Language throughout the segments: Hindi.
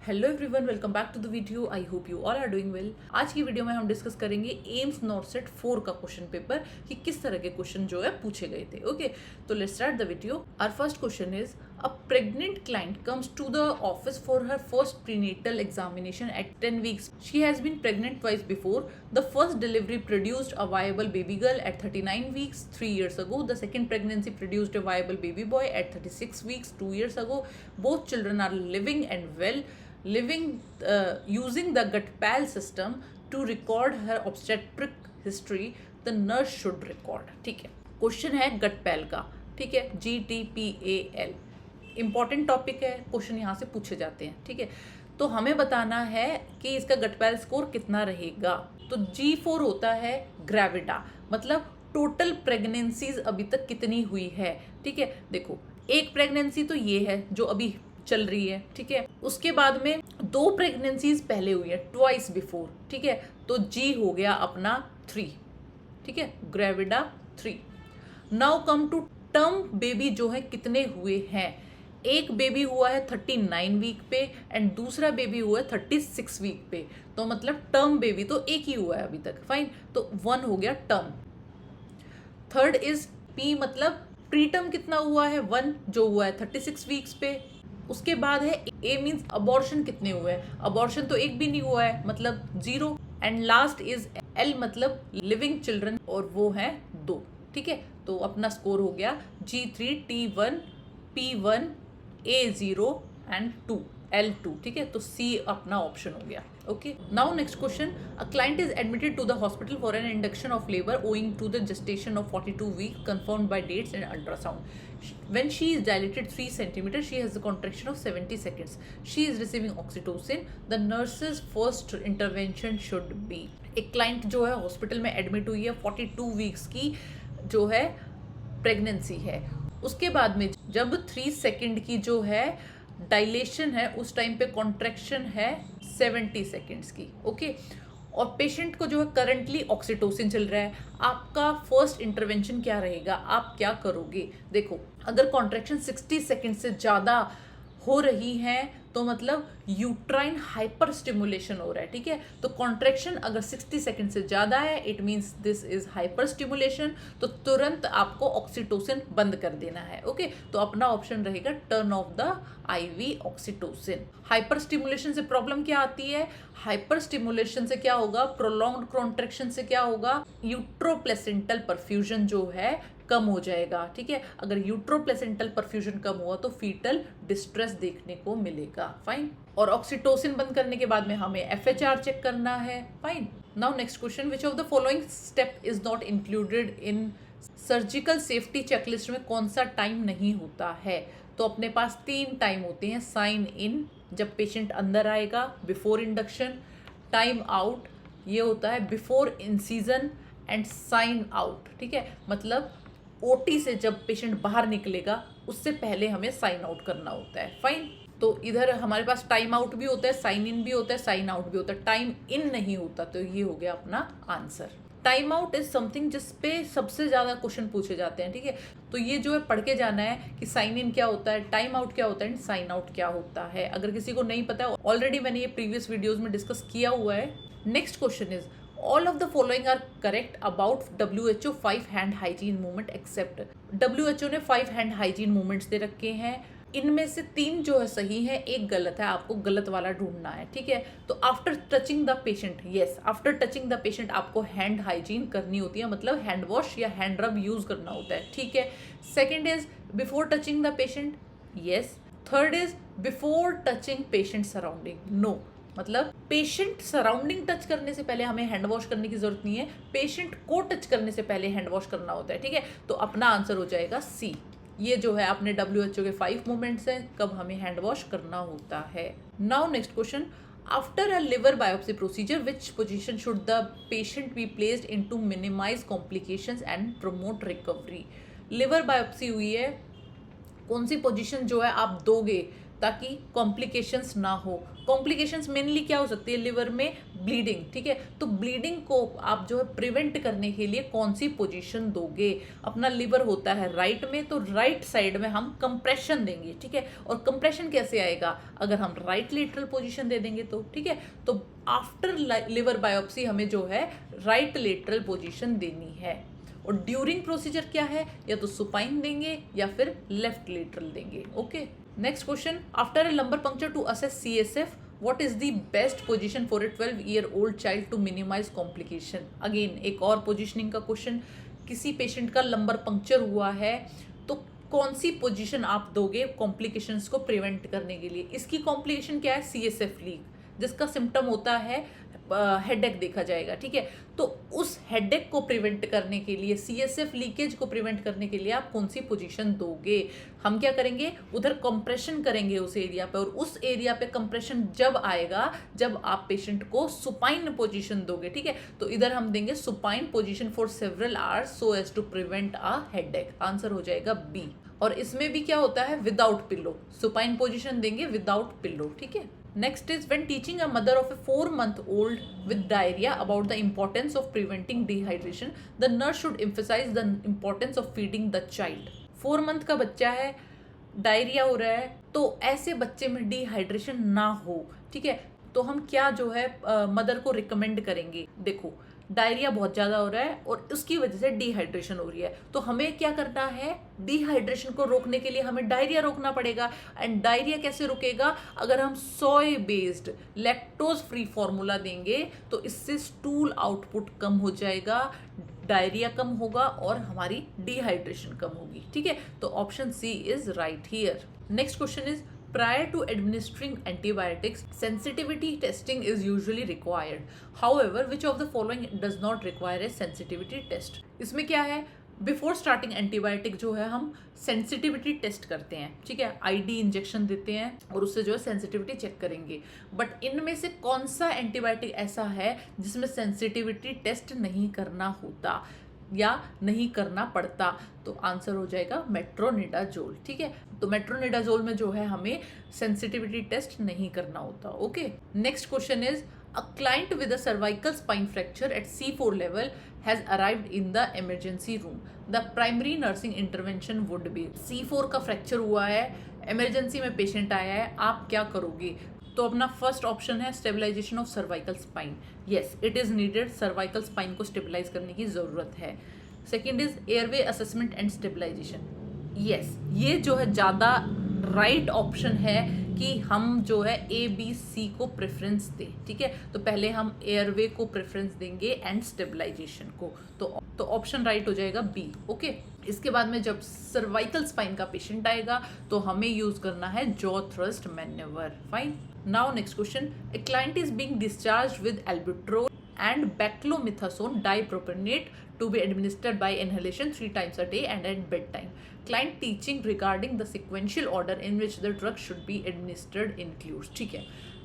Hello everyone, welcome back to the video. I hope you all are doing well. आज की वीडियो में हम डिस्कस करेंगे एम्स नॉर्सेट 4 का क्वेश्चन पेपर कि किस तरह के क्वेश्चन जो है पूछे गए थे। ओके, तो let's start the video. Our first question is a pregnant client comes to the office for her first prenatal examination at 10 weeks. She has been pregnant twice before. The first delivery produced a viable baby girl at 39 weeks 3 years ago. The second pregnancy produced a viable baby boy at 36 weeks 2 years ago. Both children are living and well. Using the GutPal system to record her obstetric history, the nurse should record. ठीक है, क्वेश्चन है GutPal का। ठीक है, GTPAL इंपॉर्टेंट टॉपिक है, क्वेश्चन यहाँ से पूछे जाते हैं। ठीक है, तो हमें बताना है कि इसका GutPal स्कोर कितना रहेगा। तो G4 होता है ग्रेविडा, मतलब टोटल प्रेगनेंसीज अभी तक कितनी हुई है। ठीक है, देखो एक प्रेगनेंसी तो ये है जो अभी चल रही है। ठीक है, उसके बाद में 2 प्रेगनेंसीज पहले हुई है, ट्वाइस बिफोर। ठीक है, तो जी हो गया अपना 3। ठीक है, gravida 3। Now come to term baby जो है कितने हुए हैं। एक बेबी हुआ है 39 वीक पे एंड दूसरा बेबी हुआ है 36 वीक पे, तो मतलब टर्म बेबी तो एक ही हुआ है अभी तक। फाइन, तो 1 हो गया टर्म। थर्ड इज पी, मतलब प्रीटर्म कितना हुआ है 1 जो हुआ है 36 वीक्स पे। उसके बाद है ए मीन्स अबॉर्शन कितने हुए हैं। अबॉर्शन तो एक भी नहीं हुआ है, मतलब 0। एंड लास्ट इज एल, मतलब लिविंग चिल्ड्रन, और वो है 2। ठीक है, तो अपना स्कोर हो गया G3 T1 P1 A0 and 2 L2। ठीक है, तो C अपना ऑप्शन हो गया। Okay, now next question. A client is admitted to the hospital for an induction of labour owing to the gestation of 42 weeks confirmed by dates and ultrasound. When she is dilated 3 centimeters, she has a contraction of 70 seconds. She is receiving oxytocin. The nurse's first intervention should be. एक क्लाइंट जो है हॉस्पिटल में एडमिट हुई है, 42 वीक्स की जो है प्रेगनेंसी है। उसके बाद में जब 3 सेकेंड की जो है डायलेशन है, उस टाइम पे कॉन्ट्रैक्शन है 70 सेकेंड्स की। ओके, और पेशेंट को जो है करंटली ऑक्सीटोसिन चल रहा है। आपका फर्स्ट इंटरवेंशन क्या रहेगा, आप क्या करोगे। देखो, अगर कॉन्ट्रैक्शन 60 सेकेंड से ज़्यादा हो रही है तो मतलब यूट्राइन हाइपर स्टिमुलेशन हो रहा है। ठीक है, तो कॉन्ट्रैक्शन अगर 60 सेकेंड से ज़्यादा है, it means this is hyper stimulation, तो तुरंत आपको ऑक्सीटोसिन बंद कर देना है। ओके, तो अपना ऑप्शन रहेगा turn off the IV oxytocin. Hyper stimulation से प्रॉब्लम क्या आती है, हाइपर स्टिमुलेशन से क्या होगा, प्रोलॉन्ग्ड कॉन्ट्रैक्शन से क्या होगा, यूट्रोप्लेसेंटल परफ्यूजन जो है कम हो जाएगा। ठीक है, अगर यूट्रोप्लेसेंटल परफ्यूजन कम हुआ तो फीटल डिस्ट्रेस देखने को मिलेगा। फाइन, और ऑक्सीटोसिन बंद करने के बाद में हमें FHR चेक करना है। Fine, now next question. Which of the following step is not included in surgical safety checklist में कौन सा टाइम नहीं होता है। तो अपने पास 3 टाइम होते हैं। साइन इन, जब पेशेंट अंदर आएगा, बिफोर इंडक्शन। टाइम आउट, ये होता है before incision, and sign out. ठीक है, मतलब OT से जब पेशेंट बाहर निकलेगा उससे पहले हमें साइन आउट करना होता है। फाइन, तो इधर हमारे पास टाइम आउट भी होता है, साइन इन भी होता है, साइन आउट भी होता है, टाइम इन नहीं होता। तो ये हो गया अपना answer. Time out is something जिस पे सबसे ज्यादा क्वेश्चन पूछे जाते हैं। ठीक है, तो ये जो है पढ़ के जाना है कि साइन इन क्या होता है, टाइम आउट क्या होता है, साइन आउट क्या होता है। अगर किसी को नहीं पता है, ऑलरेडी मैंने ये प्रीवियस वीडियोज में डिस्कस किया हुआ है। Next question is all of the following are correct about WHO 5 hand hygiene movement except। WHO ने 5 hand hygiene movements दे रखे हैं, इनमें से 3 जो है सही है, एक गलत है, आपको गलत वाला ढूंढना है। ठीक है, तो after touching the patient, yes, after touching the patient आपको हैंड हाइजीन करनी होती है, मतलब हैंड वॉश या हैंड रब यूज करना होता है। ठीक है, second is before touching the patient, yes. Third is before touching patient surrounding, no, मतलब पेशेंट सराउंडिंग टच करने से पहले हमें हैंड वॉश करने की जरूरत नहीं है, पेशेंट को टच करने से पहले हैंड वॉश करना होता है। ठीक है, तो अपना आंसर हो जाएगा C। ये जो है अपने WHO के 5 मोमेंट्स हैं कब हमें हैंड वॉश करना होता है। Now next question. After a liver biopsy procedure which position should the patient be placed in to minimise complications and promote recovery. Liver biopsy हुई है, कौन सी पोजीशन जो है आप दोगे ताकि कॉम्प्लिकेशंस ना हो। कॉम्प्लिकेशंस मेनली क्या हो सकती है लिवर में, ब्लीडिंग, ठीक है। तो ब्लीडिंग को आप जो है प्रिवेंट करने के लिए कौन सी पोजीशन दोगे? अपना लिवर होता है राइट में, तो राइट साइड में हम कंप्रेशन देंगे, ठीक है। और कंप्रेशन कैसे आएगा? अगर हम राइट लेटरल पोजीशन दे देंगे तो, ठीक है। तो आफ्टर लिवर बायोप्सी हमें जो है राइट लेटरल पोजीशन देनी है। और ड्यूरिंग प्रोसीजर क्या है? या तो सुपाइन देंगे या फिर लेफ्ट लेटरल देंगे। Okay, next question, after a lumbar puncture to assess CSF, what is the best position for a 12-year-old child to minimize complication? Again एक और पोजिशनिंग का क्वेश्चन, किसी पेशेंट का लंबर पंक्चर हुआ है तो कौन सी पोजीशन आप दोगे कॉम्प्लिकेशंस को प्रिवेंट करने के लिए? इसकी कॉम्प्लिकेशन क्या है? CSF लीक, जिसका सिम्टम होता है हेडेक देखा जाएगा, ठीक है। तो उस हेडेक को प्रिवेंट करने के लिए, CSF लीकेज को प्रिवेंट करने के लिए आप कौन सी पोजीशन दोगे? हम क्या करेंगे? उधर कंप्रेशन करेंगे उस एरिया पे, और उस एरिया पे कंप्रेशन जब आएगा जब आप पेशेंट को सुपाइन पोजीशन दोगे, ठीक है। तो इधर हम देंगे supine position for several hours so as to prevent a headache. Answer हो जाएगा बी। और इसमें भी क्या होता है? विदाउट पिलो, सुपाइन पोजीशन देंगे विदाउट पिलो, ठीक है। Next is when teaching a mother of a 4-month-old with diarrhea about the importance of preventing dehydration, the nurse should emphasize the importance of feeding the child. 4 month का बच्चा है, डायरिया हो रहा है, तो ऐसे बच्चे में डिहाइड्रेशन ना हो, ठीक है। तो हम क्या जो है मदर को रिकमेंड करेंगे? देखो, डायरिया बहुत ज़्यादा हो रहा है और उसकी वजह से डिहाइड्रेशन हो रही है, तो हमें क्या करना है? डिहाइड्रेशन को रोकने के लिए हमें डायरिया रोकना पड़ेगा। एंड डायरिया कैसे रुकेगा? अगर हम सोय बेस्ड लैक्टोज फ्री फॉर्मूला देंगे तो इससे स्टूल आउटपुट कम हो जाएगा, डायरिया कम होगा और हमारी डिहाइड्रेशन कम होगी, ठीक है। तो option C is right here. Next question is, prior to administering antibiotics, sensitivity testing is usually required. However, which of the following does not require a sensitivity test? इसमें क्या है? बिफोर स्टार्टिंग एंटीबायोटिक जो है हम सेंसिटिविटी टेस्ट करते हैं, ठीक है। आईडी इंजेक्शन देते हैं और उससे जो है सेंसिटिविटी चेक करेंगे। बट इनमें से कौन सा एंटीबायोटिक ऐसा है जिसमें सेंसिटिविटी टेस्ट नहीं करना होता या नहीं करना पड़ता? तो आंसर हो जाएगा मेट्रोनिडाजोल, ठीक है। तो मेट्रोनिडाजोल में जो है हमें सेंसिटिविटी टेस्ट नहीं करना होता। Okay, next question is, a client with a cervical spine fracture at C4 level has arrived in the emergency room, the primary nursing intervention would be. C4 का फ्रैक्चर हुआ है, इमरजेंसी में पेशेंट आया है, आप क्या करोगे? तो अपना फर्स्ट ऑप्शन है stabilisation of cervical spine. Yes, it is needed, cervical spine को स्टेबलाइज करने की ज़रूरत है। Second is airway assessment and stabilisation. Yes, ये जो है ज़्यादा राइट ऑप्शन है कि हम जो है ABC को प्रेफरेंस दें, ठीक है। तो पहले हम एयरवे को प्रेफरेंस देंगे एंड स्टेबलाइजेशन को, तो ऑप्शन राइट हो जाएगा बी। ओके, इसके बाद में जब सर्वाइकल स्पाइन का पेशेंट आएगा तो हमें यूज करना है jaw thrust manoeuvre. Fine, now next question, a client is being discharged with albuterol and beclomethasone dipropionate to be administered by inhalation 3 times a day and at bedtime. Client teaching regarding the sequential order in which the drug should be administered includes. ठीक है,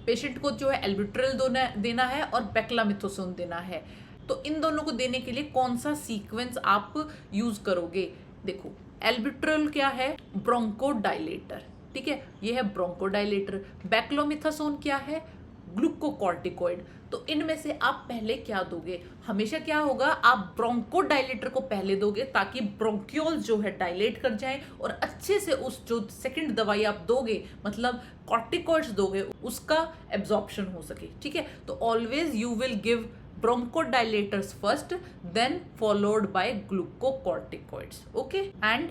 पेशेंट को जो है एल्बुट्रोल देना है और बेक्लामिथोसोन देना है, तो इन दोनों को देने के लिए कौन सा सीक्वेंस आप यूज करोगे? देखो, एल्बुट्रोल क्या है? ब्रोंकोडाइलेटर, ठीक है, ये है ब्रोंकोडाइलेटर। बेक्लोमिथासोन क्या है? ग्लूकोकॉर्टिकोइड। तो इनमें से आप पहले क्या दोगे? हमेशा क्या होगा, आप ब्रोंकोडाइलेटर को पहले दोगे ताकि ब्रोंक्यूल जो है डायलेट कर जाए और अच्छे से उस जो सेकंड दवाई आप दोगे, मतलब कॉर्टिकॉइड्स दोगे, उसका एब्जॉर्प्शन हो सके, ठीक है। तो always you will give bronchodilators first, then followed by glucocorticoids. Okay, and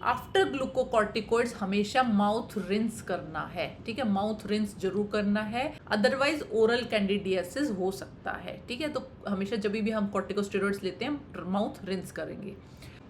after glucocorticoids हमेशा माउथ रिंस करना है, ठीक है, माउथ रिंस जरूर करना है, अदरवाइज ओरल कैंडिडियासिस हो सकता है, ठीक है। तो हमेशा जब भी हम कॉर्टिकोस्टेरॉइड्स लेते हैं माउथ रिंस करेंगे।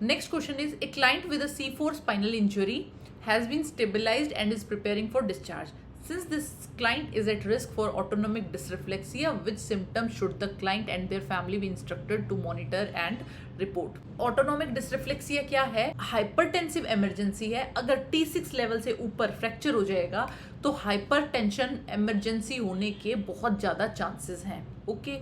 Next question is, a client with a C4 spinal injury has been stabilised and is preparing for discharge. Since this client is at risk for autonomic dysreflexia, which symptoms should the client and their family be instructed to monitor and report? Autonomic dysreflexia क्या है? हाइपरटेंसिव इमरजेंसी है। अगर T6 लेवल से ऊपर फ्रैक्चर हो जाएगा तो हाइपरटेंशन इमरजेंसी होने के बहुत ज़्यादा चांसेस हैं। ओके,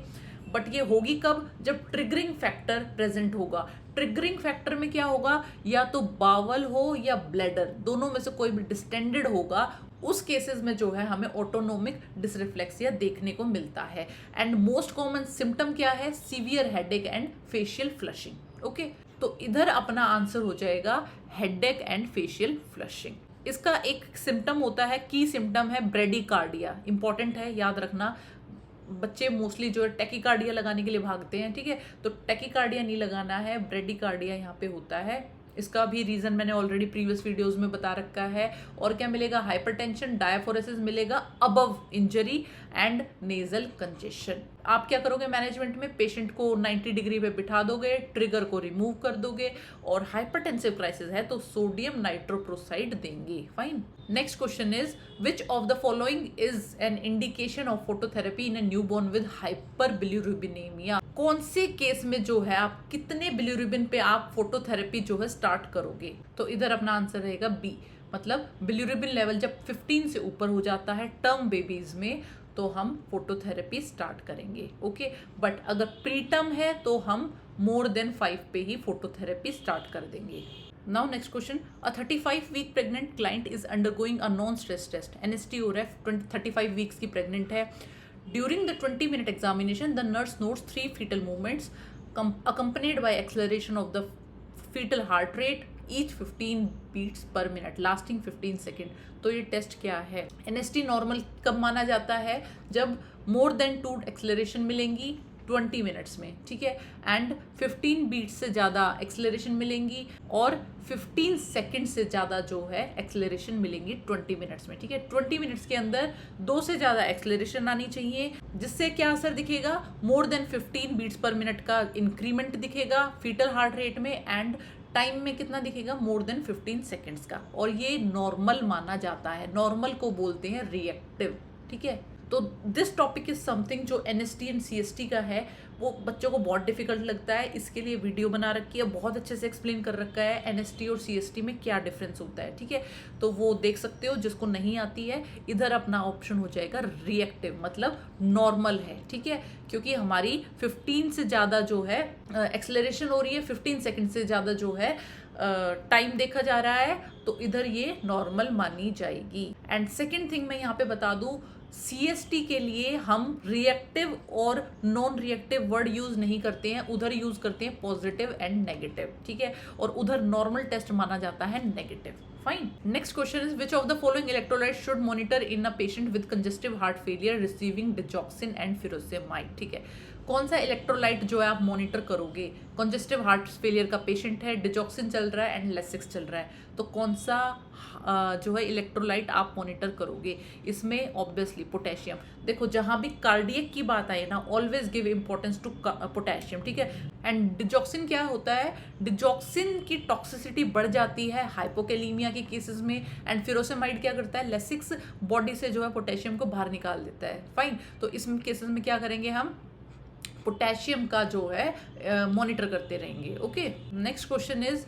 बट ये होगी कब? जब ट्रिगरिंग फैक्टर प्रेजेंट होगा। ट्रिगरिंग फैक्टर में क्या होगा? या तो बावल हो या ब्लैडर, दोनों में से कोई भी डिस्टेंडेड होगा, उस केसेस में जो है हमें ऑटोनोमिक डिसरिफ्लेक्सिया देखने को मिलता है। एंड मोस्ट कॉमन सिम्टम क्या है? Severe headache and facial flushing. Okay, तो इधर अपना आंसर हो जाएगा हेडेक एंड फेशियल फ्लशिंग। इसका एक सिम्टम होता है, की सिम्टम है ब्रेडिकार्डिया। इंपॉर्टेंट है, याद रखना। बच्चे मोस्टली जो है टैकीकार्डिया लगाने के लिए भागते हैं, ठीक है, तो टैकीकार्डिया नहीं लगाना है, ब्रेडिकार्डिया यहाँ पे होता है। इसका भी रीजन मैंने ऑलरेडी प्रीवियस वीडियोस में बता रखा है। और क्या मिलेगा? हाइपरटेंशन, डायफोरेसिस मिलेगा, above injury and nasal congestion. आप क्या करोगे मैनेजमेंट में? पेशेंट को 90 डिग्री पे बिठा दोगे, ट्रिगर को रिमूव कर दोगे, और हाइपरटेंसिव क्राइसिस है तो सोडियम नाइट्रोप्रोसाइड देंगे। Fine. Next question is which of the following is an indication of phototherapy in a newborn with hyper bilirubinaemia? कौन से केस में जो है आप कितने बिलिरुबिन पे आप फोटोथेरेपी जो है स्टार्ट करोगे? तो इधर अपना आंसर रहेगा बी, मतलब बिलिरुबिन लेवल जब 15 से ऊपर हो जाता है टर्म बेबीज में तो हम फोटोथेरेपी स्टार्ट करेंगे। ओके, बट अगर प्रीटर्म है तो हम मोर देन 5 पे ही फोटोथेरेपी स्टार्ट कर देंगे। Now next question, a 35 week pregnant client is undergoing a non stress test. NST और एफ 35 वीक्स की प्रेग्नेंट है। During the 20-minute examination, the nurse notes 3 fetal movements accompanied by acceleration of the fetal heart rate each 15 beats per minute lasting 15 second. तो ये टेस्ट क्या है? एनएसटी नॉर्मल कब माना जाता है? जब मोर देन 2 एक्सेलरेशन मिलेंगी 20 मिनट्स में, ठीक है, एंड 15 बीट्स से ज़्यादा एक्सेलरेशन मिलेंगी और 15 सेकंड से ज़्यादा जो है एक्सेलरेशन मिलेंगी 20 मिनट्स में, ठीक है। 20 मिनट्स के अंदर 2 से ज़्यादा एक्सेलरेशन आनी चाहिए, जिससे क्या असर दिखेगा? More than 15 beats per minute का इंक्रीमेंट दिखेगा फीटल हार्ट रेट में, एंड टाइम में कितना दिखेगा? मोर देन 15 सेकेंड्स का। और ये नॉर्मल माना जाता है, नॉर्मल को बोलते हैं रिएक्टिव, ठीक है। तो दिस टॉपिक इज समथिंग जो एनएसटी एंड सीएसटी का है, वो बच्चों को बहुत डिफिकल्ट लगता है, इसके लिए वीडियो बना रखी है, बहुत अच्छे से एक्सप्लेन कर रखा है एनएसटी और सीएसटी में क्या डिफरेंस होता है, ठीक है। तो वो देख सकते हो, जिसको नहीं आती है। इधर अपना ऑप्शन हो जाएगा रिएक्टिव, मतलब नॉर्मल है, ठीक है, क्योंकि हमारी 15 से ज़्यादा जो है एक्सेलरेशन हो रही है, 15 सेकेंड से ज़्यादा जो है टाइम देखा जा रहा है, तो इधर ये नॉर्मल मानी जाएगी। एंड सेकेंड थिंग मैं यहाँ पे बता दूँ, सीएसटी के लिए हम रिएक्टिव और नॉन रिएक्टिव वर्ड यूज नहीं करते हैं, उधर यूज करते हैं पॉजिटिव एंड नेगेटिव, ठीक है, और उधर नॉर्मल टेस्ट माना जाता है negative. Fine. Next question is which of the following electrolyte should monitor in a patient with congestive heart failure receiving digoxin and फुरोसेमाइड, ठीक है। कौन सा इलेक्ट्रोलाइट जो है आप मॉनिटर करोगे? कंजेस्टिव हार्ट फेलियर का पेशेंट है, डिजॉक्सिन चल रहा है एंड लेसिक्स चल रहा है, तो कौन सा जो है इलेक्ट्रोलाइट आप मॉनिटर करोगे? इसमें ऑब्वियसली पोटेशियम। देखो, जहां भी कार्डियक की बात आए ना, always give importance to potassium, ठीक है। एंड डिजॉक्सिन क्या होता है? डिजॉक्सिन की टॉक्सिसिटी बढ़ जाती है हाइपोकैलीमिया के केसेस में, एंड फुरोसेमाइड क्या करता है? लेसिक्स बॉडी से जो है पोटेशियम को बाहर निकाल देता है। फाइन। तो इस केसेस में क्या करेंगे? हम पोटेशियम का जो है मॉनिटर करते रहेंगे। Okay. Next question is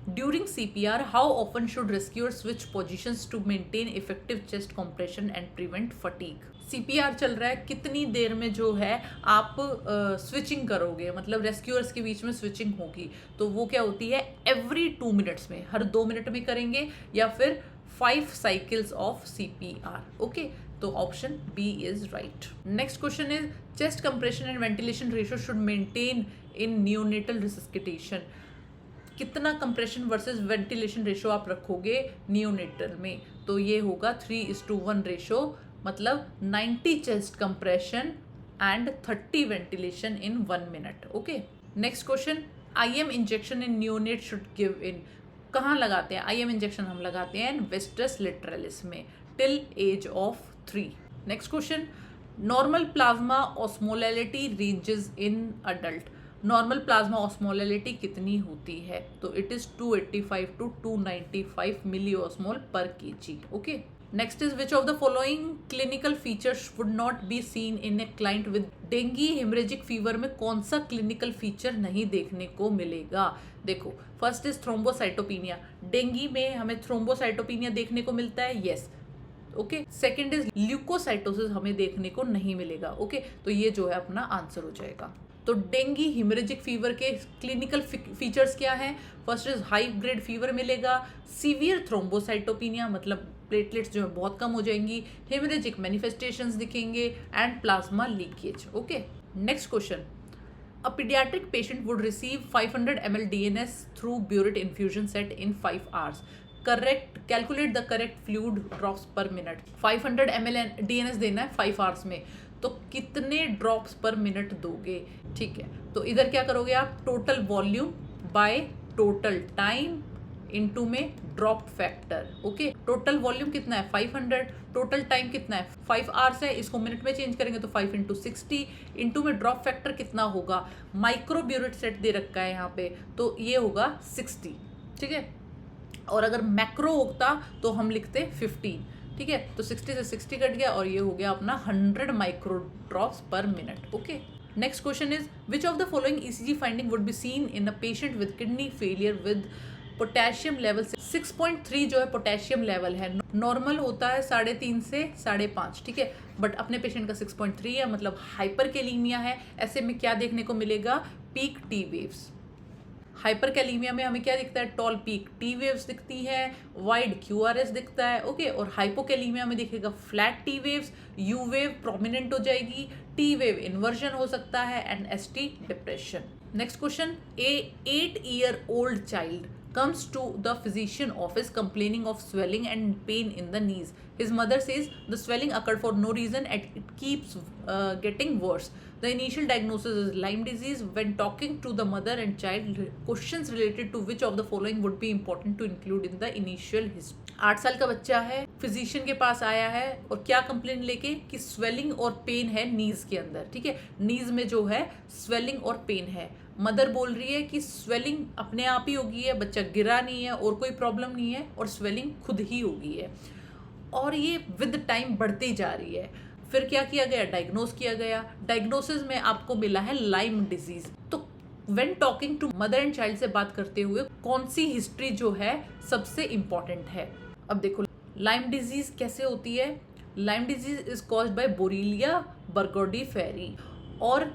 during CPR how often should rescuer switch positions to maintain effective chest compression and prevent fatigue? CPR चल रहा है, कितनी देर में जो है आप स्विचिंग करोगे, मतलब रेस्क्यूअर्स के बीच में स्विचिंग होगी, तो वो क्या होती है? एवरी 2 मिनट्स में, हर 2 मिनट में करेंगे, या फिर 5 साइकिल्स ऑफ CPR। ओके, तो option B is right. Next question is chest compression and ventilation ratio should maintain in neonatal resuscitation. कितना कंप्रेशन वर्सेस वेंटिलेशन रेशियो आप रखोगे नियोनेटल में? तो ये होगा 3:1 रेशियो, मतलब 90 chest compression and 30 ventilation in 1 minute. Okay. Next question, IM injection in neonate should give in, कहाँ लगाते हैं? IM इंजेक्शन हम लगाते हैं वेस्ट्रस लिटरलिस में till age of 3। Next question, normal plasma osmolality ranges in adult. Normal plasma osmolality कितनी होती है? तो it is 285 to 295 milli osmol per kg। Okay. Next is which of the following clinical features would not be seen in a client with dengue haemorrhagic fever में कौन सा क्लिनिकल फीचर नहीं देखने को मिलेगा? देखो, फर्स्ट इज थ्रोम्बोसाइटोपिनिया। डेंगी में हमें थ्रोम्बोसाइटोपिनिया देखने को मिलता है, yes. Okay. Second is leukocytosis हमें देखने को नहीं मिलेगा। ओके, तो ये जो है अपना आंसर हो जाएगा। तो डेंगी हिमरेजिक फीवर के क्लिनिकल फीचर्स क्या हैं? First is high grade fever मिलेगा, सीवियर थ्रोम्बोसाइटोपिनिया मतलब प्लेटलेट्स जो है बहुत कम हो जाएंगी, हेमरेजिक मैनिफेस्टेशंस दिखेंगे and plasma leakage. Okay, next question, a pediatric patient would receive 500 ml DNS through burette infusion set in 5 hours. Correct, calculate the correct fluid drops per minute. 500 ml DNS देना है 5 hours में, तो कितने ड्रॉप्स पर मिनट दोगे? ठीक है, तो इधर क्या करोगे आप, total volume by total time into में drop factor. Okay, total volume कितना है 500, टोटल टाइम कितना है 5 आवर्स है, इसको मिनट में चेंज करेंगे तो 5 × 60 इनटू में ड्रॉप फैक्टर कितना होगा, माइक्रो ब्यूरेट सेट दे रखा है यहाँ पे, तो ये होगा 60। ठीक है, और अगर मैक्रो होता तो हम लिखते 15। ठीक है, तो 60 से 60 कट गया और ये हो गया अपना 100 माइक्रो ड्रॉप्स पर minute. Okay, next question is which of the following ECG finding would be seen in a patient with kidney failure with potassium level 6.3 जो है पोटेशियम लेवल है, नॉर्मल होता है 3.5 से 5.5। ठीक है, बट अपने पेशेंट का 6.3 है, मतलब हाइपरकैलीमिया है। ऐसे में क्या देखने को मिलेगा, पीक टी वेव्स। हाइपरकैलीमिया में हमें क्या दिखता है, टॉल पीक टी वेव्स दिखती है, वाइड QRS दिखता है। ओके, और हाइपोकैलीमिया में दिखेगा flat T waves, you wave prominent हो जाएगी, टी वेव इन्वर्जन हो सकता है and ST depression. Next question, A 8-year-old child comes to the physician office complaining of swelling and pain in the knees. His mother says the swelling occurred for no reason and it keeps getting worse. The initial diagnosis is Lyme disease. When talking to the mother and child, questions related to which of the following would be important to include in the initial history. 8 साल का बच्चा है, फिजिशियन के पास आया है और क्या कंप्लेन लेके कि स्वेलिंग और पेन है नीज के अंदर। ठीक है, नीज में जो है स्वेलिंग और पेन है। मदर बोल रही है कि स्वेलिंग अपने आप ही होगी है, बच्चा गिरा नहीं है और कोई प्रॉब्लम नहीं है और स्वेलिंग खुद ही होगी है और ये विद टाइम बढ़ती जा रही है। फिर क्या किया गया, डायग्नोस किया गया। डायग्नोसिस में आपको मिला है लाइम डिजीज। तो when talking to mother and child से बात करते हुए कौन सी हिस्ट्री जो है सबसे इंपॉर्टेंट है। अब देखो लाइम डिजीज कैसे होती है, Lyme disease is caused by Borrelia burgdorferi और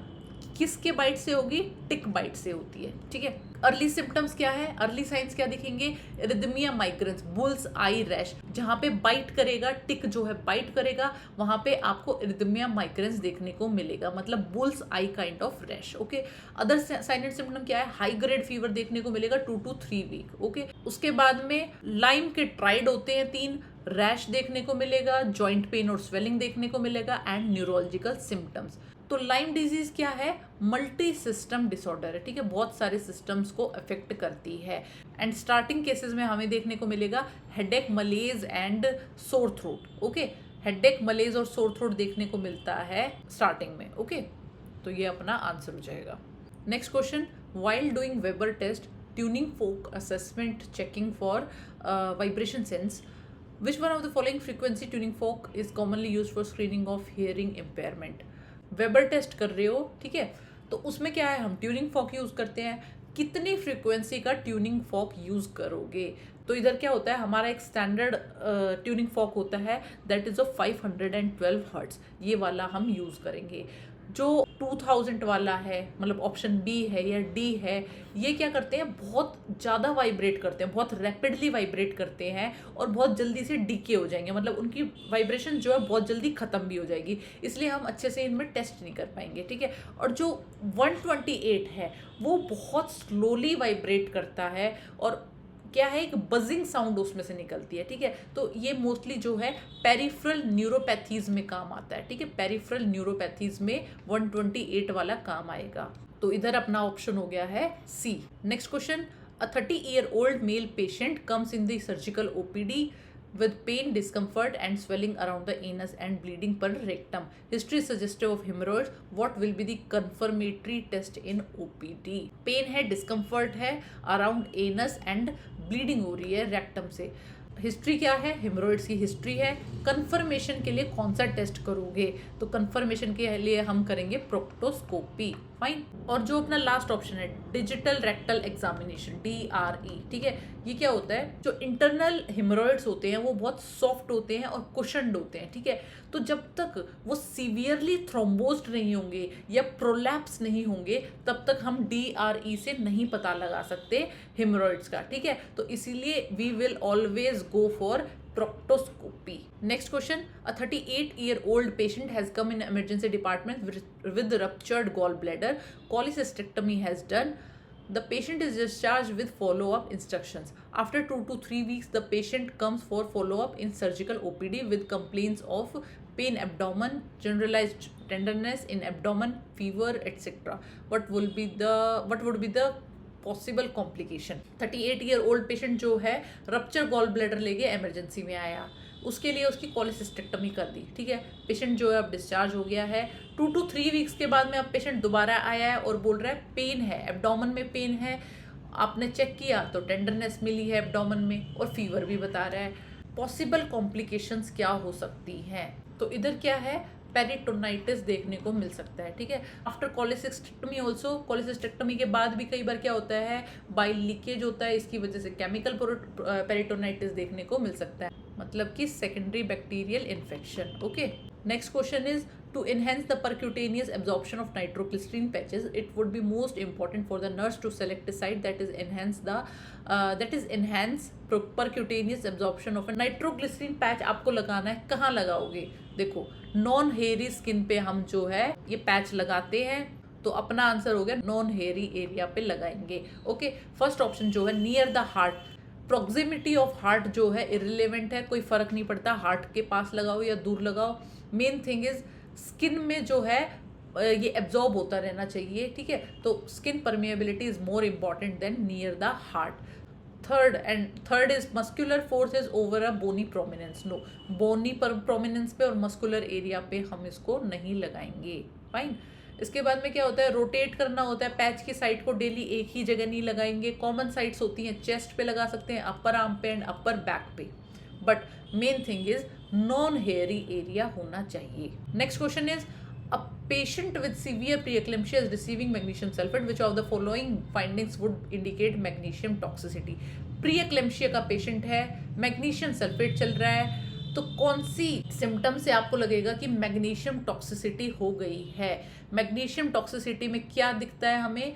किसके बाइट से होगी, टिक बाइट से होती है। ठीक है, अर्ली सिम्टम्स क्या है, अर्ली साइंस क्या दिखेंगे, इरिथमिया माइग्रेंस, बुल्स आई रैश, जहाँ पे बाइट करेगा, टिक जो है बाइट करेगा वहां पे आपको इरिथमिया माइग्रेंस देखने को मिलेगा, मतलब bull's eye kind of rash. Okay, other sign and symptom क्या है, हाई ग्रेड फीवर देखने को मिलेगा 2 to 3 वीक। ओके, उसके बाद में लाइम के ट्राइड होते हैं 3, रैश देखने को मिलेगा, जॉइंट पेन और स्वेलिंग देखने को मिलेगा एंड न्यूरोलॉजिकल सिम्टम्स। तो लाइम डिजीज क्या है, मल्टी सिस्टम डिसऑर्डर है। ठीक है, बहुत सारे सिस्टम्स को अफेक्ट करती है एंड स्टार्टिंग केसेस में हमें देखने को मिलेगा headache, malaise and sore throat. Okay, headache, malaise और सोर थ्रोट देखने को मिलता है स्टार्टिंग में। ओके, तो ये अपना आंसर हो जाएगा। Next question, while doing Weber test tuning fork assessment checking for vibration sense, which one of the following frequency tuning fork is commonly used for screening of hearing impairment? Weber test कर रहे हो, ठीक है, तो उसमें क्या है, हम ट्यूनिंग फॉक यूज करते हैं। कितनी फ्रीक्वेंसी का ट्यूनिंग फॉक यूज करोगे, तो इधर क्या होता है, हमारा एक स्टैंडर्ड ट्यूनिंग फॉक होता है दैट इज ऑफ 512 हर्ट्ज, ये वाला हम यूज करेंगे। जो 2000 वाला है, मतलब ऑप्शन बी है या डी है, ये क्या करते हैं, बहुत ज़्यादा वाइब्रेट करते हैं, बहुत रैपिडली वाइब्रेट करते हैं और बहुत जल्दी से डीके हो जाएंगे, मतलब उनकी वाइब्रेशन जो है बहुत जल्दी ख़त्म भी हो जाएगी, इसलिए हम अच्छे से इनमें टेस्ट नहीं कर पाएंगे। ठीक है, और जो 128 है वो बहुत स्लोली वाइब्रेट करता है और क्या है, एक बजिंग साउंड उसमें से निकलती है। ठीक है, तो ये मोस्टली जो है पेरिफेरल न्यूरोपैथीज में काम आता है। ठीक है, पेरिफेरल न्यूरोपैथीज में 128 वाला काम आएगा, तो इधर अपना ऑप्शन हो गया है C. Next question, a 30-year-old male patient comes in the surgical OPD with pain, discomfort and swelling around the anus and bleeding per rectum. History is suggestive of hemorrhoids. What will be the confirmatory test in OPD? Pain है, discomfort है around anus and bleeding हो रही है rectum से। हिस्ट्री क्या है, हेमरोइड्स की हिस्ट्री है। कंफर्मेशन के लिए कौन सा टेस्ट करोगे, तो कंफर्मेशन के लिए हम करेंगे प्रोक्टोस्कोपी। फाइन, और जो अपना लास्ट ऑप्शन है डिजिटल रेक्टल एग्जामिनेशन, DRE। ठीक है, ये क्या होता है, जो इंटरनल हेमरोइड्स होते हैं वो बहुत सॉफ्ट होते हैं और कुशन्ड होते हैं। ठीक है, तो जब तक वो सीवियरली थ्रोम्बोज्ड नहीं होंगे या प्रोलैप्स नहीं होंगे तब तक हम DRE से नहीं पता लगा सकते हेमरोइड्स का। ठीक है, तो इसीलिए we will always go for proctoscopy. Next question, a 38-year-old patient has come in emergency department with ruptured gallbladder. Cholecystectomy has done. The patient is discharged with follow-up instructions. After 2 to 3 weeks, the patient comes for follow-up in surgical OPD with complaints of pain abdomen, generalized tenderness in abdomen, fever, etc. What would be the possible complication? 38-year-old patient जो है रप्चर गॉल ब्लैडर लेके एमरजेंसी में आया, उसके लिए उसकी कोलेसिस्टेक्टमी कर दी, ठीक है। पेशेंट जो है अब डिस्चार्ज हो गया है। 2 to 3 वीक्स के बाद में अब पेशेंट दोबारा आया है और बोल रहा है पेन है, एब्डोमेन में पेन है। आपने चेक किया तो टेंडरनेस मिली है एब्डोमेन में और फीवर भी बता रहा है। पॉसिबल कॉम्प्लिकेशंस क्या हो सकती हैं? तो इधर क्या है, पेरिटोनाइटिस देखने को मिल सकता है, ठीक है। आफ्टर कोलेसिस्टेक्टमी ऑल्सो, कोलेसिस्टेक्टमी के बाद भी कई बार क्या होता है, बाइल लीकेज होता है, इसकी वजह से केमिकल पेरिटोनाइटिस देखने को मिल सकता है, मतलब कि secondary bacterial infection. Okay, next question is to enhance the percutaneous absorption of nitroglycerin patches, it would be most important for the nurse to select a site that is enhance percutaneous absorption of a nitroglycerin patch। आपको लगाना है, कहाँ लगाओगे? देखो, नॉन हेयरी स्किन पे हम जो है ये पैच लगाते हैं, तो अपना आंसर हो गया नॉन हेयरी एरिया पे लगाएंगे। ओके, फर्स्ट ऑप्शन जो है near the heart, proximity of heart जो है इररिलेवेंट है, कोई फर्क नहीं पड़ता हार्ट के पास लगाओ या दूर लगाओ। मेन थिंग इज स्किन में जो है ये एब्जॉर्ब होता रहना चाहिए, ठीक है। तो skin permeability is more important than near the heart. Third is muscular force is over a bony prominence. No, bony prominence पे और मस्कुलर एरिया पे हम इसको नहीं लगाएंगे। फाइन। इसके बाद में क्या होता है, रोटेट करना होता है, पैच की साइड को डेली एक ही जगह नहीं लगाएंगे। कॉमन साइड्स होती हैं, चेस्ट पे लगा सकते हैं, अपर आर्म पे एंड अपर बैक पे, but main thing is non hairy area होना चाहिए। Next question is a patient with severe preeclampsia is receiving magnesium sulphate, which of the following findings would indicate magnesium toxicity. Preeclampsia का पेशेंट है, मैग्नीशियम सल्फेट चल रहा है, तो कौन सी सिम्टम से आपको लगेगा कि मैग्नीशियम टॉक्सिसिटी हो गई है? मैग्नीशियम टॉक्सिसिटी में क्या दिखता है हमें?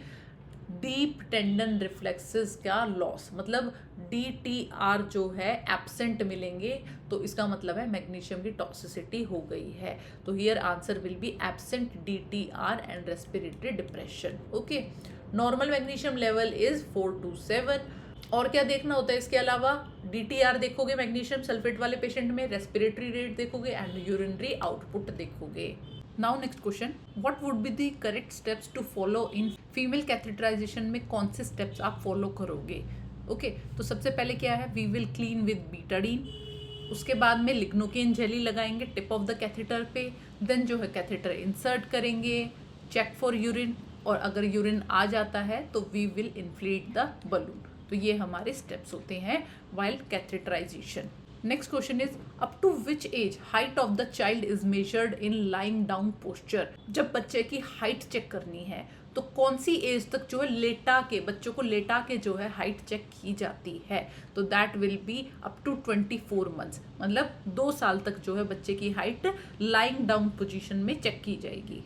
डीप टेंडन रिफ्लेक्सेस का लॉस, मतलब DTR जो है एब्सेंट मिलेंगे, तो इसका मतलब है मैग्नीशियम की टॉक्सिसिटी हो गई है। तो here answer will be absent DTR and respiratory depression. Okay, normal magnesium level is 4 to 7। और क्या देखना होता है इसके अलावा? DTR देखोगे मैग्नीशियम सल्फेट वाले पेशेंट में, रेस्पिरेटरी रेट देखोगे एंड यूरिनरी आउटपुट देखोगे। Now next question, what would be the correct steps to follow in female catheterisation में कौन से स्टेप्स आप फॉलो करोगे? ओके, तो सबसे पहले क्या है, we will clean with betadine, उसके बाद में लिग्नोकेन जेली लगाएंगे टिप ऑफ द कैथेटर पे, देन जो है कैथेटर इंसर्ट करेंगे, चेक फॉर यूरिन, और अगर यूरिन आ जाता है तो we will inflate the balloon. तो ये हमारे स्टेप्स होते हैं while catheterisation. Next question is up to which age height of the child is measured in lying down posture. जब बच्चे की हाइट चेक करनी है तो कौन सी एज तक जो है लेटा के, बच्चों को लेटा के जो है हाइट चेक की जाती है? तो that will be up to 24 months, मतलब 2 साल तक जो है बच्चे की हाइट लाइंग डाउन पोजीशन में चेक की जाएगी।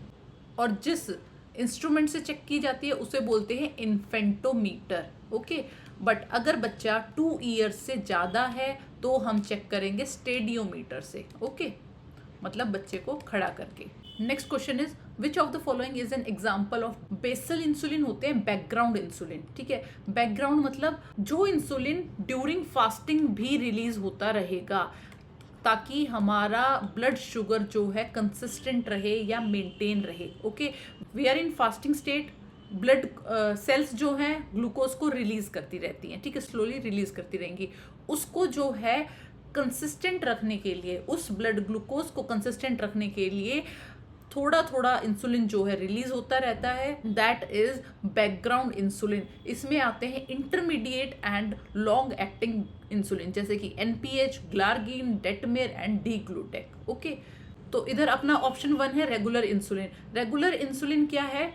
और जिस इंस्ट्रूमेंट से चेक की जाती है उसे बोलते हैं इन्फेंटोमीटर। ओके, बट अगर बच्चा 2 ईयर्स से ज़्यादा है तो हम चेक करेंगे स्टेडियोमीटर से। ओके, मतलब बच्चे को खड़ा करके। Next question is which of the following is an example of basal insulin होते हैं बैकग्राउंड इंसुलिन, ठीक है। बैकग्राउंड मतलब जो इंसुलिन ड्यूरिंग फास्टिंग भी रिलीज होता रहेगा ताकि हमारा ब्लड शुगर जो है कंसिस्टेंट रहे या मेंटेन रहे। Okay, we are in fasting state, blood cells जो हैं ग्लूकोज को रिलीज करती रहती हैं, ठीक है, स्लोली रिलीज करती रहेंगी। उसको जो है कंसिस्टेंट रखने के लिए, उस ब्लड ग्लूकोज को कंसिस्टेंट रखने के लिए थोड़ा थोड़ा इंसुलिन जो है रिलीज होता रहता है, दैट इज बैकग्राउंड इंसुलिन। इसमें आते हैं intermediate and long acting insulin, जैसे कि NPH, ग्लार्गिन, डेटमेर एंड डी ग्लूटेक। ओके, तो इधर अपना ऑप्शन 1 है रेगुलर इंसुलिन। रेगुलर इंसुलिन क्या है?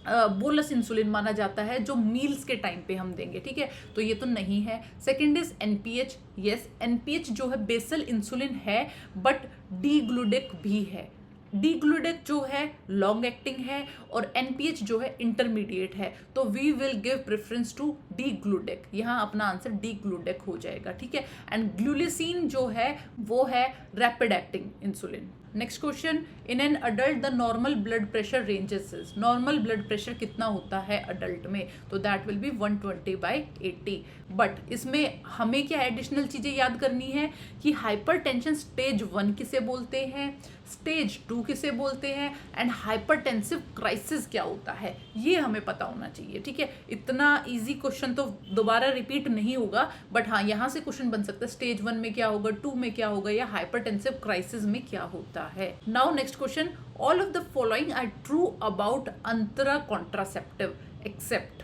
बोलस इंसुलिन माना जाता है जो मील्स के टाइम पे हम देंगे, ठीक है, तो ये तो नहीं है। Second is NPH। Yes, NPH जो है बेसल इंसुलिन है बट डी ग्लूडेक भी है। डीग्लूडेक जो है लॉन्ग एक्टिंग है और एनपीएच जो है इंटरमीडिएट है, तो we will give preference to degludec. यहाँ अपना आंसर डीग्लूडेक हो जाएगा, ठीक है। एंड ग्लूलिसिन जो है वो है rapid acting insulin. Next question, in an adult the normal blood pressure ranges is, normal blood pressure कितना होता है अडल्ट में, तो दैट विल बी 120/80। बट इसमें हमें क्या एडिशनल चीजें याद करनी है कि हाइपरटेंशन स्टेज 1 किसे बोलते हैं, स्टेज 2 किसे बोलते हैं, एंड हाइपरटेंसिव क्राइसिस क्या होता है, ये हमें पता होना चाहिए, ठीक है। इतना इजी क्वेश्चन तो दोबारा रिपीट नहीं होगा, बट हाँ यहाँ से क्वेश्चन बन सकता है स्टेज 1 में क्या होगा, 2 में क्या होगा, या हाइपरटेंसिव क्राइसिस में क्या होता है। Now next question, all of the following are true about Antara contraceptive except.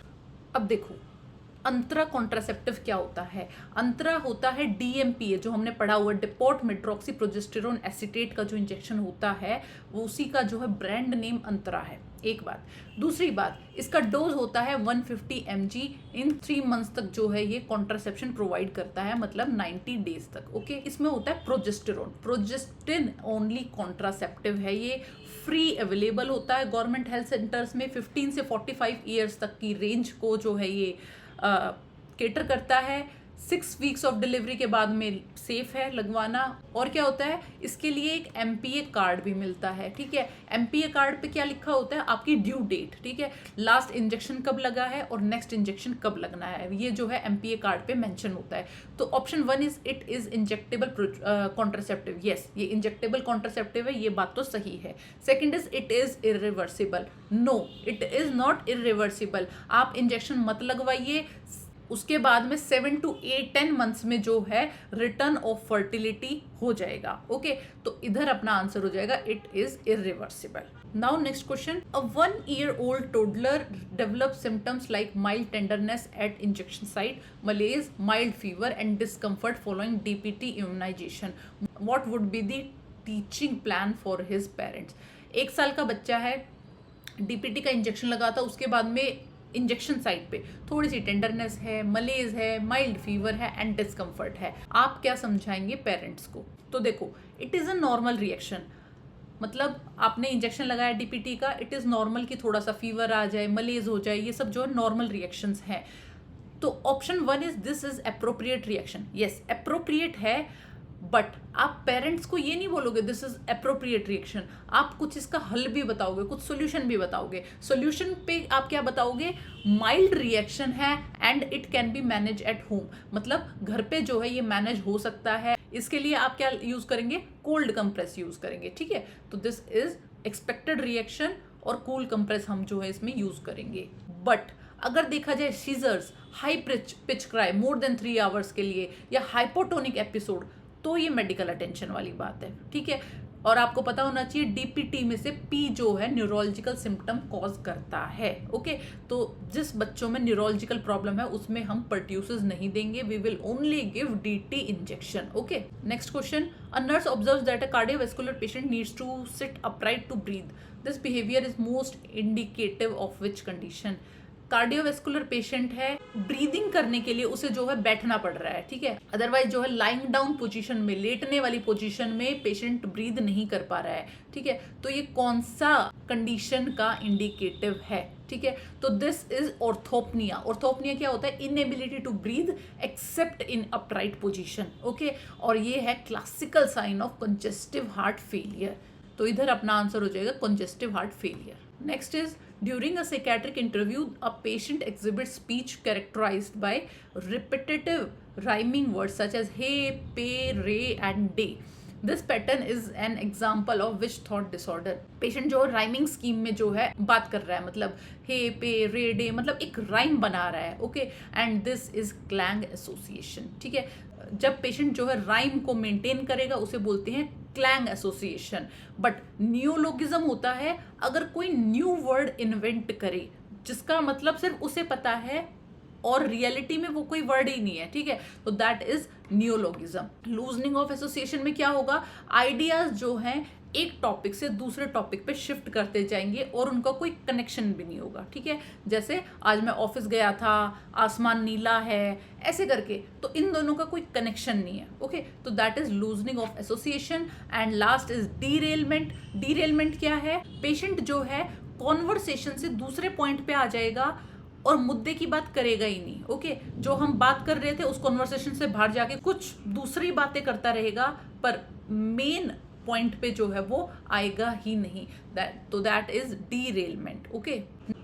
अब देखो अंतरा कॉन्ट्रासेप्टिव क्या होता है, अंतरा होता है डीएमपीए जो हमने पढ़ा हुआ, डिपोट मेट्रोक्सी प्रोजेस्टेरोन एसीटेट का जो इंजेक्शन होता है वो उसी का जो है ब्रांड नेम अंतरा है, एक बात। दूसरी बात, इसका डोज होता है 150 mg इन 3 मंथ्स तक जो है ये कॉन्ट्रासेप्शन प्रोवाइड करता है, मतलब 90 डेज तक, ओके। इसमें होता है प्रोजेस्टेरोन, प्रोजेस्टिन ओनली कॉन्ट्रासेप्टिव है, ये फ्री अवेलेबल होता है गवर्नमेंट हेल्थ सेंटर्स में। 15 से 45 ईयर्स तक की रेंज को जो है ये केटर करता है। 6 वीक्स ऑफ डिलीवरी के बाद में सेफ है लगवाना। और क्या होता है, इसके लिए एक एमपीए कार्ड भी मिलता है, ठीक है। एमपीए कार्ड पे क्या लिखा होता है, आपकी ड्यू डेट, ठीक है, लास्ट इंजेक्शन कब लगा है और नेक्स्ट इंजेक्शन कब लगना है, ये जो है एमपीए कार्ड पे मेंशन होता है। तो option 1 is it is injectable contraceptive, yes ये इंजेक्टेबल कॉन्ट्रासेप्टिव है, ये बात तो सही है। Second is it is irreversible, no it is not irreversible. आप इंजेक्शन मत लगवाइए, उसके बाद में 7 to 10 मंथ्स में जो है रिटर्न ऑफ फर्टिलिटी हो जाएगा, ओके। तो इधर अपना आंसर हो जाएगा it is irreversible. Now next question, a 1 year old toddler develops symptoms like mild tenderness at injection site, malaise, mild fever and discomfort following DPT immunization. What would be the teaching plan for his parents? 1 साल का बच्चा है, डीपीटी का इंजेक्शन लगा था, उसके बाद में इंजेक्शन साइट पे थोड़ी सी टेंडरनेस है, मलेज है, माइल्ड फीवर है एंड डिस्कम्फर्ट है। आप क्या समझाएंगे पेरेंट्स को? तो देखो it is a normal reaction, मतलब आपने इंजेक्शन लगाया डीपीटी का, इट इज़ नॉर्मल कि थोड़ा सा फीवर आ जाए, मलेज हो जाए, ये सब जो है नॉर्मल रिएक्शंस हैं। तो option 1 is this is appropriate reaction, yes appropriate है, बट आप पेरेंट्स को ये नहीं बोलोगे दिस इज अप्रोप्रिएट रिएक्शन, आप कुछ इसका हल भी बताओगे, कुछ सोल्यूशन भी बताओगे। सोल्यूशन पे आप क्या बताओगे, माइल्ड रिएक्शन है and it can be manage at home, मतलब घर पे जो है ये मैनेज हो सकता है। इसके लिए आप क्या यूज करेंगे, कोल्ड कंप्रेस यूज करेंगे, ठीक है। तो दिस इज एक्सपेक्टेड रिएक्शन और कूल कंप्रेस हम जो है इसमें यूज करेंगे। बट अगर देखा जाए seizures, high pitch cry more than 3 hours के लिए, या हाइपोटोनिक एपिसोड, तो ये मेडिकल अटेंशन वाली बात है, ठीक है। और आपको पता होना चाहिए डीपीटी में से पी जो है न्यूरोलॉजिकल सिम्टम कॉज करता है, ओके। तो जिस बच्चों में न्यूरोलॉजिकल प्रॉब्लम है उसमें हम पर्ट्यूसिस नहीं देंगे, we will only give DT injection, okay. Next question, a nurse observes that a cardiovascular patient needs to sit upright to breathe, this behaviour is most indicative of which condition. Cardiovascular patient है, ब्रीदिंग करने के लिए उसे जो है बैठना पड़ रहा है, ठीक है, अदरवाइज जो है लाइंग डाउन पोजीशन में, लेटने वाली पोजीशन में पेशेंट ब्रीद नहीं कर पा रहा है, ठीक है। तो ये कौन सा कंडीशन का इंडिकेटिव है, ठीक है। तो दिस इज ऑर्थोपनिया। ऑर्थोपनिया क्या होता है, inability to breathe except in upright position, okay. और ये है classical sign of congestive heart failure, तो इधर अपना आंसर हो जाएगा congestive heart failure. Next is, during a psychiatric interview, a patient exhibits speech characterized by repetitive rhyming words such as hey, pe, re and day. This pattern is an example of which thought disorder? Patient जो rhyming scheme में जो है बात कर रहा है, मतलब hey, pe, re, day, मतलब एक rhyme बना रहा है, okay, and this is clang association, ठीक है। जब पेशेंट जो है राइम को मेंटेन करेगा उसे बोलते हैं क्लैंग एसोसिएशन। बट न्यूलोगिज्म होता है अगर कोई न्यू वर्ड इन्वेंट करे जिसका मतलब सिर्फ उसे पता है और रियलिटी में वो कोई वर्ड ही नहीं है, ठीक है, तो that is neologism. Loosening of association में क्या होगा, आइडियाज जो हैं एक टॉपिक से दूसरे टॉपिक पे शिफ्ट करते जाएंगे और उनका कोई कनेक्शन भी नहीं होगा, ठीक है। जैसे आज मैं ऑफिस गया था, आसमान नीला है, ऐसे करके, तो इन दोनों का कोई कनेक्शन नहीं है, ओके। तो that is loosening of association. And last is derailment. Derailment क्या है? पेशेंट जो है कॉन्वर्सेशन से दूसरे पॉइंट पे आ जाएगा और मुद्दे की बात करेगा ही नहीं, ओके। जो हम बात कर रहे थे उस कॉन्वर्सेशन से बाहर जाके कुछ दूसरी बातें करता रहेगा, पर मेन पॉइंट पे जो है वो आएगा ही नहीं। That is derailment, okay.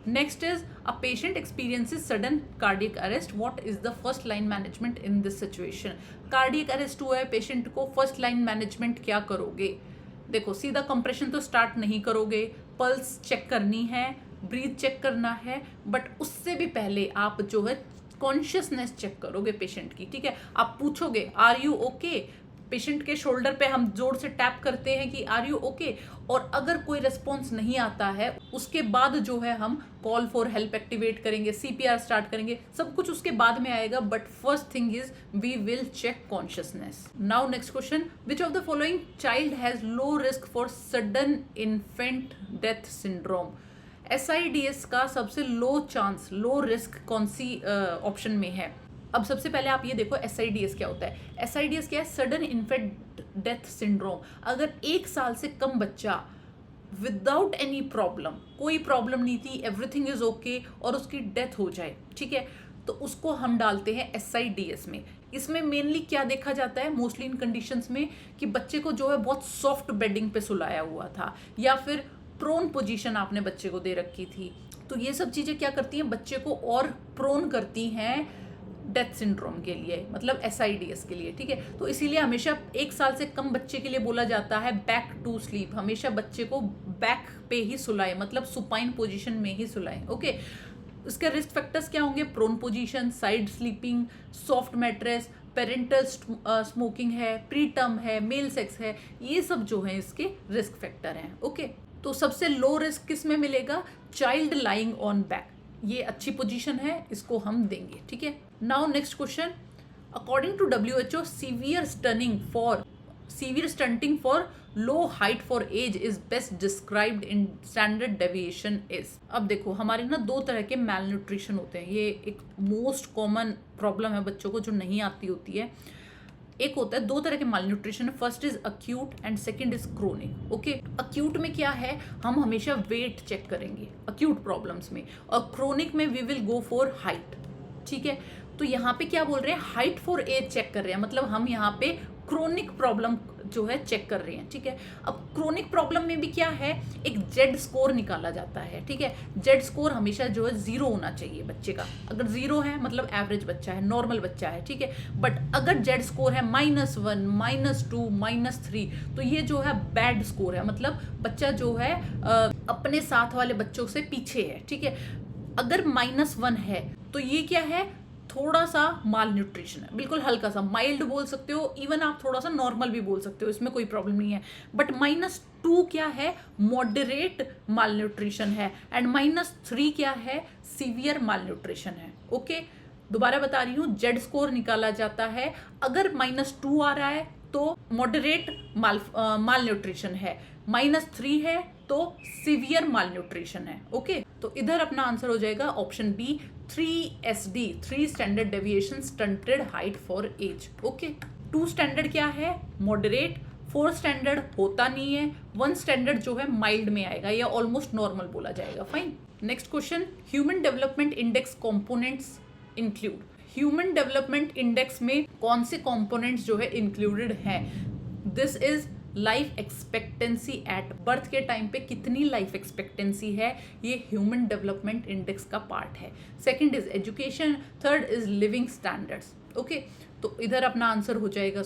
Next is a patient experiences sudden cardiac arrest, what is the first line management in this situation. Cardiac arrest हुआ है पेशेंट को, फर्स्ट लाइन मैनेजमेंट क्या करोगे? देखो, सीधा कंप्रेशन तो स्टार्ट नहीं करोगे, पल्स चेक करनी है, ब्रीथ चेक करना है, बट उससे भी पहले आप जो है कॉन्शियसनेस चेक करोगे पेशेंट की, ठीक है। आप पूछोगे आर यू ओके, पेशेंट के शोल्डर पे हम जोर से टैप करते हैं कि आर यू ओके, और अगर कोई रिस्पॉन्स नहीं आता है उसके बाद जो है हम कॉल फॉर हेल्प एक्टिवेट करेंगे, सीपीआर स्टार्ट करेंगे, सब कुछ उसके बाद में आएगा, but first thing is we will check consciousness. Now next question, which of the following child has low risk for sudden infant death syndrome. SIDS का सबसे लो चांस, लो रिस्क कौन सी ऑप्शन में है? अब सबसे पहले आप ये देखो SIDS क्या होता है। SIDS क्या है? Sudden infant death syndrome. अगर 1 साल से कम बच्चा विदाउट एनी प्रॉब्लम, कोई प्रॉब्लम नहीं थी, एवरीथिंग इज ओके, और उसकी डेथ हो जाए, ठीक है, तो उसको हम डालते हैं SIDS में। इसमें मेनली क्या देखा जाता है मोस्टली इन कंडीशंस में, कि बच्चे को जो है बहुत सॉफ्ट बेडिंग पे सुलाया हुआ था, या फिर प्रोन पोजीशन आपने बच्चे को दे रखी थी। तो ये सब चीज़ें क्या करती हैं, बच्चे को और प्रोन करती हैं डेथ सिंड्रोम के लिए, मतलब SIDS के लिए, ठीक है। तो इसीलिए हमेशा 1 साल से कम बच्चे के लिए बोला जाता है बैक टू स्लीप, हमेशा बच्चे को बैक पे ही सुलाए, मतलब सुपाइन पोजीशन में ही सुलाएं, ओके। इसके रिस्क फैक्टर्स क्या होंगे? Prone position, side sleeping, soft mattress, parental smoking है, प्रीटर्म है, मेल सेक्स है, ये सब जो है इसके रिस्क फैक्टर हैं, ओके। तो सबसे लो रिस्क किस में मिलेगा? चाइल्ड लाइंग ऑन बैक, ये अच्छी पोजीशन है, इसको हम देंगे, ठीक है। Now next question, according to WHO severe stunting for low height for age is best described in standard deviation is. अब देखो, हमारे ना 2 तरह के मैल न्यूट्रिशन होते हैं, ये एक मोस्ट कॉमन प्रॉब्लम है बच्चों को जो नहीं आती होती है। एक होता है 2 तरह के malnutrition, first is acute and second is chronic, okay. Acute में क्या है, हम हमेशा वेट चेक करेंगे अक्यूट प्रॉब्लम्स में, और क्रोनिक में we will go for height, ठीक है। तो यहाँ पे क्या बोल रहे हैं, हाइट फॉर एज चेक कर रहे हैं, मतलब हम यहाँ पे क्रोनिक प्रॉब्लम जो है चेक कर रहे हैं, ठीक है। अब क्रोनिक प्रॉब्लम में भी क्या है, एक जेड स्कोर निकाला जाता है, ठीक है। जेड स्कोर हमेशा जो है 0 होना चाहिए बच्चे का, अगर 0 है मतलब एवरेज बच्चा है, नॉर्मल बच्चा है, ठीक है। बट अगर जेड स्कोर है -1, -2, -3, तो ये जो है बैड स्कोर है, मतलब बच्चा जो है अपने साथ वाले बच्चों से पीछे है, ठीक है। अगर -1 है तो ये क्या है, थोड़ा सा माल न्यूट्रिशन है, बिल्कुल हल्का सा, माइल्ड बोल सकते हो, इवन आप थोड़ा सा नॉर्मल भी बोल सकते हो, इसमें कोई प्रॉब्लम नहीं है। बट -2 क्या है, मॉडरेट माल न्यूट्रिशन है, एंड -3 क्या है, सीवियर माल न्यूट्रिशन है, ओके। दोबारा बता रही हूँ, जेड स्कोर निकाला जाता है, अगर -2 आ रहा है तो मॉडरेट माल न्यूट्रिशन है, -3 है तो सीवियर माल न्यूट्रिशन है, ओके। तो इधर अपना आंसर हो जाएगा option B, 3SD, 3 standard deviation stunted height for age, okay. 2 standard क्या है, मॉडरेट, 4 स्टैंडर्ड होता नहीं है, 1 स्टैंडर्ड जो है माइल्ड में आएगा या ऑलमोस्ट नॉर्मल बोला जाएगा, fine. Next question, human development index components include. Human development index में कौन से कंपोनेंट्स जो है इंक्लूडेड हैं? This is life expectancy at birth के टाइम पे कितनी लाइफ एक्सपेक्टेंसी है, ये ह्यूमन डेवलपमेंट इंडेक्स का पार्ट है। Second is education, third is living standards, okay. तो इधर अपना आंसर हो जाएगा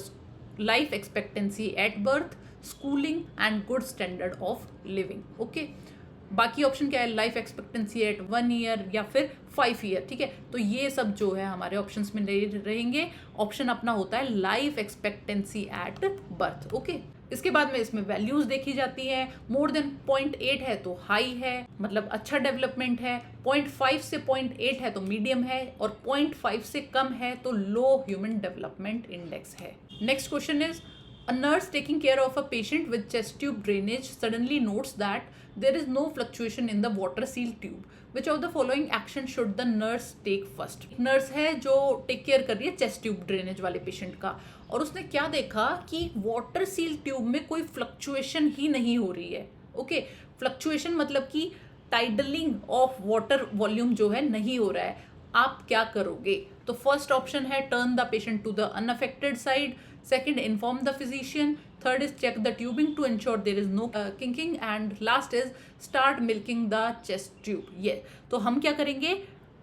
life expectancy at birth, schooling and good standard of living, okay. बाकी ऑप्शन क्या है, लाइफ एक्सपेक्टेंसी एट 1 ईयर या फिर 5 ईयर, ठीक है। तो ये सब जो है हमारे ऑप्शंस में रहेंगे। ऑप्शन अपना होता है life expectancy at birth, okay. इसके बाद में इसमें वैल्यूज देखी जाती है, मोर देन 0.8 है तो हाई है, मतलब अच्छा डेवलपमेंट है, 0.5 से 0.8 है तो मीडियम है, और 0.5 से कम है तो लो ह्यूमन डेवलपमेंट इंडेक्स है। Next question is A nurse taking care of a patient with chest tube drainage suddenly notes that there is no fluctuation in the water seal tube. Which of the following action should the nurse take first? Nurse है जो टेक केयर कर रही है चेस्ट ट्यूब ड्रेनेज वाले पेशेंट का, और उसने क्या देखा कि वाटर सील ट्यूब में कोई फ्लक्चुएशन ही नहीं हो रही है. ओके, फ्लक्चुएशन मतलब कि टाइडलिंग ऑफ वाटर वॉल्यूम जो है नहीं हो रहा है. आप क्या करोगे? तो फर्स्ट ऑप्शन है turn the patient to the unaffected side, second inform the physician, third is check the tubing to ensure there is no kinking, and last is start milking the chest tube. ये तो हम क्या करेंगे,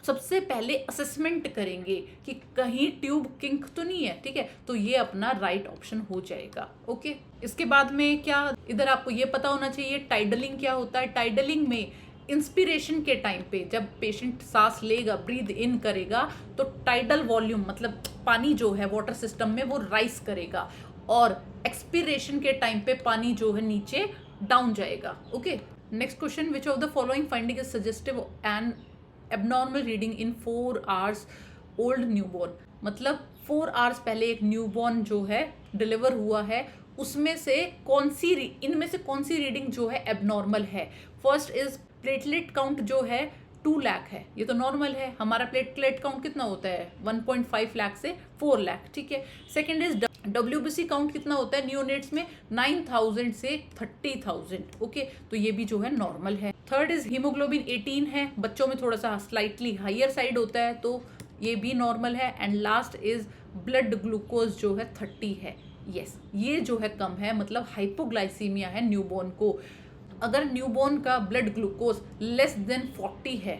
सबसे पहले असेसमेंट करेंगे कि कहीं ट्यूब किंक तो नहीं है. ठीक है, तो ये अपना राइट ऑप्शन हो जाएगा. ओके, इसके बाद में क्या, इधर आपको ये पता होना चाहिए टाइडलिंग क्या होता है. टाइडलिंग में इंस्पिरेशन के टाइम पे जब पेशेंट सांस लेगा, ब्रीद इन करेगा, तो टाइडल वॉल्यूम मतलब पानी जो है वाटर सिस्टम में वो राइज करेगा, और एक्सपीरेशन के टाइम पे पानी जो है नीचे डाउन जाएगा. Okay, next question, which of the following finding is suggestive and abnormal reading in 4 hours old newborn. मतलब 4 hours पहले एक न्यूबॉर्न जो है डिलीवर हुआ है, उसमें से इनमें से कौन सी रीडिंग जो है एबनॉर्मल है. फर्स्ट इज प्लेटलेट काउंट जो है 2 लाख है, ये तो नॉर्मल है. हमारा प्लेटलेट काउंट कितना होता है 1.5 लाख से 4 लाख. ठीक है. सेकेंड इज WBC काउंट कितना होता है नियोनेट्स में 9,000 से 30,000. ओके, तो ये भी जो है नॉर्मल है. थर्ड इज हीमोग्लोबिन 18 है, बच्चों में थोड़ा सा स्लाइटली हायर साइड होता है, तो ये भी नॉर्मल है. And last is blood glucose जो है 30 है. यस, ये जो है कम है, मतलब हाइपोग्लाइसीमिया है न्यूबॉर्न को. अगर न्यूबॉर्न का ब्लड ग्लूकोज लेस देन 40 है,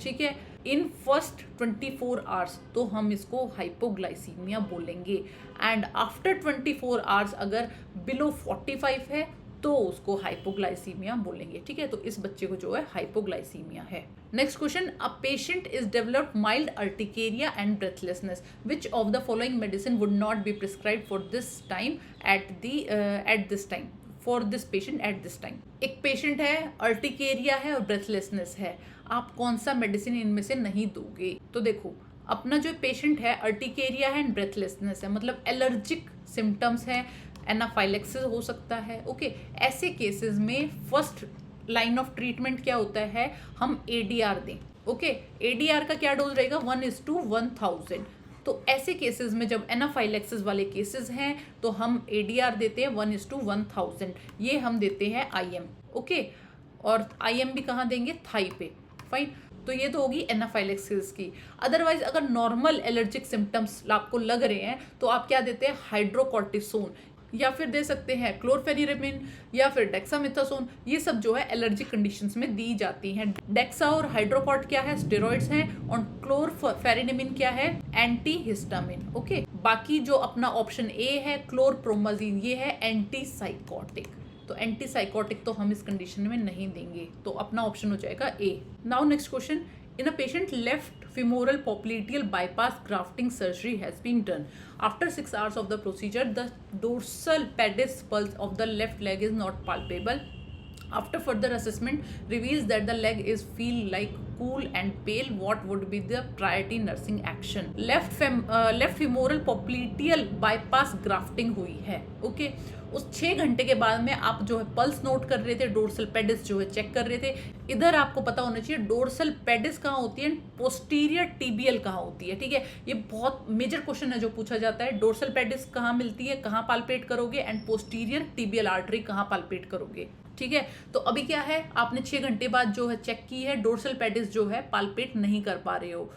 ठीक है, इन फर्स्ट 24 hours, तो हम इसको हाइपोग्लाइसीमिया बोलेंगे. एंड आफ्टर 24 hours अगर बिलो 45 है तो उसको हाइपोग्लाइसीमिया बोलेंगे. ठीक है, तो इस बच्चे को जो है हाइपोग्लाइसीमिया है. Next question, a patient is developed mild urticaria and breathlessness. Which of the following medicine would not be prescribe for this time at this time for this patient at this time. एक पेशेंट है, अर्टिकेरिया है और ब्रेथलेसनेस है, आप कौन सा मेडिसिन इनमें से नहीं दोगे? तो देखो, अपना जो पेशेंट है अर्टिकेरिया है एंड ब्रेथलेसनेस है, मतलब एलर्जिक सिम्टम्स है, एनाफाइलेक्सिस हो सकता है. ओके, ऐसे केसेस में फर्स्ट लाइन ऑफ ट्रीटमेंट क्या होता है, हम ADR दें. ओके, ADR का क्या डोज रहेगा 1:1000. तो ऐसे केसेस में जब एनाफाइलेक्सिस वाले केसेस हैं तो हम ADR देते हैं 1:1000. ये हम देते हैं IM. ओके, और IM भी कहाँ देंगे, थाई पे. फाइन, तो ये तो होगी एनाफाइलेक्सिस की. अदरवाइज अगर नॉर्मल एलर्जिक सिम्टम्स आपको लग रहे हैं तो आप क्या देते हैं, हाइड्रोकॉर्टिसोन, या फिर दे सकते हैं क्लोरफेनिरेमिन, या फिर डेक्सामेथासोन. ये सब जो है एलर्जिक कंडीशंस में दी जाती हैं. डेक्सा और हाइड्रोकॉर्ट क्या है, स्टेरॉइड्स हैं, और क्लोरफेनिरेमिन क्या है, एंटीहिस्टामिन. ओके, बाकी जो अपना ऑप्शन A है क्लोरप्रोमाजीन, ये है एंटीसाइकोटिक. तो एंटीसाइकोटिक तो हम इस कंडीशन में नहीं देंगे, तो अपना ऑप्शन हो जाएगा A. Now next question, in a patient left femoral popliteal bypass grafting surgery has been done. After 6 hours of the procedure, the dorsal pedis pulse of the left leg is not palpable. After further assessment reveals that the leg is feel like cool and pale. What would be the priority nursing action? Left femoral popliteal bypass grafting हुई है. Okay, उस 6 घंटे के बाद में आप जो है पल्स नोट कर रहे थे, डोर्सल पेडिस जो है चेक कर रहे थे. इधर आपको पता होना चाहिए डोर्सल पेडिस कहाँ होती है, पोस्टीरियर टीबियल कहाँ होती है. ठीक है, ये बहुत मेजर क्वेश्चन है जो पूछा जाता है. डोर्सल पेडिस कहाँ मिलती है, कहाँ पाल्पेट करोगे, एंड पोस्टीरियर टीबियल आर्टरी कहाँ पाल्पेट करोगे. ठीक है, तो अभी क्या है, आपने 6 घंटे बाद जो है चेक की है, डोर्सल पेडिस जो है पाल्पेट नहीं कर पा रहे हो.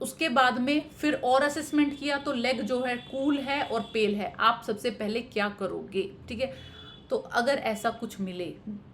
उसके बाद में फिर और असेसमेंट किया तो लेग जो है कूल है और पेल है. आप सबसे पहले क्या करोगे? ठीक है, तो अगर ऐसा कुछ मिले,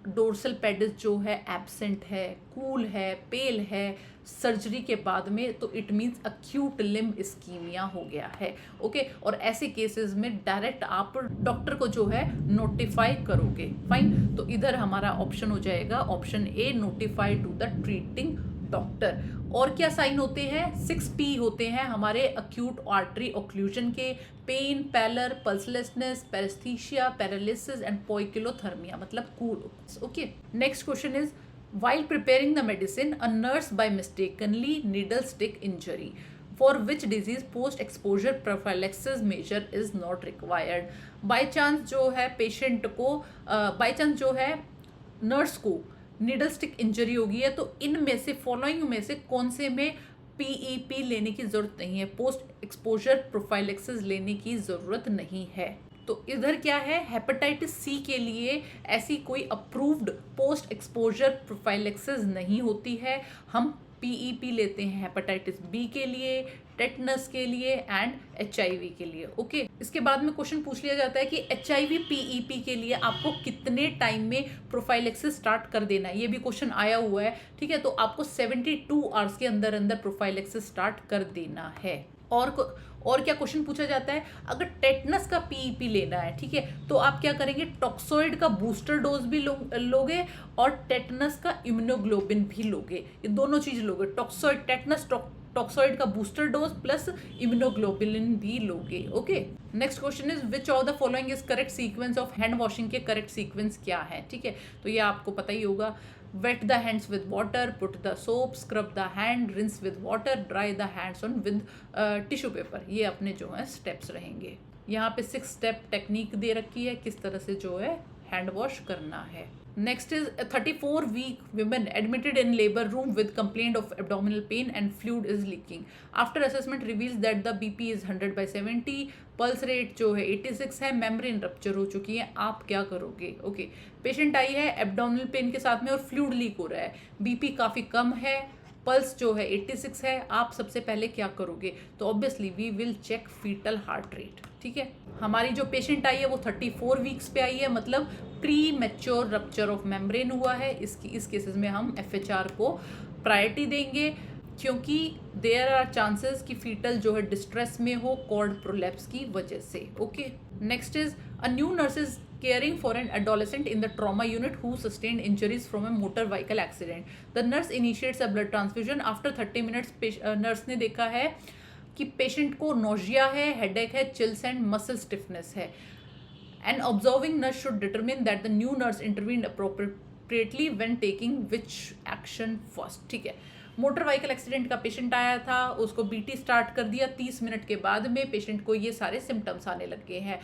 डोर्सल पेडिस जो है एब्सेंट है, कूल है, पेल है सर्जरी के बाद में, तो it means acute limb ischaemia हो गया है. ओके, और ऐसे केसेस में डायरेक्ट आप डॉक्टर को जो है नोटिफाई करोगे. फाइन, तो इधर हमारा ऑप्शन हो जाएगा option A, notify to the treating doctor. और क्या साइन होते हैं, 6P होते हैं हमारे अक्यूट आर्टरी ऑक्लूजन के, pain, pallor, pulselessness, paraesthesia, paralysis and poikilothermia, मतलब cool. Okay, next question is, while preparing the medicine, a nurse by mistakenly needle stick injury. For which disease post exposure prophylaxis measure is not required. By chance जो है पेशेंट को बाई चांस जो है नर्स को नीडल स्टिक इंजरी होगी है, तो इनमें से फॉलोइंग में से कौन से में पीईपी लेने की जरूरत नहीं है, पोस्ट एक्सपोजर प्रोफाइलेक्सिस लेने की जरूरत नहीं है। तो इधर क्या है, हेपेटाइटिस सी के लिए ऐसी कोई अप्रूव्ड पोस्ट एक्सपोजर प्रोफाइलेक्सिस नहीं होती है। हम पीईपी लेते हैं हेपेटाइटिस बी के लिए, टेटनस के लिए एंड एचआईवी के लिए। ओके, इसके बाद में क्वेश्चन पूछ लिया जाता है कि एचआईवी पीईपी के लिए आपको कितने टाइम में प्रोफाइलेक्सिस स्टार्ट कर देना है। ये भी क्वेश्चन आया हुआ है, ठीक है। तो आपको 72 आवर्स के अंदर अंदर प्रोफाइलेक्सिस स्टार्ट कर देना है। और क्या क्वेश्चन पूछा जाता है, अगर टेटनस का पीईपी लेना है, ठीक है, तो आप क्या करेंगे, टॉक्सोइड का बूस्टर डोज भी लोगे और टेटनस का इम्यूनोग्लोबिन भी लोगे। ये दोनों चीज लोगे, टॉक्सोइड टेटनस टॉक्सोइड का बूस्टर डोज प्लस इम्यूनोग्लोबिन भी लोगे। Okay, next question is which of the following is correct sequence of hand washing के करेक्ट सीक्वेंस क्या है, ठीक है। तो ये आपको पता ही होगा, wet the hands with water, put the soap, scrub the hand, rinse with water, dry the hands on with tissue paper। ये अपने जो है स्टेप्स रहेंगे। यहाँ पे 6 स्टेप टेक्निक दे रखी है किस तरह से जो है हैंड वॉश करना है। Next is 34 week women admitted in labor room with complaint of abdominal pain and fluid is leaking. After assessment reveals that the BP is 100/70, pulse rate जो है 86 है, मेम्ब्रेन रप्चर हो चुकी है। आप क्या करोगे? ओके, पेशेंट आई है एब्डोमिनल पेन के साथ में और फ्लूइड लीक हो रहा है, बीपी काफ़ी कम है, पल्स जो है 86 है। आप सबसे पहले क्या करोगे? तो obviously we will check foetal heart rate, ठीक है। हमारी जो पेशेंट आई है वो 34 वीक्स पे आई है, मतलब pre mature rupture of membrane हुआ है। इस केसेस में हम एफएचआर को प्रायोरिटी देंगे, क्योंकि देयर आर चांसेस कि फीटल जो है डिस्ट्रेस में हो कॉर्ड प्रोलैप्स की वजह से। Okay, next is a new nurse is caring for an adolescent in the trauma unit who sustained injuries from a motor vehicle accident. The nurse initiates a blood transfusion. After 30 minutes nurse ने देखा है कि पेशेंट को नोजिया है, हेडेक है, चिल्स एंड मसल स्टिफनेस है। An observing nurse should determine that the new nurse intervened appropriately when taking which action first, ठीक है। मोटर व्हीकल एक्सीडेंट का पेशेंट आया था, उसको बीटी स्टार्ट कर दिया, 30 मिनट के बाद में पेशेंट को ये सारे सिम्टम्स आने लग गए हैं।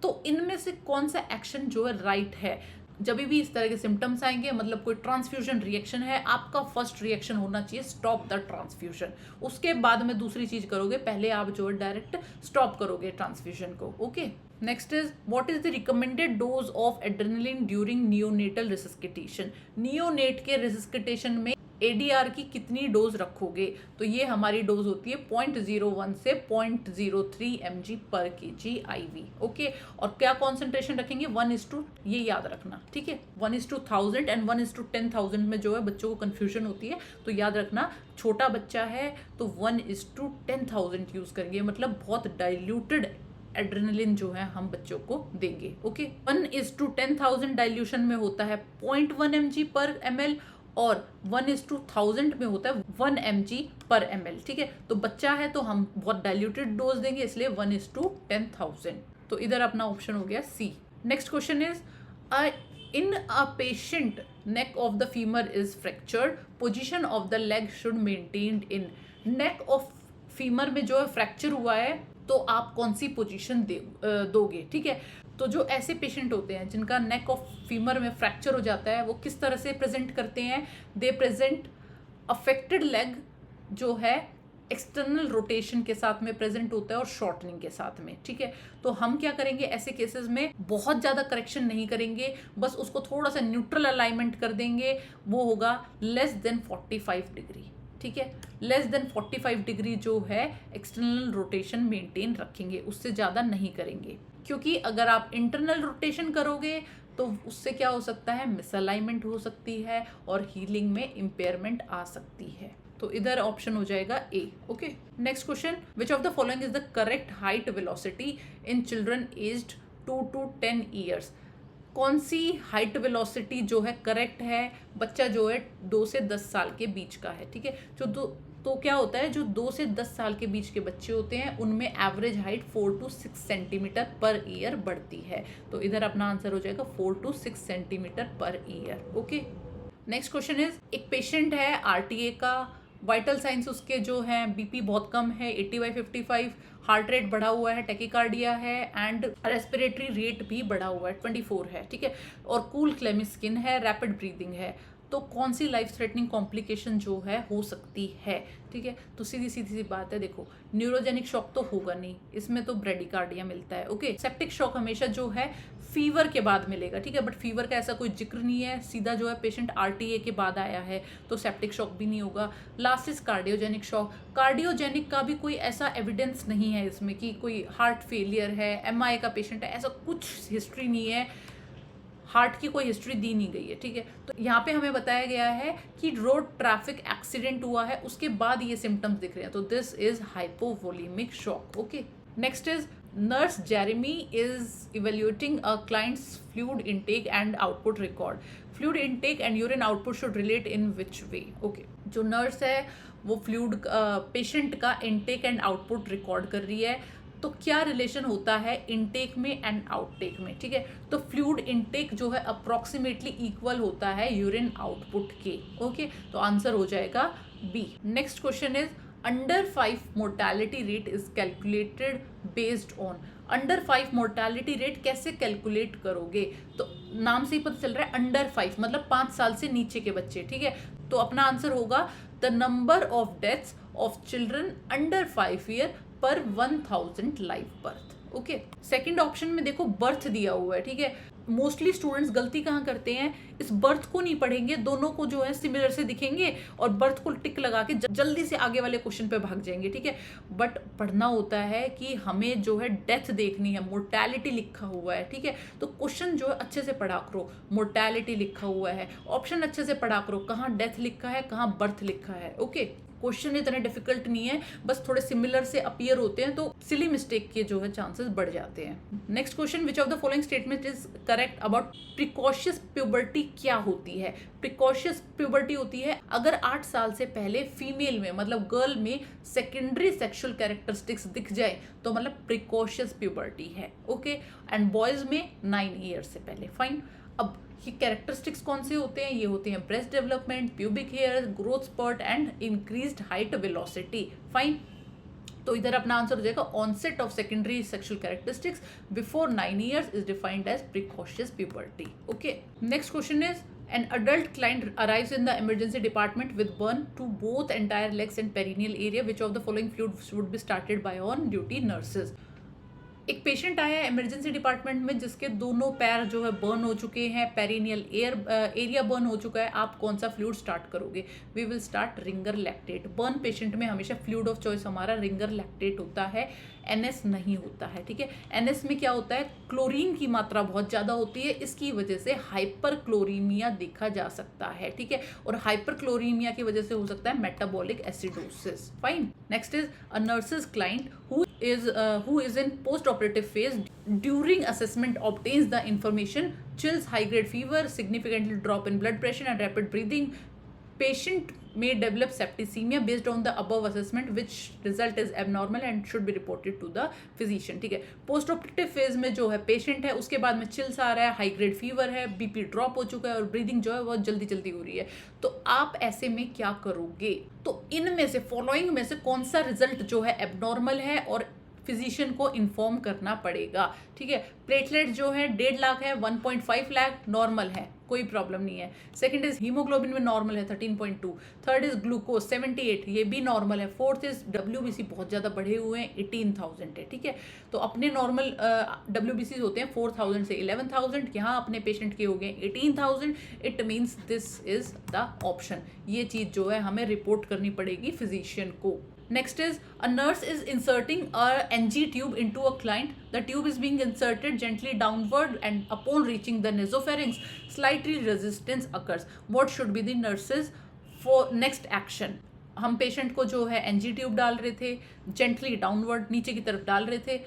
तो इनमें से कौन सा एक्शन जो है राइट है? जब भी इस तरह के सिम्टम्स आएंगे, मतलब कोई ट्रांसफ्यूजन रिएक्शन है, आपका फर्स्ट रिएक्शन होना चाहिए स्टॉप द ट्रांसफ्यूजन। उसके बाद में दूसरी चीज करोगे, पहले आप जो है डायरेक्ट स्टॉप करोगे ट्रांसफ्यूजन को। Okay, next is what is the recommended dose of adrenaline during neonatal resuscitation. Neonate के रिसस्किटेशन में एडीआर की कितनी डोज रखोगे? तो ये हमारी डोज होती है 0.01 से 0.03 mg पर kg IV। ओके, और क्या कॉन्सेंट्रेशन रखेंगे? 1:, ये याद रखना, ठीक है। 1:1000 एंड 1:10,000 में जो है बच्चों को कंफ्यूजन होती है, तो याद रखना छोटा बच्चा है तो 1:10,000 यूज करेंगे, मतलब बहुत डाइल्यूटेड एड्रेनलिन जो है हम बच्चों को देंगे। ओके, 1:10,000 डाइल्यूशन में होता है 0.1 mg पर ml और 1:1000 में होता है 1 mg पर ml, ठीक है। तो बच्चा है तो हम बहुत डाइल्यूटेड डोज देंगे, इसलिए 1:10,000। तो इधर अपना ऑप्शन हो गया C. Next question is in a patient neck of the femur is fractured, position of the leg should maintained in. Neck of femur में जो है फ्रैक्चर हुआ है, तो आप कौन सी पोजीशन दोगे, ठीक है। तो जो ऐसे पेशेंट होते हैं जिनका नेक ऑफ फीमर में फ्रैक्चर हो जाता है, वो किस तरह से प्रेजेंट करते हैं? दे प्रेजेंट अफेक्टेड लेग जो है एक्सटर्नल रोटेशन के साथ में प्रेजेंट होता है और शॉर्टनिंग के साथ में, ठीक है। तो हम क्या करेंगे ऐसे केसेस में? बहुत ज़्यादा करेक्शन नहीं करेंगे, बस उसको थोड़ा सा न्यूट्रल अलाइनमेंट कर देंगे, वो होगा लेस देन 45 डिग्री, ठीक है। लेस देन 45 डिग्री जो है एक्सटर्नल रोटेशन मेंटेन रखेंगे, उससे ज़्यादा नहीं करेंगे, क्योंकि अगर आप इंटरनल रोटेशन करोगे तो उससे क्या हो सकता है? मिसअलाइनमेंट हो सकती है और हीलिंग में इम्पेयरमेंट आ सकती है। तो इधर ऑप्शन हो जाएगा A. Okay, next question, which of the following is the correct height velocity in children aged 2 to 10 years. कौन सी हाइट वेलोसिटी जो है करेक्ट है? बच्चा जो है 2 से 10 साल के बीच का है, ठीक है। तो क्या होता है, जो 2 से 10 साल के बीच के बच्चे होते हैं उनमें average height 4 to 6 centimetre per year बढ़ती है। तो इधर अपना आंसर हो जाएगा 4 to 6 centimetre per year. Okay, next question is, एक पेशेंट है आरटीए का, वाइटल साइंस उसके जो हैं बीपी बहुत कम है 80/55, हार्ट रेट बढ़ा हुआ है, टेकिकार्डिया है एंड रेस्पिरेटरी रेट भी बढ़ा हुआ है 24 है, ठीक है, और कूल क्लेमी स्किन है, रैपिड ब्रीदिंग है। तो कौन सी लाइफ थ्रेटनिंग कॉम्प्लिकेशन जो है हो सकती है, ठीक है। तो सीधी सीधी सी बात है, देखो न्यूरोजेनिक शॉक तो होगा नहीं, इसमें तो ब्रेडिकार्डिया मिलता है, ओके। सेप्टिक शॉक हमेशा जो है फीवर के बाद मिलेगा, ठीक है, बट फीवर का ऐसा कोई जिक्र नहीं है, सीधा जो है पेशेंट आरटीए के बाद आया है तो सेप्टिक शॉक भी नहीं होगा। Last is cardiogenic shock. Cardiogenic का भी कोई ऐसा एविडेंस नहीं है इसमें कि कोई हार्ट फेलियर है, एमआई का पेशेंट है, ऐसा कुछ हिस्ट्री नहीं है, हार्ट की कोई हिस्ट्री दी नहीं गई है, ठीक है। तो यहाँ पे हमें बताया गया है कि रोड ट्रैफिक एक्सीडेंट हुआ है, उसके बाद ये सिम्टम्स दिख रहे हैं, तो this is hypovolaemic shock, okay. Next is nurse Jeremy is evaluating a client's fluid intake and output record. Fluid intake and urine output should relate in which way, okay. जो नर्स है वो फ्लूइड पेशेंट का इनटेक एंड आउटपुट रिकॉर्ड कर रही है, तो क्या रिलेशन होता है इनटेक में एंड आउटटेक में, ठीक है। तो फ्लूइड इनटेक जो है अप्रोक्सीमेटली इक्वल होता है यूरिन आउटपुट के, ओके। तो आंसर हो जाएगा B. Next question is under 5 mortality rate is calculated based on. Under 5 mortality rate कैसे कैलकुलेट करोगे, तो नाम से ही पता चल रहा है अंडर 5 मतलब 5 साल से नीचे के बच्चे, ठीक है। तो अपना आंसर होगा the number of deaths of children under 5 year पर 1000 live birth, okay. Second option में देखो बर्थ दिया हुआ है, ठीक है। मोस्टली स्टूडेंट्स गलती कहाँ करते हैं, इस बर्थ को नहीं पढ़ेंगे, दोनों को जो है सिमिलर से दिखेंगे और बर्थ को टिक लगा के जल्दी से आगे वाले क्वेश्चन पे भाग जाएंगे, ठीक है। बट पढ़ना होता है कि हमें जो है डेथ देखनी है, मोर्टेलिटी लिखा हुआ है, ठीक है। तो क्वेश्चन जो है अच्छे से पढ़ा करो, मोर्टेलिटी लिखा हुआ है, ऑप्शन अच्छे से पढ़ा करो, कहाँ डेथ लिखा है कहाँ बर्थ लिखा है, ओके। क्वेश्चन इतने डिफिकल्ट नहीं है, बस थोड़े सिमिलर से अपीयर होते हैं तो सिली मिस्टेक के जो है चांसेस बढ़ जाते हैं। Next question, which of the following statement is correct about precocious puberty. क्या होती है प्रिकॉशियस प्यूबर्टी? होती है अगर 8 साल से पहले फीमेल में मतलब गर्ल में सेकेंडरी सेक्सुअल कैरेक्टरिस्टिक्स दिख जाए तो मतलब प्रिकॉशियस प्यूबर्टी है, ओके। एंड बॉयज में 9 ईयर्स से पहले, फाइन। अब ये कैरेक्टरिस्टिक्स कौन से होते हैं, ये होते हैं breast development, pubic hair, growth spurt and increased height velocity, fine. तो इधर अपना आंसर हो जाएगा onset of secondary sexual characteristics before 9 years is defined as precocious puberty, okay. Next question is an adult client arrives in the emergency department with burn to both entire legs and perineal area. Which of the following fluids would be started by on duty nurses? एक पेशेंट आया है इमरजेंसी डिपार्टमेंट में जिसके दोनों पैर जो है बर्न हो चुके हैं, पेरिनियल एरिया बर्न हो चुका है, आप कौन सा फ्लूइड स्टार्ट करोगे? We will start Ringer lactate. Burn patient में हमेशा फ्लूइड ऑफ चॉइस हमारा रिंगर लैक्टेट होता है, एनएस नहीं होता है, ठीक है। एनएस में क्या होता है, क्लोरीन की मात्रा बहुत ज़्यादा होती है, इसकी वजह से हाइपर क्लोरीमिया देखा जा सकता है, ठीक है। और हाइपर क्लोरीमिया की वजह से हो सकता है metabolic acidosis, fine. Next is a nurses client who is in post-operative phase during assessment obtains the information chills, high-grade fever, significantly drop in blood pressure and rapid breathing. Patient may develop septicemia based on the above assessment which result is abnormal and should be reported to the physician, ठीक है। पोस्ट ऑपरेटिव फेज में जो है पेशेंट है उसके बाद में चिल्स आ रहा है, हाई ग्रेड फीवर है, बीपी ड्रॉप हो चुका है और ब्रीदिंग जो है बहुत जल्दी जल्दी हो रही है, तो आप ऐसे में क्या करोगे? तो इनमें से फॉलोइंग में से कौन सा रिजल्ट जो है एबनॉर्मल है और फिजिशियन को इन्फॉर्म करना पड़ेगा, ठीक है। प्लेटलेट जो है 1.5 लाख है, 1.5 लाख नॉर्मल है, कोई प्रॉब्लम नहीं है। सेकंड इज हीमोग्लोबिन में नॉर्मल है 13.2। थर्ड इज ग्लूकोज 78, ये भी नॉर्मल है। फोर्थ इज डब्ल्यूबीसी बहुत ज़्यादा बढ़े हुए हैं, 18,000 है, ठीक है। तो अपने नॉर्मल डब्ल्यूबीसी होते हैं 4,000 से 11,000, यहाँ अपने पेशेंट के हो गए 18,000। It means this is the option. ये चीज़ जो है हमें रिपोर्ट करनी पड़ेगी फिजिशियन को। Next is a nurse is inserting a NG tube into a client. The tube is being inserted gently downward and upon reaching the nasopharynx, slightly resistance occurs. What should be the nurse's for next action? हम पेशेंट को जो है NG ट्यूब डाल रहे थे, जेंटली डाउनवर्ड नीचे की तरफ डाल रहे थे,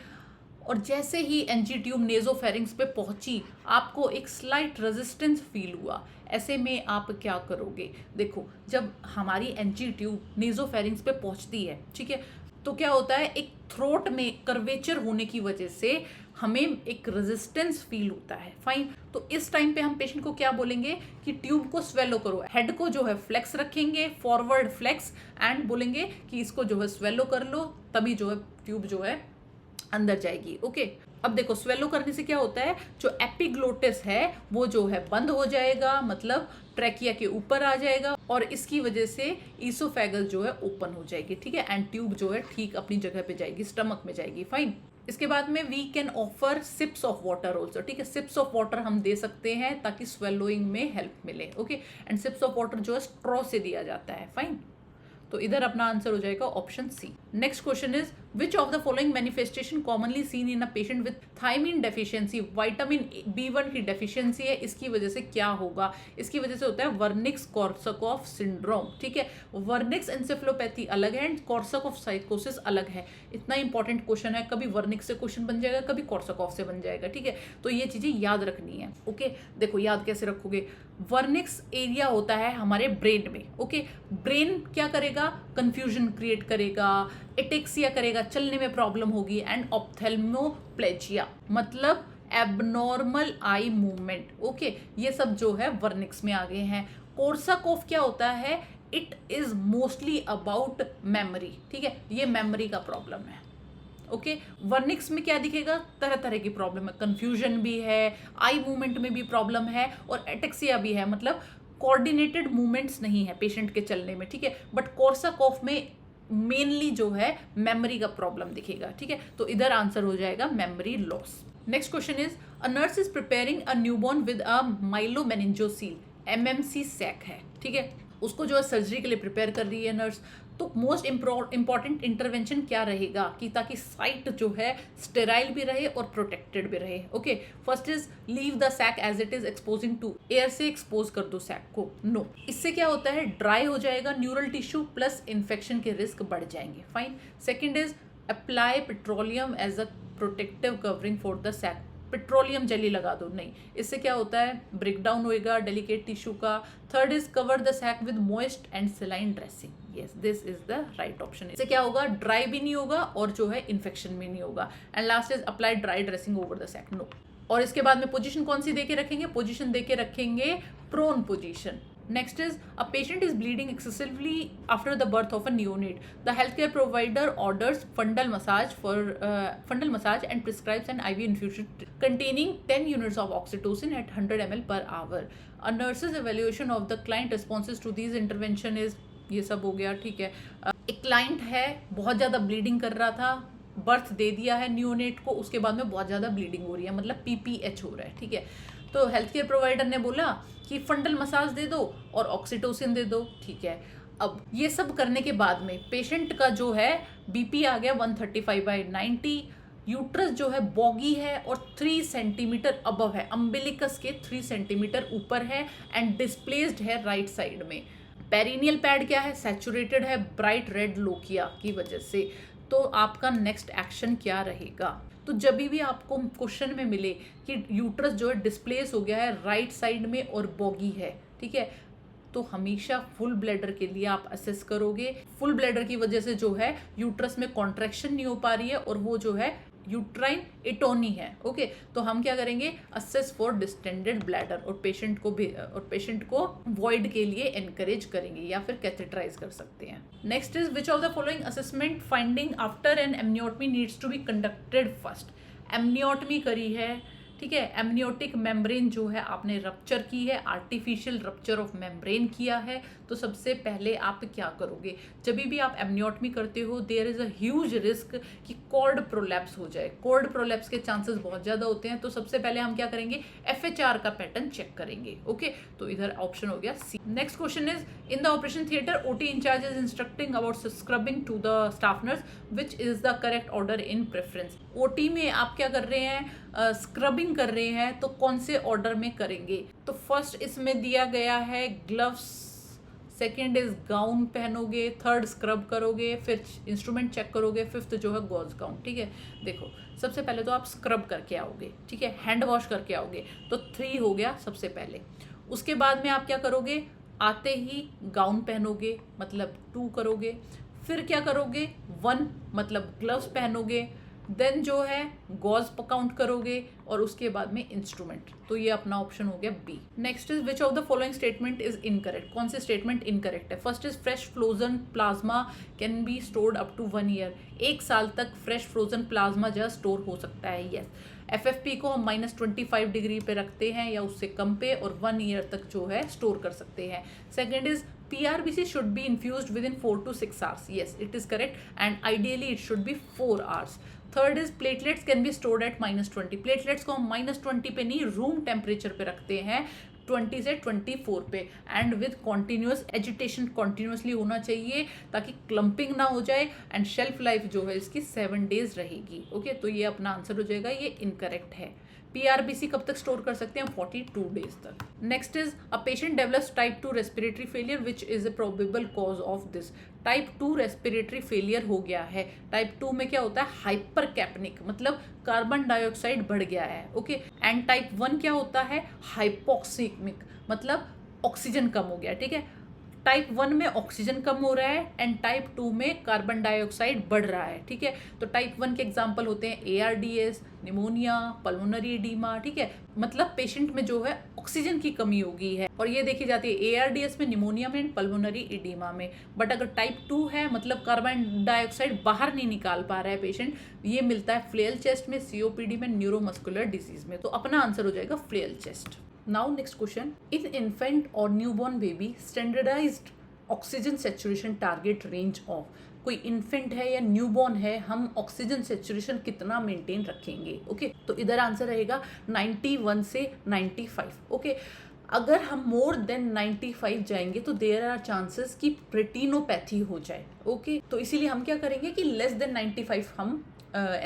और जैसे ही NG ट्यूब नेजोफेरिंग्स पे पहुंची आपको एक स्लाइट रेजिस्टेंस फील हुआ, ऐसे में आप क्या करोगे? देखो, जब हमारी NG ट्यूब नेजोफेरिंग्स पे पहुंचती है, ठीक है, तो क्या होता है, एक थ्रोट में कर्वेचर होने की वजह से हमें एक रेजिस्टेंस फील होता है। फाइन, तो इस टाइम पे हम पेशेंट को क्या बोलेंगे कि ट्यूब को स्वेलो करो, हेड को जो है फ्लेक्स रखेंगे, फॉरवर्ड फ्लेक्स, एंड बोलेंगे कि इसको जो है स्वेलो कर लो, तभी जो है ट्यूब जो है अंदर जाएगी। ओके, अब देखो स्वेलो करने से क्या होता है, जो एपिग्लोटिस है वो जो है बंद हो जाएगा, मतलब ट्रैकिया के ऊपर आ जाएगा, और इसकी वजह से ईसोफेगस जो है ओपन हो जाएगी। ठीक है, एंड ट्यूब जो है ठीक अपनी जगह पे जाएगी, स्टमक में जाएगी। फाइन, इसके बाद में we can offer sips of water also. ठीक है, सिप्स ऑफ वाटर हम दे सकते हैं ताकि स्वेलोइंग में हेल्प मिले। Okay, and sips of water जो है स्ट्रॉ से दिया जाता है। फाइन, तो इधर अपना आंसर हो जाएगा option C. Next question is which of the following manifestation commonly seen in a patient with thiamine deficiency, vitamin B1 की डेफिशिएंसी है, इसकी वजह से क्या होगा? इसकी वजह से होता है वर्निक्स कॉर्सकॉफ सिंड्रोम। ठीक है, वर्निक्स एंसेफेलोपैथी अलग है एंड कॉर्सकॉफ साइकोसिस अलग है। इतना इंपॉर्टेंट क्वेश्चन है, कभी वर्निक्स से क्वेश्चन बन जाएगा, कभी कॉर्सकॉफ से बन जाएगा। ठीक है, तो ये चीजें याद रखनी है। ओके, देखो याद कैसे रखोगे, वर्निक्स एरिया होता है हमारे ब्रेन में। ओके, ब्रेन क्या करेगा, कंफ्यूजन क्रिएट करेगा, एटेक्सिया करेगा, चलने में प्रॉब्लम होगी, एंड ऑप्थेल्मोप्लेजिया मतलब एबनॉर्मल आई मूवमेंट। ओके, ये सब जो है वर्निक्स में आ गए हैं। कोर्साकॉफ क्या होता है, it is mostly about memory. ठीक है, ये मेमोरी का प्रॉब्लम है। ओके, वर्निक्स में क्या दिखेगा, तरह तरह की प्रॉब्लम है, कंफ्यूजन भी है, आई मूवमेंट में भी प्रॉब्लम है, और एटेक्सिया भी है, मतलब कोऑर्डिनेटेड मूवमेंट्स नहीं है पेशेंट के चलने में। ठीक है, बट कोर्साकॉफ में मेनली जो है मेमोरी का प्रॉब्लम दिखेगा। ठीक है, तो इधर आंसर हो जाएगा memory loss. Next question is a nurse is preparing a newborn with a myelomeningocele, MMC sac है। ठीक है, उसको जो है सर्जरी के लिए प्रिपेयर कर रही है नर्स। तो मोस्ट इंपॉर्टेंट इंटरवेंशन क्या रहेगा कि ताकि साइट जो है स्टेराइल भी रहे और प्रोटेक्टेड भी रहे। Okay, first is leave the sac as it is exposing to air, से एक्सपोज कर दो सैक को। नो, इससे क्या होता है, ड्राई हो जाएगा न्यूरल टिश्यू प्लस इन्फेक्शन के रिस्क बढ़ जाएंगे। Fine, second is apply petroleum as a protective covering for the sac, petroleum jelly लगा दो, नहीं, इससे क्या होता है, ब्रेक डाउन होएगा डेलिकेट टिश्यू का। Third is cover the sac with moist and saline dressing, yes this is the right option. इससे क्या होगा, ड्राई भी नहीं होगा और जो है इन्फेक्शन भी नहीं होगा। And last is apply dry dressing over the sac, no. और इसके बाद में पोजीशन कौन सी देके रखेंगे, पोजीशन देके रखेंगे prone position. Next is a patient is bleeding excessively after the birth of a neonate. The healthcare provider orders fundal massage and prescribes an IV infusion containing 10 units of oxytocin at 100 ml per hour. A nurse's evaluation of the client responses to these intervention is, ये सब हो गया। ठीक है, एक क्लाइंट है बहुत ज़्यादा ब्लीडिंग कर रहा था, बर्थ दे दिया है न्यूनेट को, उसके बाद में बहुत ज़्यादा ब्लीडिंग हो रही है, मतलब PPH हो रहा है। ठीक है, तो हेल्थ केयर प्रोवाइडर ने बोला कि फंडल मसाज दे दो और ऑक्सीटोसिन दे दो। ठीक है, अब ये सब करने के बाद में पेशेंट का जो है BP आ गया 135/90, यूट्रस जो है बॉगी है और 3 सेंटीमीटर अबव है, अम्बिलिकस के 3 सेंटीमीटर ऊपर है, एंड डिस्प्लेस्ड है राइट साइड में। पेरिनियल पैड क्या है, सैचुरेटेड है ब्राइट रेड लोकिया की वजह से। तो आपका नेक्स्ट एक्शन क्या रहेगा, तो जब भी आपको क्वेश्चन में मिले कि यूट्रस जो है डिस्प्लेस हो गया है राइट साइड में और बॉगी है, ठीक है, तो हमेशा फुल ब्लैडर के लिए आप असेस करोगे। फुल ब्लैडर की वजह से जो है यूट्रस में कॉन्ट्रैक्शन नहीं हो पा रही है और वो जो है यूट्राइन एटोनी है। ओके, तो हम क्या करेंगे, असेस फॉर डिस्टेंडेड ब्लैडर, और पेशेंट को वॉइड के लिए एनकरेज करेंगे या फिर कैथेटराइज कर सकते हैं। Next is which of the following assessment finding after an amniotomy needs to be conducted first. Amniotomy करी है, ठीक है, एमनियोटिक मेम्ब्रेन जो है आपने रप्चर की है, आर्टिफिशियल रप्चर ऑफ मेम्ब्रेन किया है, तो सबसे पहले आप क्या करोगे, जब भी आप एमनियोटमी करते हो there is a huge risk कि कॉर्ड प्रोलैप्स हो जाए। कॉर्ड प्रोलैप्स के चांसेस बहुत ज़्यादा होते हैं, तो सबसे पहले हम क्या करेंगे, FHR का पैटर्न चेक करेंगे। ओके, तो इधर ऑप्शन हो गया C. Next question is in the operation theatre OT incharge is instructing about scrubbing to the staff nurse, which is the correct order in preference. OT में आप क्या कर रहे हैं, स्क्रबिंग कर रहे हैं, तो कौन से ऑर्डर में करेंगे, तो फर्स्ट इसमें दिया गया है ग्लव्स, सेकेंड इज गाउन पहनोगे, थर्ड स्क्रब करोगे, फिर इंस्ट्रूमेंट चेक करोगे, फिफ्थ जो है गॉज गाउन। ठीक है, देखो सबसे पहले तो आप स्क्रब करके आओगे, ठीक है, हैंड वॉश करके आओगे, तो 3 हो गया सबसे पहले। उसके बाद में आप क्या करोगे, आते ही गाउन पहनोगे, मतलब 2 करोगे, फिर क्या करोगे, 1 मतलब ग्लव्स पहनोगे, देन जो है गॉज काउंट करोगे और उसके बाद में इंस्ट्रूमेंट। तो ये अपना ऑप्शन हो गया B. Next is which of the following statement is incorrect. कौन सी स्टेटमेंट इनकरेक्ट है? First is fresh frozen plasma can be stored up to 1 year. 1 साल तक फ्रेश फ्रोजन प्लाज्मा जो है स्टोर हो सकता है, यस। FFP को हम -25 डिग्री पे रखते हैं या उससे कम पे, और 1 ईयर तक जो है स्टोर कर सकते हैं। Second is PRBC should be infused within 4 to 6 hours. Yes, it is correct, and ideally it should be 4 hours. Third is platelets can be stored at -20। Platelets को हम -20 पे नहीं, रूम टेम्परेचर पे रखते हैं, 20 से 24 पे, and with continuous agitation, continuously होना चाहिए ताकि क्लम्पिंग ना हो जाए, एंड शेल्फ लाइफ जो है इसकी 7 डेज रहेगी। ओके, तो ये अपना आंसर हो जाएगा, ये इनकरेक्ट है। PRBC कब तक स्टोर कर सकते हैं? 42 डेज तक। Next is a patient develops type 2 respiratory failure which is a probable cause of this. Type 2 respiratory failure हो गया है। टाइप 2 में क्या होता है? हाइपर कैपनिक, मतलब कार्बन डाइऑक्साइड बढ़ गया है। ओके, एंड टाइप 1 क्या होता है? हाइपोक्सिमिक, मतलब ऑक्सीजन कम हो गया। ठीक है, टाइप 1 में ऑक्सीजन कम हो रहा है एंड टाइप 2 में कार्बन डाइऑक्साइड बढ़ रहा है। ठीक है, तो टाइप 1 के एग्जांपल होते हैं ARDS, निमोनिया, पल्मोनरी एडीमा। ठीक है, मतलब पेशेंट में जो है ऑक्सीजन की कमी हो गई है, और ये देखी जाती है ARDS में, निमोनिया में, पल्मोनरी एडीमा में। बट अगर टाइप 2 है, मतलब कार्बन डाइऑक्साइड बाहर नहीं निकाल पा रहा है पेशेंट, ये मिलता है फ्लेयल चेस्ट में, COPD में, न्यूरोमस्कुलर डिजीज में। तो अपना आंसर हो जाएगा फ्लेयल chest. Now next question, is infant or newborn baby standardized oxygen saturation target range of? कोई इन्फेंट है या न्यूबॉर्न है, हम ऑक्सीजन सेचुरेशन कितना मेंटेन रखेंगे? ओके, तो इधर आंसर रहेगा 91 से 95। ओके, अगर हम मोर देन 95 जाएंगे तो देयर आर चांसेस कि प्रेटिनोपैथी हो जाए। ओके, तो इसीलिए हम क्या करेंगे कि लेस देन 95 हम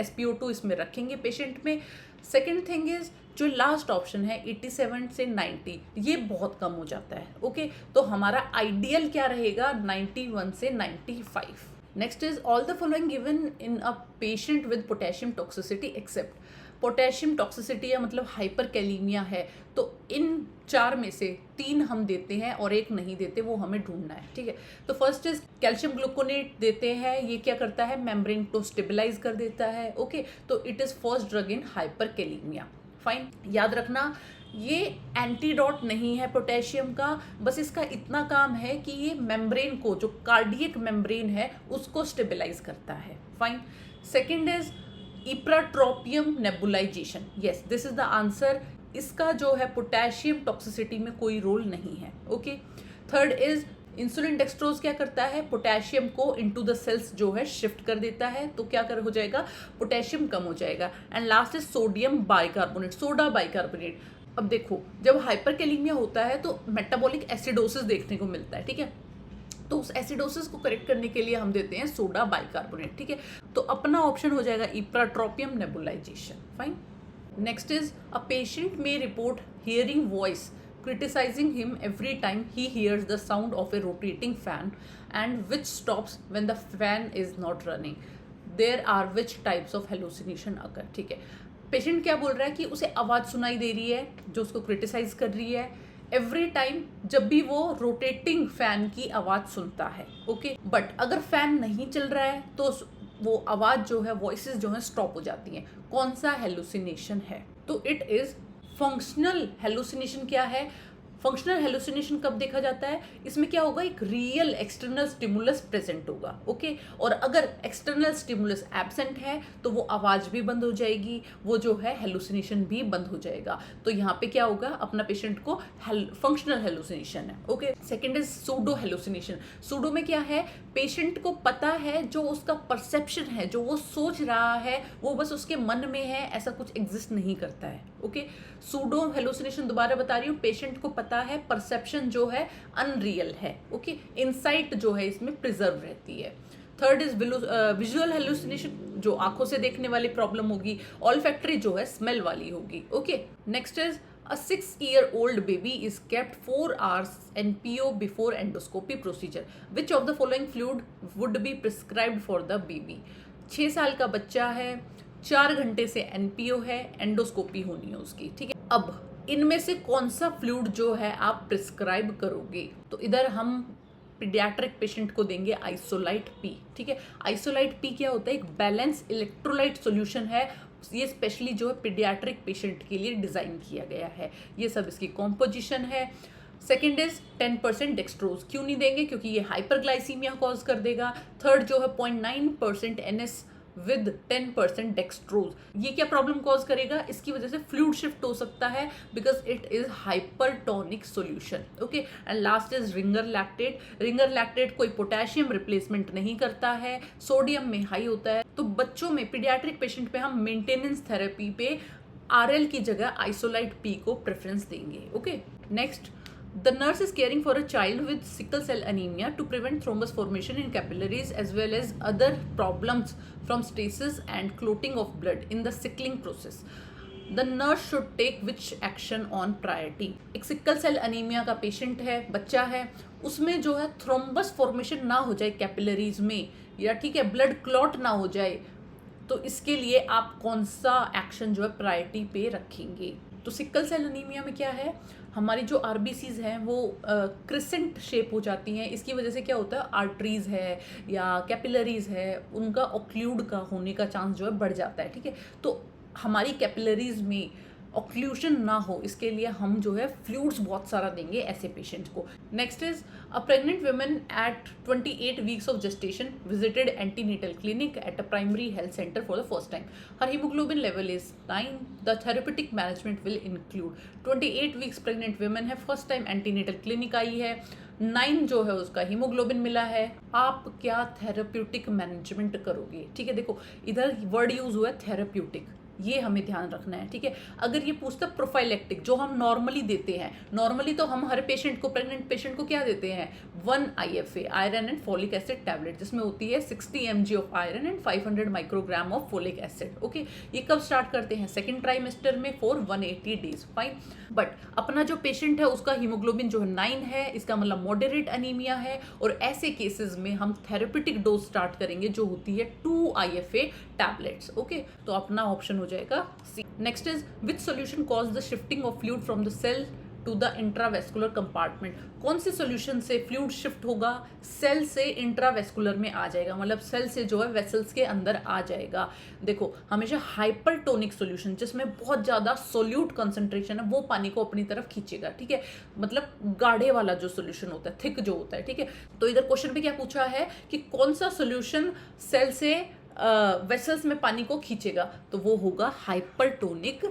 SpO2 इसमें रखेंगे पेशेंट में। सेकेंड थिंग इज जो लास्ट ऑप्शन है 87 से 90, ये बहुत कम हो जाता है। ओके, तो हमारा आइडियल क्या रहेगा? 91 से 95। Next is all the following given in a patient with potassium toxicity except. Potassium toxicity या मतलब हाइपरकैलीमिया है, तो इन 4 में से 3 हम देते हैं और 1 नहीं देते, वो हमें ढूंढना है। ठीक है, तो फर्स्ट इज कैल्शियम ग्लूकोनेट देते हैं, ये क्या करता है? मेम्ब्रेन को स्टेबलाइज कर देता है। ओके, तो it is first drug in hyperkalaemia. Fine, याद रखना ये एंटीडोट नहीं है पोटेशियम का, बस इसका इतना काम है कि ये मेम्ब्रेन को, जो कार्डियक मेम्ब्रेन है, उसको स्टेबलाइज करता है। Fine, second is ipratropium nebulisation. Yes, this is the answer. इसका जो है पोटेशियम टॉक्सिसिटी में कोई रोल नहीं है। Okay, third is insulin dextrose क्या करता है? पोटेशियम को इनटू द सेल्स जो है शिफ्ट कर देता है, तो क्या कर हो जाएगा? पोटेशियम कम हो जाएगा। And last is sodium bicarbonate, soda bicarbonate. अब देखो, जब हाइपरकैलीमिया होता है तो मेटाबॉलिक एसिडोसिस देखने को मिलता है। ठीक है, तो उस एसिडोसिस को करेक्ट करने के लिए हम देते हैं सोडा बाइकार्बोनेट। ठीक है, तो अपना ऑप्शन हो जाएगा ipratropium nebulization. Fine, next is a patient may report hearing voice criticizing him every time he hears the sound of a rotating fan and which stops when the fan is not running. There are which types of hallucination occur? ठीक है, पेशेंट क्या बोल रहा है कि उसे आवाज़ सुनाई दे रही है जो उसको क्रिटिसाइज कर रही है एवरी टाइम जब भी वो रोटेटिंग फैन की आवाज़ सुनता है। ओके, बट अगर फैन नहीं चल रहा है तो वो आवाज़ जो है, वॉइसेस जो है, स्टॉप हो जाती हैं। कौन सा हेलुसिनेशन है? तो इट इज़ फंक्शनल हेलुसिनेशन। क्या है फंक्शनल हेलुसिनेशन? कब देखा जाता है? इसमें क्या होगा? एक रियल एक्सटर्नल स्टिमुलस प्रेजेंट होगा। ओके, और अगर एक्सटर्नल स्टिमुलस एब्सेंट है तो वो आवाज़ भी बंद हो जाएगी, वो जो है हेलुसिनेशन भी बंद हो जाएगा। तो यहाँ पे क्या होगा? अपना पेशेंट को फंक्शनल हेलुसिनेशन है। Okay, second is pseudo hallucination. Pseudo में क्या है? पेशेंट को पता है, जो उसका परसेप्शन है, जो वो सोच रहा है, वो बस उसके मन में है, ऐसा कुछ एग्जिस्ट नहीं करता है। ओके, सूडो हेलुसिनेशन दोबारा बता रही हूँ, पेशेंट को पता है, परसेप्शन जो है अनरियल है। ओके, इनसाइट जो है इसमें प्रिजर्व रहती है। थर्ड इज विजुअल हेलुसिनेशन, जो आंखों से देखने वाली प्रॉब्लम होगी। ऑल्फैक्टरी जो है स्मेल वाली होगी। Okay, next is A 6-year-old baby is kept 4 hours NPO before endoscopy procedure. Which of the following fluid would be prescribed for the baby? 6 साल का बच्चा है, 4 घंटे से NPO है, एंडोस्कोपी होनी है उसकी। ठीक है, अब इनमें से कौन सा फ्लूइड जो है आप प्रिस्क्राइब करोगे? तो इधर हम पीडियाट्रिक पेशेंट को देंगे आइसोलाइट पी। ठीक है, आइसोलाइट पी क्या होता है? एक बैलेंस इलेक्ट्रोलाइट सॉल्यूशन है, ये स्पेशली जो है पीडियाट्रिक पेशेंट के लिए डिजाइन किया गया है। ये सब इसकी कॉम्पोजिशन है। Second is 10% dextrose. क्यों नहीं देंगे? क्योंकि ये हाइपरग्लाइसीमिया कॉज कर देगा। थर्ड जो है 0.9% NS विद 10% डेक्सट्रोज। ये क्या प्रॉब्लम कॉज करेगा? इसकी वजह से फ्लूइड शिफ्ट हो सकता है because it is hypertonic solution. Okay, and last is Ringer lactate. Ringer lactate कोई पोटेशियम रिप्लेसमेंट नहीं करता है, सोडियम में हाई होता है। तो बच्चों में, पीडियाट्रिक पेशेंट पे हम मेंटेनेंस थेरेपी पे RL की जगह आइसोलाइट पी को प्रेफरेंस देंगे। Okay, next, the nurse is caring for a child with sickle cell anemia to prevent thrombus formation in capillaries as well as other problems from stasis and clotting of blood in the sickling process. The nurse should take which action on priority? एक सिकल सेल अनीमिया का पेशेंट है, बच्चा है, उसमें जो है थ्रोम्बस फॉर्मेशन ना हो जाए कैपिलरीज में, या ठीक है ब्लड क्लॉट ना हो जाए, तो इसके लिए आप कौन सा एक्शन जो है प्रायोरिटी पे रखेंगे? तो सिकल सेल अनीमिया में क्या है, हमारी जो आरबीसीज हैं वो क्रिसेंट शेप हो जाती हैं। इसकी वजह से क्या होता है, आर्टरीज है या कैपिलरीज है, उनका ऑक्लूड का होने का चांस जो है बढ़ जाता है। ठीक है, तो हमारी कैपिलरीज में ऑक्लूशन ना हो, इसके लिए हम जो है फ्लूइड्स बहुत सारा देंगे ऐसे पेशेंट को। Next is a pregnant woman at 28 weeks of gestation visited antenatal clinic at a primary health centre for the first time. Her haemoglobin level is 9। The therapeutic management will include 28 weeks pregnant woman है, फर्स्ट टाइम एंटीनेटल क्लिनिक आई है, 9 जो है उसका हीमोग्लोबिन मिला है, आप क्या थेरेप्यूटिक मैनेजमेंट करोगे? ठीक है, देखो इधर वर्ड यूज हुआ है थेरेप्यूटिक, ये हमें ध्यान रखना है। ठीक है, अगर ये पूछता प्रोफाइलेक्टिक जो हम नॉर्मली देते हैं, नॉर्मली तो हम हर पेशेंट को, प्रेग्नेंट पेशेंट को क्या देते हैं, 1 IFA iron and folic acid tablet, जिसमें होती है 60 mg of iron and 500 microgram of folic acid. Okay, ये कब स्टार्ट करते हैं? सेकेंड ट्राइमेस्टर में फॉर 180 डेज। फाइन, बट अपना जो पेशेंट है उसका हीमोग्लोबिन जो है 9 है, इसका मतलब मॉडरेट अनीमिया है, और ऐसे केसेस में हम थेरेप्यूटिक डोज स्टार्ट करेंगे जो होती है 2 IFA टैबलेट्स। ओके, तो अपना ऑप्शन हो जाएगा C. Next is which solution cause the shifting of fluid from the cell to the intravascular compartment? कौन से सोल्यूशन से फ्लूइड शिफ्ट होगा, सेल से इंट्रावेस्कुलर में आ जाएगा, मतलब सेल से जो है वेसल्स के अंदर आ जाएगा। देखो हमेशा हाइपरटोनिक सोल्यूशन जिसमें बहुत ज्यादा सोल्यूट कंसंट्रेशन है वो पानी को अपनी तरफ खींचेगा। ठीक है, मतलब गाढ़े वाला जो सोल्यूशन होता है, थिक जो होता है। ठीक है, तो इधर क्वेश्चन पे क्या पूछा है कि कौन सा सोल्यूशन सेल से वेसल्स में पानी को खींचेगा, तो वो होगा हाइपरटोनिक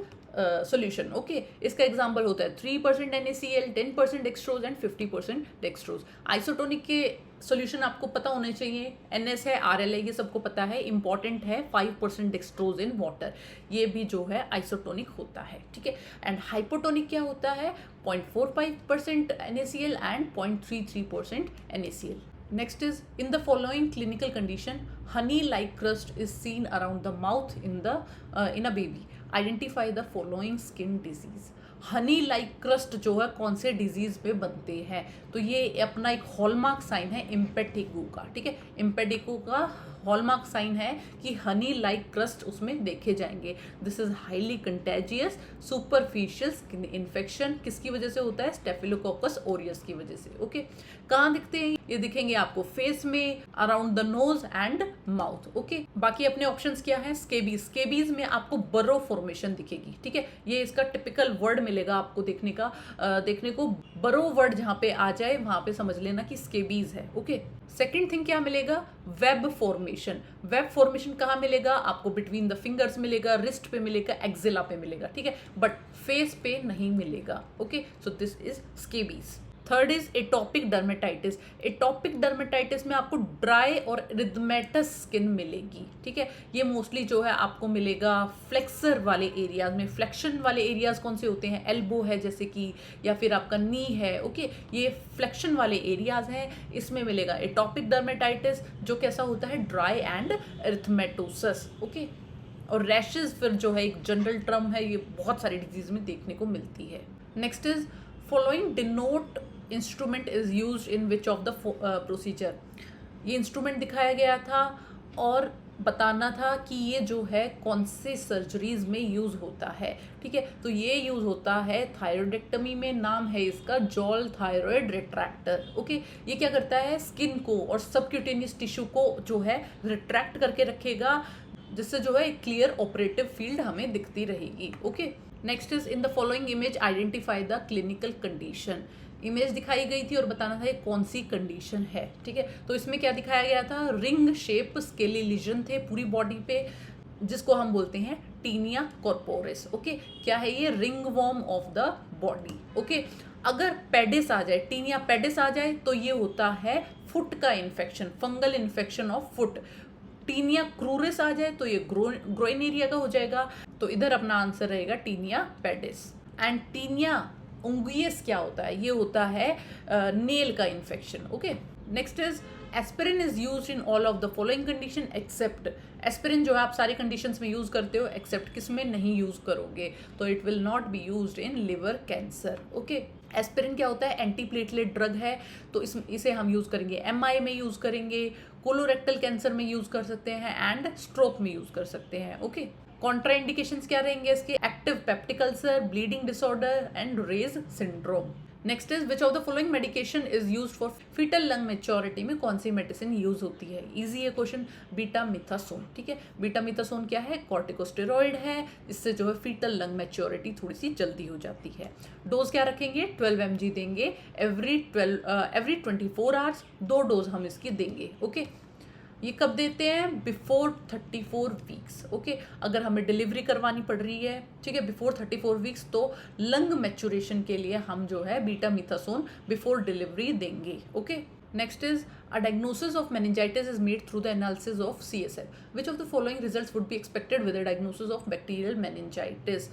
सॉल्यूशन। ओके, इसका एग्जांपल होता है 3% NaCl, 10% dextrose and 50% dextrose. Isotonic के सॉल्यूशन आपको पता होने चाहिए, NS है, RL है, ये सबको पता है। इंपॉर्टेंट है 5% डेक्सट्रोज इन वाटर, ये भी जो है आइसोटोनिक होता है। ठीक है, एंड हाइपोटोनिक क्या होता है, 0.45% NaCl and 0.33% NaCl. Next is, in the following clinical condition, honey-like crust is seen around the mouth in a baby. Identify the following skin disease. Honey like crust जो है कौन से डिजीज पे बनते हैं? तो ये अपना एक हॉलमार्क साइन है इम्पेटिको का। ठीक है, इम्पेटिको का हॉलमार्क साइन है कि हनी लाइक क्रस्ट उसमें देखे जाएंगे। This is highly contagious superficial skin infection. किसकी वजह से होता है? स्टेफिलोकोकस ओरियस की वजह से। ओके, कहाँ दिखते हैं? ये दिखेंगे आपको फेस में, around the nose and mouth. Okay, बाकी अपने ऑप्शंस क्या है? स्केबीज, स्केबीज में आपको बरो फॉर्मेशन दिखेगी। ठीक है, ये इसका टिपिकल वर्ड मिलेगा आपको देखने को बरो वर्ड जहाँ पे आ जाए वहां पे समझ लेना कि स्केबीज है। ओके, सेकेंड थिंग क्या मिलेगा? Web formation. वेब फॉर्मेशन कहाँ मिलेगा आपको? बिटवीन द फिंगर्स मिलेगा, रिस्ट पे मिलेगा, एक्जिला पे मिलेगा। ठीक है, बट फेस पे नहीं मिलेगा। Okay, so this is scabies. Third is atopic dermatitis. Atopic dermatitis में आपको ड्राई और रिदमेटस स्किन मिलेगी। ठीक है, ये मोस्टली जो है आपको मिलेगा फ्लेक्सर वाले एरियाज में। फ्लेक्शन वाले एरियाज कौन से होते हैं? एल्बो है जैसे कि, या फिर आपका नी है। ओके, ये फ्लेक्शन वाले एरियाज हैं, इसमें मिलेगा एटोपिक डर्मेटाइटिस जो कैसा होता है? Dry and erythematosus. ओके, और रैशेज फिर जो है एक जनरल टर्म है, ये बहुत सारी डिजीज में देखने को मिलती है। Next is following denote instrument is used in which of the procedure. ये इंस्ट्रूमेंट दिखाया गया था और बताना था कि ये जो है कौन से सर्जरीज में यूज होता है, ठीक है। तो ये यूज होता है थायरॉइडेक्टमी में, नाम है इसका जॉल थायरॉइड रिट्रैक्टर, ओके। ये क्या करता है, स्किन को और सबक्यूटेनियस टिश्यू को जो है रिट्रैक्ट करके रखेगा, जिससे जो है एक क्लियर ऑपरेटिव फील्ड हमें दिखती रहेगी, okay. Next is in the following image identify the clinical condition. Image दिखाई गई थी और बताना था ये कौन सी कंडीशन है, ठीक है। तो इसमें क्या दिखाया गया था, रिंग शेप स्केली लीजन थे पूरी बॉडी पे, जिसको हम बोलते हैं टीनिया कॉर्पोरिस, ओके। क्या है ये, ringworm of the body, okay. अगर पेडिस आ जाए, टीनिया पेडिस आ जाए, तो ये होता है फुट का infection, fungal infection of foot. Tinea cruris आ जाए तो ये ग्रोइन एरिया का हो जाएगा, तो इधर अपना आंसर रहेगा tinea pedis. And tinea unguis क्या होता है, ये होता है नेल का infection, okay. Next is aspirin is used in all of the following condition except. Aspirin जो है आप सारी कंडीशंस में यूज करते हो, एक्सेप्ट किस में नहीं यूज करोगे, तो it will not be used in liver cancer, okay. Aspirin क्या होता है, एंटीप्लेटलेट ड्रग है, तो इसे हम यूज करेंगे एमआई में यूज करेंगे, कोलोरेक्टल कैंसर में यूज कर सकते हैं एंड स्ट्रोक में यूज कर सकते हैं, ओके। कॉन्ट्रा इंडिकेशंस क्या रहेंगे इसके, active peptic ulcer, bleeding disorder and Reye's syndrome. Next is which of the following medication is used for foetal lung maturity में कौन सी मेडिसिन यूज होती है, इजी है क्वेश्चन, बीटामिथासोन, ठीक है। बीटामिथासोन क्या है, कॉर्टिकोस्टेरॉइड है, इससे जो है फीटल लंग मेच्योरिटी थोड़ी सी जल्दी हो जाती है। डोज क्या रखेंगे, 12 mg देंगे एवरी 24 आवर्स, 2 डोज हम इसकी देंगे, ओके। ये कब देते हैं, बिफोर 34 वीक्स, ओके। अगर हमें डिलीवरी करवानी पड़ रही है, ठीक है, बिफोर 34 वीक्स, तो लंग मैच्योरेशन के लिए हम जो है बीटामिथासोन बिफोर डिलीवरी देंगे, okay. Next is a diagnosis of meningitis is made through the analysis of CSF. Which of the following results would be expected with a diagnosis of bacterial meningitis?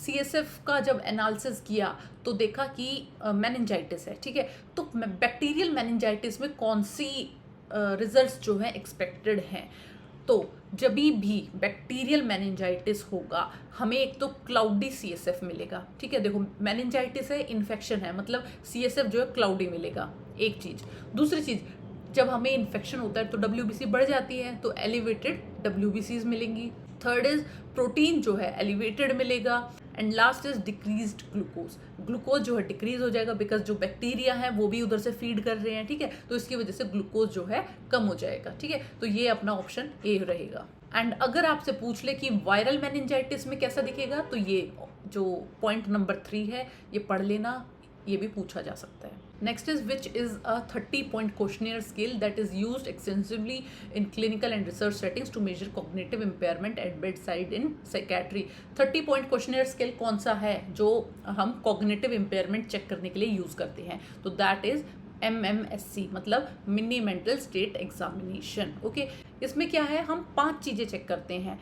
CSF का जब एनालिसिस किया तो देखा कि मेनिंजाइटिस है, ठीक है। तो बैक्टीरियल मेनिंजाइटिस में कौन सी रिजल्ट्स जो है एक्सपेक्टेड हैं, तो जब भी बैक्टीरियल मेनिंजाइटिस होगा हमें एक तो क्लाउडी CSF मिलेगा, ठीक है। देखो मेनिंजाइटिस है, इन्फेक्शन है, मतलब CSF जो है क्लाउडी मिलेगा, एक चीज। दूसरी चीज, जब हमें इन्फेक्शन होता है तो WBC बढ़ जाती है, तो एलिवेटेड WBCs मिलेंगी। थर्ड इज प्रोटीन जो है एलिवेटेड मिलेगा। And last is decreased glucose, glucose जो है डिक्रीज हो जाएगा, बिकॉज जो बैक्टीरिया है वो भी उधर से फीड कर रहे हैं, ठीक है, तो इसकी वजह से ग्लूकोज जो है कम हो जाएगा, ठीक है। तो ये अपना ऑप्शन ए रहेगा। एंड अगर आपसे पूछ ले कि वायरल मेनिंजाइटिस में कैसा दिखेगा, तो ये जो पॉइंट नंबर 3 है ये पढ़ लेना, ये भी पूछा जा सकता है। Next is which is a 30-point questionnaire scale that is used extensively in clinical and research settings to measure cognitive impairment at bedside in psychiatry. 30-point questionnaire scale कौन सा है जो हम cognitive impairment चेक करने के लिए यूज करते हैं, तो that is MMSC, मतलब mini mental state examination, okay. इसमें क्या है, हम 5 चीजें चेक करते हैं।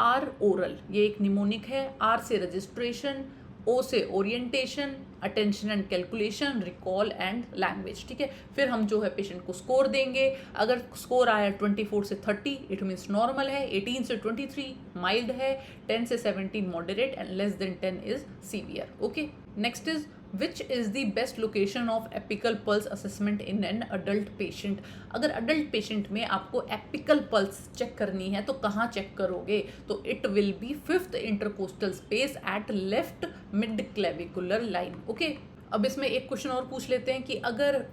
R ओरल, ये एक निमोनिक है, R से रजिस्ट्रेशन, O से orientation, attention and calculation, recall and language, ठीक है। फिर हम जो है पेशेंट को स्कोर देंगे, अगर स्कोर आया 24 से 30 इट मीन्स नॉर्मल है, 18 से 23 माइल्ड है, 10 से 17 moderate and less than 10 is severe, okay. Next is which is the best location of apical pulse assessment in an adult patient. अगर अडल्ट पेशेंट में आपको एपिकल पल्स चेक करनी है तो कहाँ चेक करोगे, तो it will B 5th intercostal space at left mid clavicular line, okay. अब इसमें एक क्वेश्चन और पूछ लेते हैं कि अगर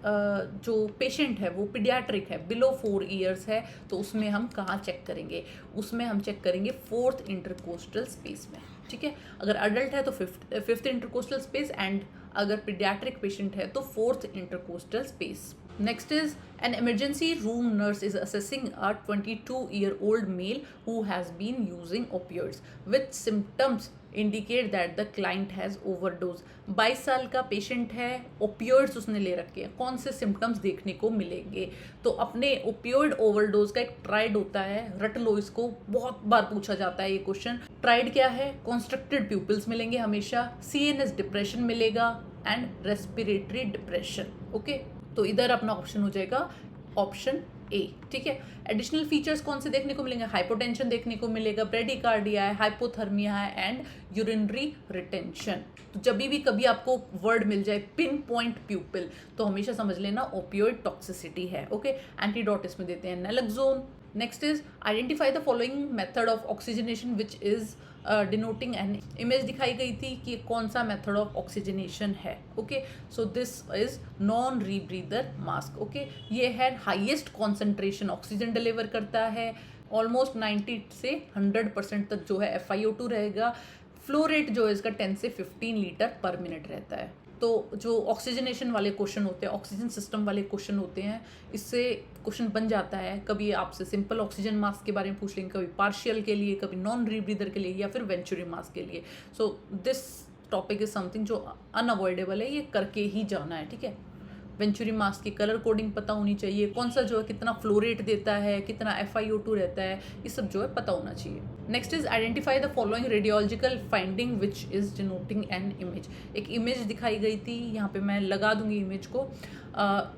जो पेशेंट है वो पीडियाट्रिक है, बिलो 4 ईयर्स है, तो उसमें हम कहाँ चेक करेंगे, उसमें हम चेक करेंगे 4th इंटरकोस्टल स्पेस में, ठीक है। अगर अडल्ट है तो 5th इंटरकोस्टल स्पेस, एंड अगर पीडियाट्रिक पेशेंट है तो 4th intercostal space. Next is an emergency room nurse is assessing a 22-year-old male who has been using opioids. Which symptoms indicate that the client has overdose? 22 साल का पेशेंट है, ओपियोइड्स उसने ले रखे हैं, कौन से सिम्टम्स देखने को मिलेंगे, तो अपने ओपियोइड ओवरडोज का एक ट्राइड होता है, रट लो इसको, बहुत बार पूछा जाता है ये क्वेश्चन। ट्राइड क्या है, कॉन्स्ट्रक्टेड प्यूपिल्स मिलेंगे हमेशा, CNS डिप्रेशन मिलेगा एंड रेस्पिरेटरी डिप्रेशन, ओके। तो इधर अपना ऑप्शन हो जाएगा ऑप्शन ए, ठीक है। एडिशनल फीचर्स कौन से देखने को मिलेंगे, हाइपोटेंशन देखने को मिलेगा, ब्रेडिकार्डिया है, हाइपोथर्मिया है एंड यूरिनरी रिटेंशन। तो जब भी कभी आपको वर्ड मिल जाए पिन पॉइंट प्यूपिल, तो हमेशा समझ लेना ओपियोइड टॉक्सिसिटी है, ओके। एंटीडोट इसमें देते हैं naloxone, next is identify the following method of oxygenation which is denoting an image दिखाई गई थी कि कौन सा मेथड ऑफ ऑक्सीजनेशन है. Okay, so this is non rebreather mask. Okay, ये है हाईएस्ट कॉन्सेंट्रेशन ऑक्सीजन डिलीवर करता है. ऑलमोस्ट 90 से 100% तक जो है FiO2 रहेगा. फ्लो रेट जो है इसका 10 से 15 लीटर पर मिनट रहता है. तो जो ऑक्सीजनेशन वाले क्वेश्चन होते हैं, ऑक्सीजन सिस्टम वाले क्वेश्चन होते हैं, इससे क्वेश्चन बन जाता है. कभी आपसे सिंपल ऑक्सीजन मास्क के बारे में पूछ लेंगे, कभी पार्शियल के लिए, कभी नॉन रीब्रीदर के लिए, या फिर वेंचुरी मास्क के लिए. So this topic is something जो अनअवॉइडेबल है, ये करके ही जाना है. ठीक है, वेंचुरी मास्क की कलर कोडिंग पता होनी चाहिए, कौन सा जो है कितना फ्लो रेट देता है, कितना FiO2 रहता है, ये सब जो है पता होना चाहिए. Next is identify the following radiological finding which is denoting an image. एक इमेज दिखाई गई थी, यहाँ पे मैं लगा दूंगी इमेज को.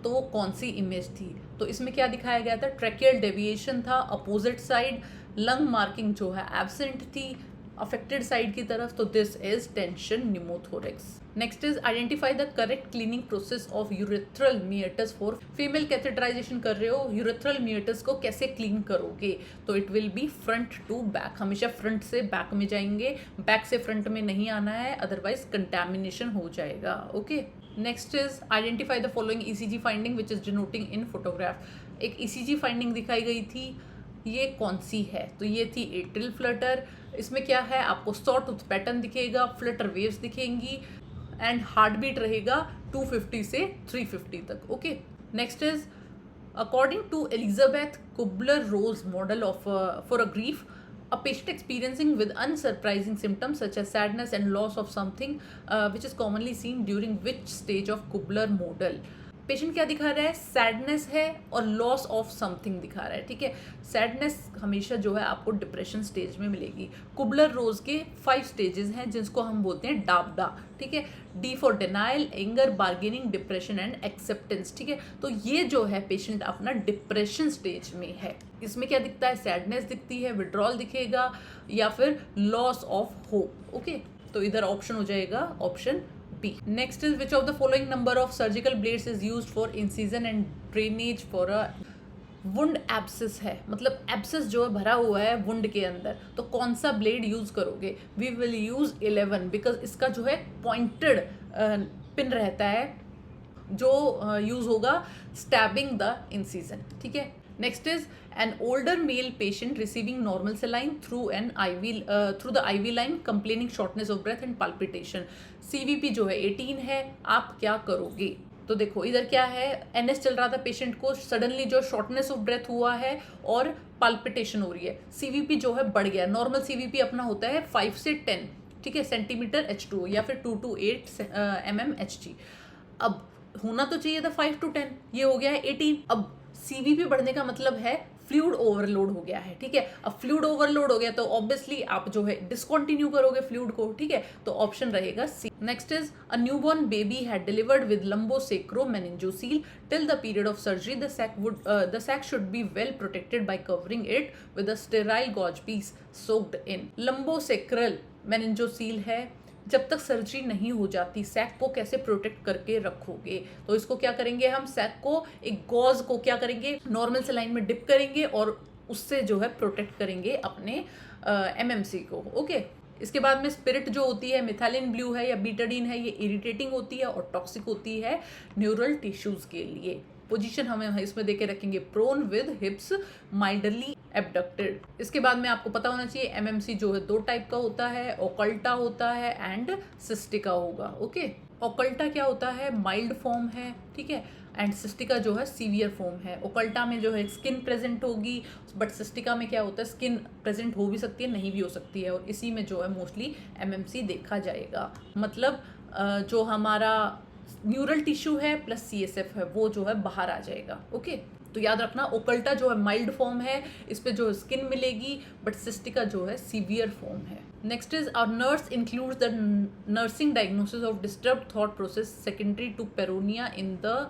तो वो कौन सी इमेज थी? तो इसमें क्या दिखाया गया था? ट्रैकियल डेविएशन था अपोजिट साइड. लंग मार्किंग जो है एब्सेंट थी अफेक्टेड साइड की तरफ. तो this is tension pneumothorax. Next is identify the correct cleaning process of urethral meatus for female. Catheterisation कर रहे हो, यूरेथ्रल मिएटस को कैसे क्लीन करोगे? तो it will be front to back. हमेशा फ्रंट से बैक में जाएंगे, बैक से फ्रंट में नहीं आना है, अदरवाइज कंटैमिनेशन हो जाएगा. Okay, next is identify the following ECG finding which is denoting in photograph. एक ECG फाइंडिंग दिखाई गई थी, ये कौन सी है? तो ये थी एट्रियल फ्लटर. इसमें क्या है? आपको सॉ टूथ पैटर्न दिखेगा, फ्लटर वेव्स दिखेंगी एंड हार्ट बीट रहेगा 250 से 350 तक. Okay, next is according to Elizabeth Kubler Ross model of for a grief, a patient experiencing with unsurprising symptoms such as sadness and loss of something which is commonly seen during which stage of Kubler model. Patient क्या दिखा रहा है? सैडनेस है और लॉस ऑफ समथिंग दिखा रहा है. ठीक है, सैडनेस हमेशा जो है आपको डिप्रेशन स्टेज में मिलेगी. कुबलर रोज के 5 स्टेजेस हैं जिसको हम बोलते हैं डाबडा. ठीक है, D for denial, anger, bargaining, depression and acceptance. ठीक है, तो ये जो है पेशेंट अपना डिप्रेशन स्टेज में है. इसमें क्या दिखता है? सैडनेस दिखती है, विड्रॉल दिखेगा, या फिर लॉस ऑफ होप. ओके, तो इधर ऑप्शन हो जाएगा option B. Next is which of the following number of surgical blades is used for incision and drainage for a wound abscess है. मतलब एब्सिस जो है भरा हुआ है वुंड के अंदर, तो कौन सा ब्लेड यूज करोगे? वी विल यूज 11 बिकॉज इसका जो है पॉइंटेड पिन रहता है जो यूज होगा स्टैबिंग द इंसीजन. ठीक है, next is an older male patient receiving normal saline through the IV line complaining shortness of breath and palpitation. CVP जो है 18 है, आप क्या करोगे? तो देखो इधर क्या है, NS चल रहा था पेशेंट को, सडनली जो शॉर्टनेस ऑफ ब्रेथ हुआ है और पाल्पिटेशन हो रही है. CVP जो है बढ़ गया. नॉर्मल CVP अपना होता है 5 से 10, ठीक है, सेंटीमीटर H2 या फिर 2 to 8 mm Hg. अब होना तो चाहिए था 5 to 10, ये हो गया है 18. अब CVP बढ़ने का मतलब है फ्लूइड ओवरलोड हो गया है. ठीक है, अब फ्लूइड ओवरलोड हो गया तो ऑब्वियसली आप जो है डिसकंटिन्यू करोगे फ्लूइड को. ठीक है, तो ऑप्शन रहेगा C. Next is a newborn baby had delivered with lumbosacral meningocele till the period of surgery. The sac should be well protected by covering it with a sterile gauze piece soaked in. Lumbosacral meningocele है. जब तक सर्जरी नहीं हो जाती सैक को कैसे प्रोटेक्ट करके रखोगे? तो इसको क्या करेंगे, हम सैक को एक गॉज को क्या करेंगे, नॉर्मल सलाइन में डिप करेंगे और उससे जो है प्रोटेक्ट करेंगे अपने MMC को. ओके, इसके बाद में स्पिरिट जो होती है मिथाइलिन ब्लू है या बीटाडीन है, ये इरिटेटिंग होती है और टॉक्सिक होती है न्यूरल टिश्यूज के लिए. पोजीशन हमें इसमें देके रखेंगे prone with hips mildly abducted. इसके बाद में आपको पता होना चाहिए MMC जो है 2 टाइप का होता है, ओकल्टा होता है एंड सिस्टिका होगा. ओके, ओकल्टा क्या होता है, माइल्ड फॉर्म है. ठीक है, एंड सिस्टिका जो है सीवियर फॉर्म है. ओकल्टा में जो है स्किन प्रेजेंट होगी, बट सिस्टिका में क्या होता है, स्किन प्रेजेंट हो भी सकती है, नहीं भी हो सकती है, और इसी में जो है मोस्टली MMC देखा जाएगा. मतलब जो हमारा न्यूरल टिश्यू है प्लस CSF है वो जो है बाहर आ जाएगा. ओके, तो याद रखना ओकल्टा जो है माइल्ड फॉर्म है, इस पे जो स्किन मिलेगी, बट सिस्टिका जो है सीवियर फॉर्म है. Next is our nurse includes the nursing diagnosis of disturb thought process secondary to paranoia in the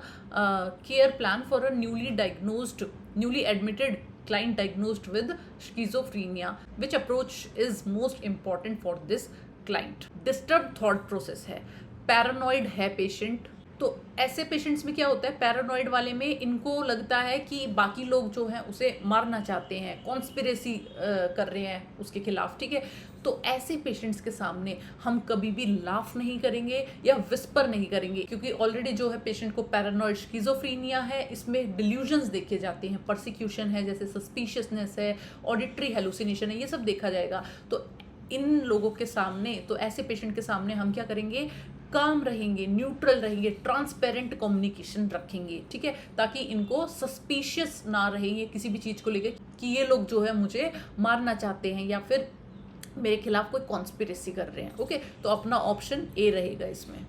care plan for a newly admitted client diagnosed with schizophrenia. Which approach is most important for this client? Disturbed thought process है, पैरानॉइड है पेशेंट, तो ऐसे पेशेंट्स में क्या होता है, पैरानॉइड वाले में इनको लगता है कि बाकी लोग जो हैं उसे मारना चाहते हैं, कॉन्स्पिरेसी कर रहे हैं उसके खिलाफ, ठीक है। तो ऐसे पेशेंट्स के सामने हम कभी भी लाफ नहीं करेंगे या विस्पर नहीं करेंगे, क्योंकि ऑलरेडी जो है पेशेंट को पैरानॉइड स्किज़ोफ्रीनिया है, इसमें डिल्यूजन्स देखे जाते हैं, परसिक्यूशन है, जैसे सस्पिशियसनेस है, ऑडिटरी हेलुसिनेशन है, ये सब देखा जाएगा। तो इन लोगों के सामने, तो ऐसे पेशेंट के सामने हम क्या करेंगे, काम रहेंगे, न्यूट्रल रहेंगे, ट्रांसपेरेंट कम्युनिकेशन रखेंगे, ठीक है, ताकि इनको सस्पिशियस ना रहेंगे किसी भी चीज़ को लेकर कि ये लोग जो है मुझे मारना चाहते हैं या फिर मेरे खिलाफ कोई कॉन्स्पिरेसी कर रहे हैं। ओके, तो अपना ऑप्शन ए रहेगा इसमें।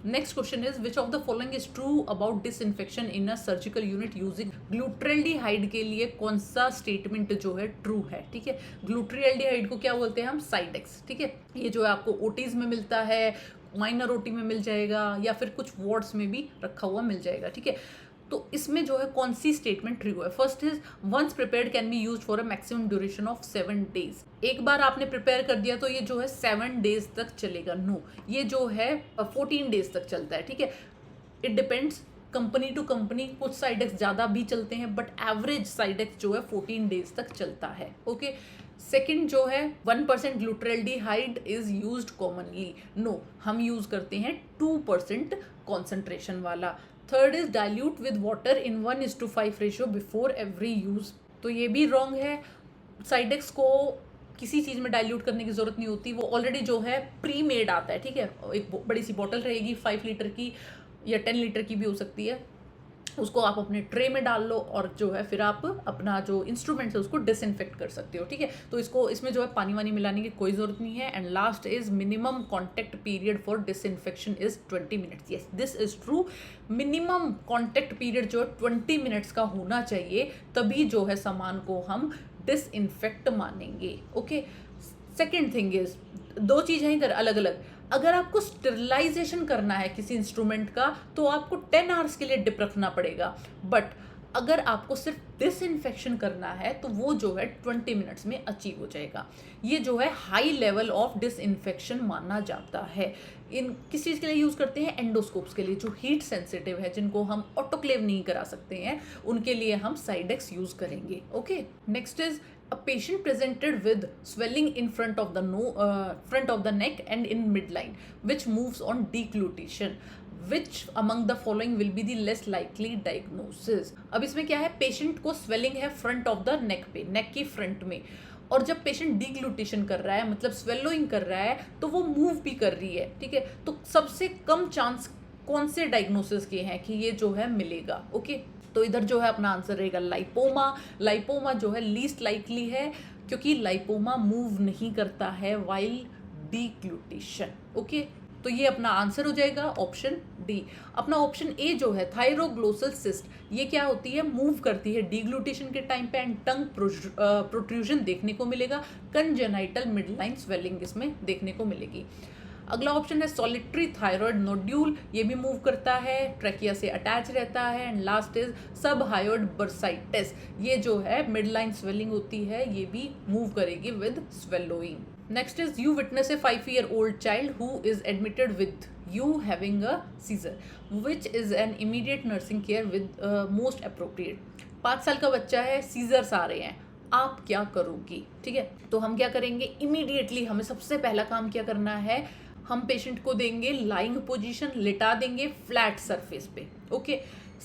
Next question is which of the following is true about disinfection in a surgical unit using glutaraldehyde के लिए कौन सा स्टेटमेंट जो है ट्रू है, ठीक है। ग्लूट्रेल्डिहाइड को क्या बोलते हैं हम, साइडेक्स, ठीक है। ये जो है आपको ओटीज में मिलता है, माइनर ओटी में मिल जाएगा या फिर कुछ वार्ड्स में भी रखा हुआ मिल जाएगा, ठीक है। तो इसमें जो है कौन सी स्टेटमेंट ट्रू है। First is once prepared can be used for a maximum duration of 7 days। एक बार आपने प्रिपेयर कर दिया तो ये जो है 7 days तक चलेगा। नो, ये जो है 14 days तक चलता है, ठीक है। It depends company to company, कुछ साइडेक्स ज़्यादा भी चलते हैं बट एवरेज साइडेक्स जो है 14 days तक चलता है। ओके, सेकेंड जो है 1% ग्लूट्रेल्डिहाइड इज यूज्ड कॉमनली। नो, हम यूज करते हैं 2% कॉन्सेंट्रेशन वाला। Third is dilute with water in 1:5 ratio before every use. तो ये भी रॉन्ग है। साइडेक्स को किसी चीज़ में डाइल्यूट करने की जरूरत नहीं होती, वो ऑलरेडी जो है प्री मेड आता है, ठीक है। एक बड़ी सी बॉटल रहेगी 5 लीटर की या 10 लीटर की भी हो सकती है, उसको आप अपने ट्रे में डाल लो और जो है फिर आप अपना जो इंस्ट्रूमेंट है उसको डिसइंफेक्ट कर सकते हो, ठीक है। तो इसमें जो है पानी वानी मिलाने की कोई ज़रूरत नहीं है। And last is minimum contact period for disinfection is 20 minutes. Yes, this is true. Minimum contact period जो है 20 मिनट्स का होना चाहिए, तभी जो है सामान को हम डिसइंफेक्ट मानेंगे। ओके, सेकेंड थिंग इज, दो चीज़ हैं इधर अलग अलग। अगर आपको स्टेरिलाइजेशन करना है किसी इंस्ट्रूमेंट का तो आपको 10 आवर्स के लिए डिप रखना पड़ेगा, बट अगर आपको सिर्फ डिसइंफेक्शन करना है तो वो जो है 20 मिनट्स में अचीव हो जाएगा। ये जो है हाई लेवल ऑफ डिसइंफेक्शन माना जाता है। इन किस चीज़ के लिए यूज़ करते हैं, एंडोस्कोप्स के लिए, जो हीट सेंसिटिव है, जिनको हम ऑटोक्लेव नहीं करा सकते हैं, उनके लिए हम साइडेक्स यूज़ करेंगे। Okay, next is a patient presented with swelling in front of the neck and in midline which moves on deglutition. Which among the following will be the less likely diagnosis? अब इसमें क्या है, पेशेंट को स्वेलिंग है फ्रंट ऑफ द नेक पे, नेक की फ्रंट में, और जब पेशेंट डिग्लूटेशन कर रहा है, मतलब स्वेलोइंग कर रहा है, तो वो मूव भी कर रही है, ठीक है। तो सबसे कम चांस कौन से डायग्नोसिस के हैं कि ये जो है मिलेगा। ओके, तो इधर जो है अपना आंसर रहेगा लाइपोमा। लाइपोमा जो है लीस्ट लाइकली है, क्योंकि लाइपोमा मूव नहीं करता है वाइल डिग्लूटेशन। ओके, तो ये अपना आंसर हो जाएगा ऑप्शन डी। अपना ऑप्शन ए जो है थायरोग्लोसल सिस्ट, ये क्या होती है, मूव करती है डिग्लूटेशन के टाइम पे, एंड टंग प्रोट्रूजन देखने को मिलेगा। कंजेनाइटल मिडलाइन स्वेलिंग इसमें देखने को मिलेगी। अगला ऑप्शन है सॉलिटरी थायराइड नोड्यूल, ये भी मूव करता है, ट्रैकिया से अटैच रहता है। एंड लास्ट इज सब हायोड बर्साइटिस, ये जो है मिडलाइन स्वेलिंग होती है, ये भी मूव करेगी with swallowing. Next is you witness A 5-year-old child who is admitted with you having a seizure, which is an immediate nursing care with most appropriate. 5 साल का बच्चा है, सीजर्स आ रहे हैं, आप क्या करोगी, ठीक है। तो हम क्या करेंगे, इमीडिएटली हमें सबसे पहला काम क्या करना है, हम पेशेंट को देंगे लाइंग पोजीशन, लिटा देंगे फ्लैट सरफेस पे। ओके,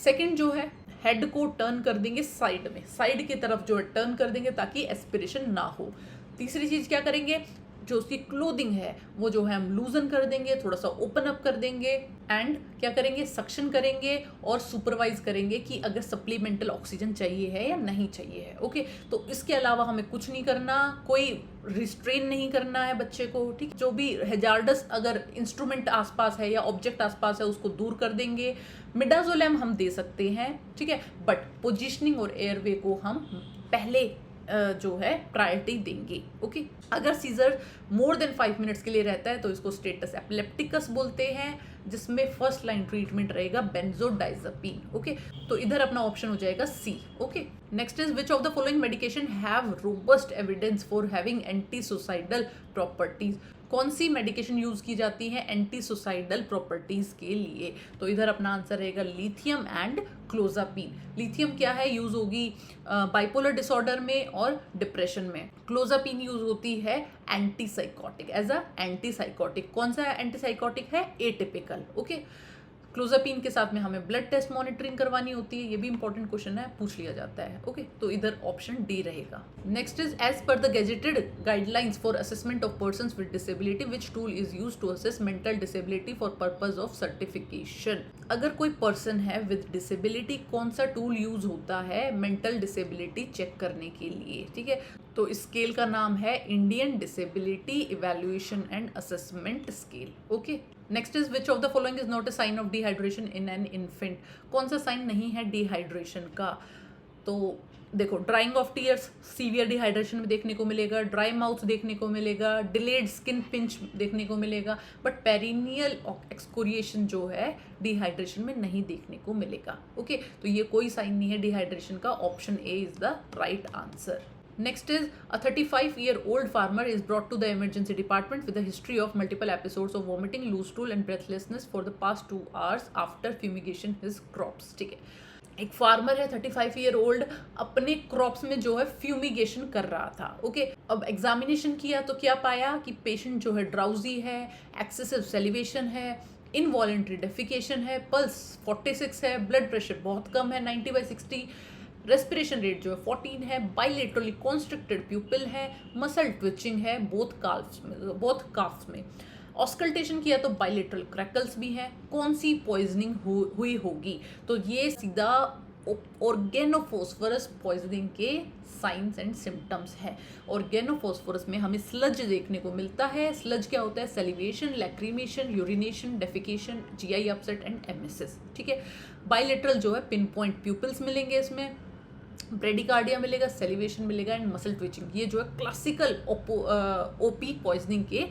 सेकंड जो है हेड को टर्न कर देंगे साइड में, साइड की तरफ जो है टर्न कर देंगे ताकि एस्पिरेशन ना हो। तीसरी चीज़ क्या करेंगे, जो उसकी क्लोथिंग है वो जो है हम लूजन कर देंगे, थोड़ा सा ओपन अप कर देंगे, एंड क्या करेंगे, सक्शन करेंगे और सुपरवाइज करेंगे कि अगर सप्लीमेंटल ऑक्सीजन चाहिए है या नहीं चाहिए है। ओके, तो इसके अलावा हमें कुछ नहीं करना, कोई रिस्ट्रेन नहीं करना है बच्चे को, ठीक। जो भी हेजार्डस अगर इंस्ट्रूमेंट आसपास है या ऑब्जेक्ट आसपास है उसको दूर कर देंगे। मिडाजोलैम हम दे सकते हैं, ठीक है, बट पोजिशनिंग और एयरवे को हम पहले जो है प्रायोरिटी देंगे। ओके, अगर सीजर मोर देन 5 मिनट्स के लिए रहता है तो इसको स्टेटस एपिलेप्टिकस बोलते हैं, जिसमें फर्स्ट लाइन ट्रीटमेंट रहेगा बेंजोडाइजेपिन। ओके, तो इधर अपना ऑप्शन हो जाएगा C. Okay, next is which of the following medication have robust evidence for having anti suicidal properties. कौन सी मेडिकेशन यूज की जाती है एंटी सुसाइडल प्रॉपर्टीज के लिए? तो इधर अपना आंसर रहेगा लिथियम एंड क्लोजापिन। लिथियम क्या है, यूज होगी बाइपोलर डिसऑर्डर में और डिप्रेशन में। क्लोजापिन यूज होती है एंटीसाइकोटिक, एज अ एंटीसाइकोटिक। कौन सा एंटीसाइकोटिक है? एटिपिकल। ओके, क्लोजापिन के साथ में हमें ब्लड टेस्ट मॉनिटरिंग करवानी होती है, ये भी इंपॉर्टेंट क्वेश्चन है, पूछ लिया जाता है। ओके, तो इधर ऑप्शन डी रहेगा। Next is as per the gazetted guidelines for assessment of persons with disability which tool is used to assess mental disability for purpose of certification. अगर कोई पर्सन है विद डिसेबिलिटी, कौन सा टूल यूज होता है मेंटल डिसेबिलिटी चेक करने के लिए? ठीक है, तो इस स्केल का नाम है Indian disability evaluation and assessment scale. Okay, next is which of the following is not a sign of dehydration in an infant? कौन सा साइन नहीं है डिहाइड्रेशन का? तो देखो, drying of tears severe dehydration में देखने को मिलेगा, ड्राई माउथ देखने को मिलेगा, डिलेड स्किन पिंच देखने को मिलेगा, बट पेरिनियल एक्सकोरिएशन जो है डिहाइड्रेशन में नहीं देखने को मिलेगा। ओके, तो ये कोई साइन नहीं है डिहाइड्रेशन का। Option A is the right answer. Next is a 35-year-old farmer is brought to the emergency department with a history of multiple episodes of vomiting, loose stool and breathlessness for the past 2 hours after fumigation his crops. ठीक है, एक फार्मर है 35 ईयर ओल्ड, अपने क्रॉप्स में जो है फ्यूमिगेशन कर रहा था। ओके, अब एग्जामिनेशन किया तो क्या पाया कि पेशेंट जो है ड्राउजी है, एक्सेसिव सेलिवेशन है, इनवॉलेंट्री डेफिकेशन है, पल्स 46 है, ब्लड प्रेशर बहुत कम है 90/60, रेस्पिरेशन रेट जो है 14 है, बाइलेटरली कॉन्स्ट्रिक्टेड प्यूपिल है, मसल ट्विचिंग है बोथ काफ्स में। ऑस्कल्टेशन किया तो बाइलेटरल क्रैकल्स भी है। कौन सी पॉइजनिंग हुई होगी? तो ये सीधा ऑर्गेनोफॉस्फोरस पॉइजनिंग के साइंस एंड सिम्टम्स है। ऑर्गेनोफॉस्फोरस में हमें स्लज देखने को मिलता है। स्लज क्या होता है? Salivation, lacrimation, urination, defecation, GI upset and MSS. ठीक है, बाइलेटरल जो है पिन पॉइंट प्यूपिल्स मिलेंगे इसमें, ब्रेडिकार्डिया मिलेगा, सेलिवेशन मिलेगा एंड मसल ट्विचिंग। ये जो है क्लासिकल ओपी पॉइजनिंग के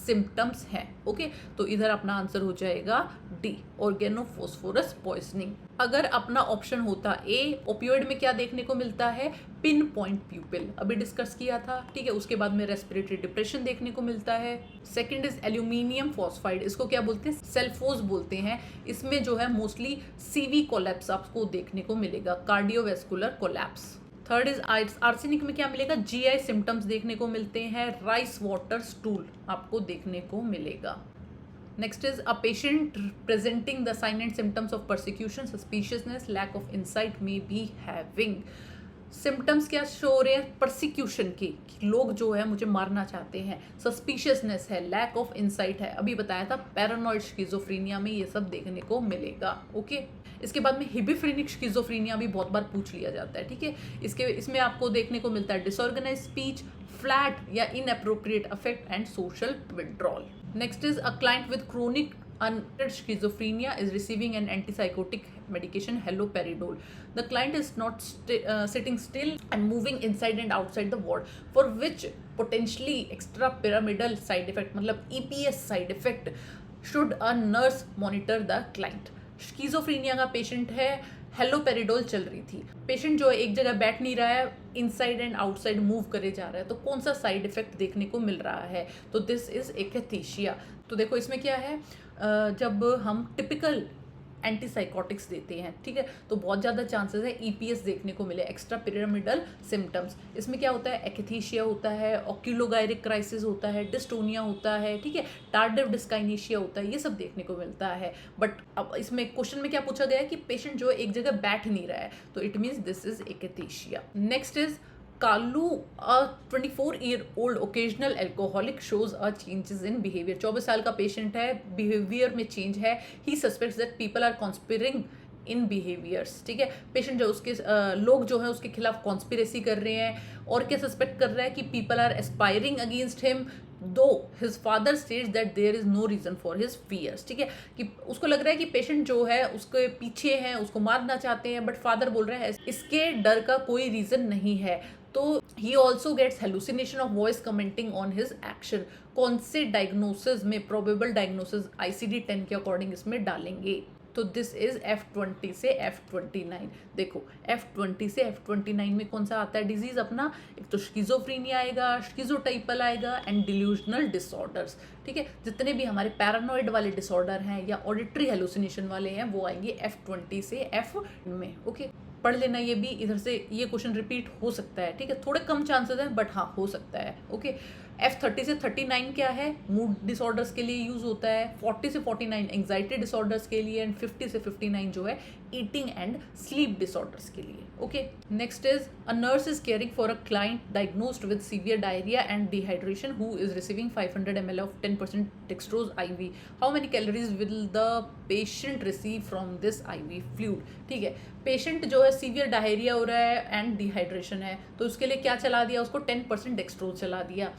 सिम्टम्स हैं। ओके, तो इधर अपना आंसर हो जाएगा डी, ऑर्गेनोफॉस्फोरस पॉइजनिंग। अगर अपना ऑप्शन होता ए, ओपियोइड में क्या देखने को मिलता है? पिन पॉइंट प्यूपिल, अभी डिस्कस किया था। ठीक है, उसके बाद में रेस्पिरेटरी डिप्रेशन देखने को मिलता है। सेकंड इज एल्यूमिनियम फॉस्फाइड, इसको क्या बोलते हैं? सेल्फोज बोलते हैं। इसमें जो है मोस्टली सीवी कोलैप्स आपको देखने को मिलेगा, cardiovascular collapse. Third is arsenic में क्या मिलेगा? जीआई सिम्टम्स देखने को मिलते हैं, राइस वाटर स्टूल आपको देखने को मिलेगा। Next is a patient presenting the sign and symptoms of persecution, suspiciousness, lack of insight may be having. Symptoms क्या शो हो रहे हैं? परसिक्यूशन के, कि लोग जो है मुझे मारना चाहते हैं। सस्पिशियसनेस है, लैक ऑफ इंसाइट है, अभी बताया था पैरानॉइड स्किज़ोफ्रेनिया में ये सब देखने को मिलेगा। ओके, इसके बाद में हिबिफ्रेनिक स्किज़ोफ्रेनिया भी बहुत बार पूछ लिया जाता है। ठीक है, इसमें आपको देखने को मिलता है डिसऑर्गेनाइज स्पीच, फ्लैट या inappropriate affect and social withdrawal. Next is a client with chronic untreated schizophrenia is receiving an antipsychotic medication haloperidol. The client is not sitting still and moving inside and outside the ward, for which potentially extrapyramidal side effect, मतलब EPS side effect, should a nurse monitor the client. Schizophrenia का पेशेंट है, हेलोपेरिडोल चल रही थी, पेशेंट जो है एक जगह बैठ नहीं रहा है, इनसाइड एंड आउटसाइड मूव करे जा रहा है, तो कौन सा साइड इफेक्ट देखने को मिल रहा है? तो दिस इज एकथीशिया। तो देखो इसमें क्या है, जब हम टिपिकल एंटीसाइकोटिक्स देते हैं, ठीक है, तो बहुत ज़्यादा चांसेस है ईपीएस देखने को मिले, एक्स्ट्रा पिरामिडल सिम्टम्स। इसमें क्या होता है? एक्थीशिया होता है, ऑक्यूलोगायरिक क्राइसिस होता है, डिस्टोनिया होता है, ठीक है, टार्डिव डिस्काइनेशिया होता है, ये सब देखने को मिलता है। बट अब इसमें क्वेश्चन में क्या पूछा गया है कि पेशेंट जो है एक जगह बैठ नहीं रहा है, तो it means this is akathisia. Next is Kalu, a 24-year-old occasional alcoholic shows a changes in behavior. 24 साल का पेशेंट है, बिहेवियर में चेंज है, he suspects that people are conspiring in behaviours. ठीक है, पेशेंट जो उसके लोग जो है उसके खिलाफ कॉन्स्पिरेसी कर रहे हैं, और क्या सस्पेक्ट कर रहा है कि people are aspiring against him, though his father states that there is no reason for his fears. ठीक है, कि उसको लग रहा है कि पेशेंट जो है उसके पीछे हैं, उसको मारना चाहते हैं, बट फादर बोल रहे हैं इसके डर का कोई रीजन नहीं है। तो he also gets hallucination of voice commenting on his action. कौन से डायग्नोसिस में प्रोबेबल डायग्नोसिस ICD-10 के अकॉर्डिंग इसमें डालेंगे? तो दिस इज F20 से F29। देखो F20 से F29 में कौन सा आता है डिजीज अपना, एक तो स्किज़ोफ्रेनिया आएगा, स्किज़ोटाइपल आएगा एंड डिल्यूजनल डिसऑर्डर्स। ठीक है, जितने भी हमारे पैरानॉइड वाले डिसऑर्डर हैं या ऑडिटरी हेलुसिनेशन वाले हैं वो आएंगे F20 से F में। ओके, पढ़ लेना ये भी, इधर से ये क्वेश्चन रिपीट हो सकता है। ठीक है, थोड़े कम चांसेस हैं बट हाँ हो सकता है। ओके, F30 से 39 क्या है, मूड डिसऑर्डर्स के लिए यूज होता है। 40 से 49 एंग्जाइटी डिसऑर्डर्स के लिए एंड 50 से 59 जो है ईटिंग एंड स्लीप डिसऑर्डर्स के लिए। Okay, next is a nurse is caring for a client diagnosed with severe diarrhoea and dehydration who is receiving 500 ml of 10% dextrose IV। How many calories will the patient receive from this IV fluid. ठीक है, पेशेंट जो है सीवियर डायरिया हो रहा है एंड डिहाइड्रेशन है, तो उसके लिए क्या चला दिया, उसको 10% डेक्सट्रोज चला दिया।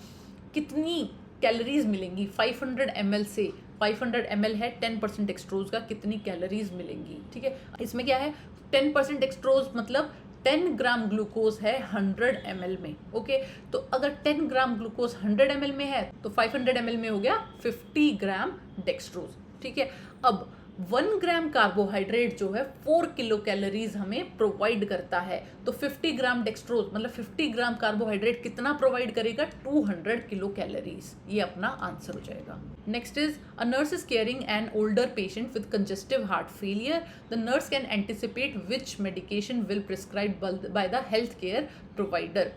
कितनी कैलोरीज मिलेंगी 500 ml से, 500 ml है 10% डेक्सट्रोज का, कितनी कैलोरीज मिलेंगी। ठीक है, इसमें क्या है 10% डेक्सट्रोज मतलब 10 ग्राम ग्लूकोज है 100 ml में। ओके, तो अगर 10 ग्राम ग्लूकोज 100 ml में है तो 500 ml में हो गया 50 ग्राम डेक्सट्रोज। ठीक है, अब 1 ग्राम कार्बोहाइड्रेट जो है 4 किलो कैलोरीज हमें प्रोवाइड करता है, तो 50 ग्राम डेक्सट्रोज मतलब 50 ग्राम कार्बोहाइड्रेट कितना प्रोवाइड करेगा, 200 किलो कैलोरीज। ये अपना आंसर हो जाएगा। Next is a nurse is caring an older patient with congestive heart failure. The nurse can anticipate which medication will prescribe by the health care provider.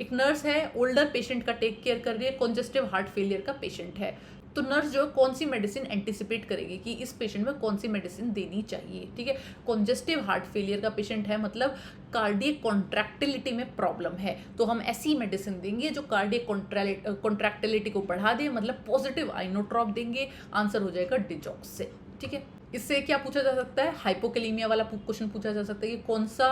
एक नर्स है, ओल्डर पेशेंट का टेक केयर कर रही है, कंजेस्टिव हार्ट फेलियर का पेशेंट है, तो नर्स जो कौन सी मेडिसिन एंटिसिपेट करेगी कि इस पेशेंट में कौन सी मेडिसिन देनी चाहिए। ठीक है, कंजेस्टिव हार्ट फेलियर का पेशेंट है मतलब कार्डियक कॉन्ट्रैक्टिलिटी में प्रॉब्लम है, तो हम ऐसी मेडिसिन देंगे जो कार्डियक कॉन्ट्रैक्टिलिटी को बढ़ा दे, मतलब पॉजिटिव आइनोट्रॉप देंगे। आंसर हो जाएगा डिजॉक्सिन। ठीक है, इससे क्या पूछा जा सकता है, हाइपोकैलेमिया वाला क्वेश्चन पूछा जा सकता है कि कौन सा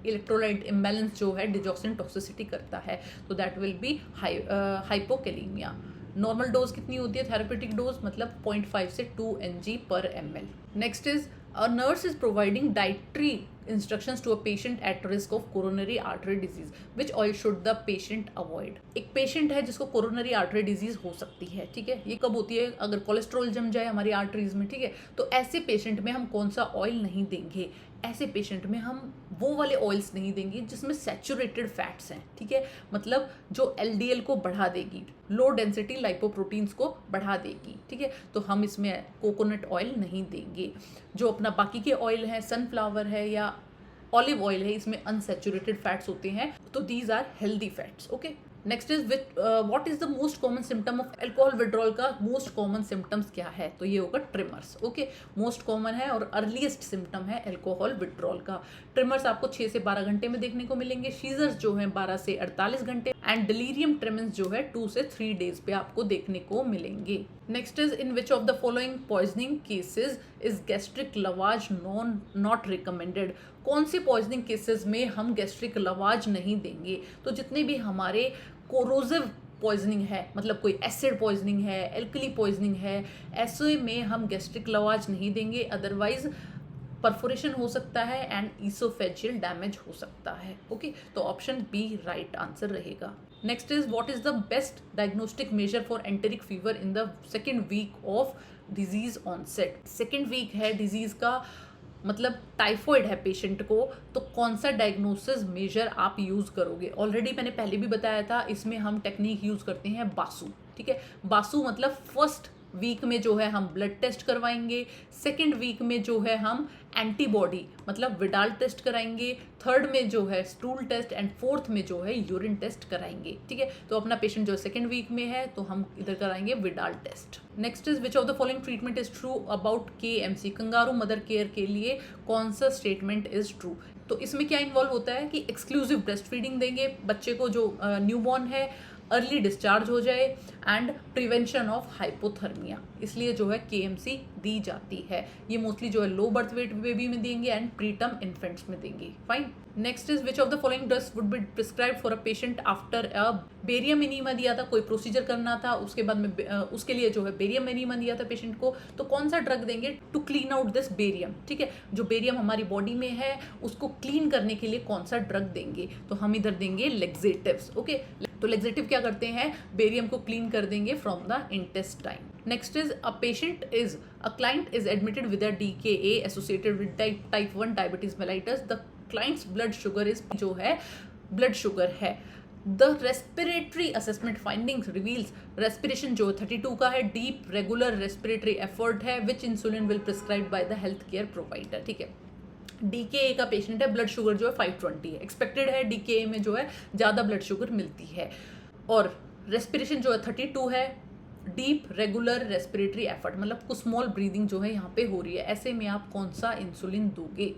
इलेक्ट्रोलाइट इम्बैलेंस जो है डिजॉक्सिन टॉक्सिसिटी करता है, तो that will B hypokalemia. Normal dose कितनी होती है, थेरेपेटिक डोज मतलब 0.5 से 2 mg/ml। Next is a nurse is providing dietary instructions to a patient at risk of coronary artery disease, which oil should the patient avoid. एक पेशेंट है जिसको कोरोनरी आर्टरी डिजीज हो सकती है। ठीक है, ये कब होती है, अगर कोलेस्ट्रॉल जम जाए हमारी आर्टरीज में। ठीक है, तो ऐसे पेशेंट में हम कौन सा ऑयल नहीं देंगे, ऐसे पेशेंट में हम वो वाले ऑयल्स नहीं देंगे जिसमें सैचुरेटेड फैट्स हैं। ठीक है, मतलब जो LDL को बढ़ा देगी, लो डेंसिटी लाइपोप्रोटीन्स को बढ़ा देगी। ठीक है, तो हम इसमें कोकोनट ऑयल नहीं देंगे। जो अपना बाकी के ऑयल हैं, सनफ्लावर है या ऑलिव ऑयल है, इसमें अनसैचुरेटेड फैट्स होते हैं, तो these are healthy fats. Okay, next is what is the most common symptom of alcohol withdrawal का मोस्ट कॉमन सिम्टम्स क्या है, तो ये होगा ट्रिमर्स। ओके, मोस्ट कॉमन है और अर्लीस्ट सिम्टम है एल्कोहल विड्रॉल का। ट्रिमर्स आपको 6 से 12 घंटे में देखने को मिलेंगे, शीजर्स जो है 12 से 48 घंटे एंड डिलीरियम ट्रेमेंस जो है 2 से 3 डेज पे आपको देखने को मिलेंगे। Next is in which of the following poisoning cases is gastric लवाज not recommended. कौन से पॉइजनिंग केसेस में हम गैस्ट्रिक लवाज नहीं देंगे, तो जितने भी हमारे कोरोसिव पॉइजनिंग है, मतलब कोई एसिड पॉइजनिंग है, एल्कली पॉइजनिंग है, ऐसे में हम गैस्ट्रिक लवाज नहीं देंगे, अदरवाइज परफोरेशन हो सकता है एंड ईसोफेजियल डैमेज हो सकता है। ओके, तो ऑप्शन बी राइट आंसर रहेगा। Next is what is the best diagnostic measure for enteric fever in the second week of disease onset. Second week है डिजीज का, मतलब टाइफॉइड है पेशेंट को, तो कौन सा डायग्नोसिस मेजर आप यूज़ करोगे। ऑलरेडी मैंने पहले भी बताया था, इसमें हम टेक्निक यूज़ करते हैं बासु। ठीक है, बासु मतलब फर्स्ट वीक में जो है हम ब्लड टेस्ट करवाएंगे, सेकेंड वीक में जो है हम एंटीबॉडी मतलब विडाल टेस्ट कराएंगे, थर्ड में जो है स्टूल टेस्ट एंड फोर्थ में जो है यूरिन टेस्ट कराएंगे। ठीक है, तो अपना पेशेंट जो सेकेंड वीक में है तो हम इधर कराएंगे Widal test. Next is which of the following treatment is true about KMC, kangaroo mother care के लिए कौन सा स्टेटमेंट इज ट्रू। तो इसमें क्या इन्वॉल्व होता है कि एक्सक्लूसिव ब्रेस्ट फीडिंग देंगे बच्चे को जो न्यूबॉर्न है, अर्ली डिस्चार्ज हो जाए एंड प्रिवेंशन ऑफ हाइपोथर्मिया, इसलिए जो है KMC दी जाती है। ये मोस्टली जो है लो बर्थ वेट बेबी में देंगे एंड प्रीटर्म इन्फेंट्स में देंगे। Fine. Next is which of the following drugs would be prescribe for a patient after a barium enema दिया था, कोई प्रोसीजर करना था, उसके बाद में उसके लिए जो है बेरियम एनीमा दिया था पेशेंट को, तो कौन सा ड्रग देंगे to clean out this barium. ठीक है, जो बेरियम हमारी बॉडी में है उसको क्लीन करने के लिए कौन सा ड्रग देंगे, तो हम इधर देंगे लेक्सेटिव्स। ओके, तो लेक्सेटिव क्या करते हैं, बेरियम को क्लीन कर देंगे from the intestine. Next is a client is admitted with a DKA associated with type 1 diabetes mellitus. The client's blood sugar is जो है ब्लड शुगर है। The respiratory assessment findings reveals respiration जो 32 का है, डीप रेगुलर रेस्पिरेटरी एफर्ट है, which insulin will prescribe by the health care provider. ठीक है, DKA का पेशेंट है, ब्लड शुगर जो है 520 है, एक्सपेक्टेड है DKA में जो है ज़्यादा ब्लड शुगर मिलती है, और रेस्पिरेशन जो है 32 है, डीप रेगुलर रेस्पिरेटरी एफर्ट मतलब कुछ स्मॉल ब्रीदिंग जो है यहाँ पे हो रही है। ऐसे में आप कौन सा इंसुलिन दोगे?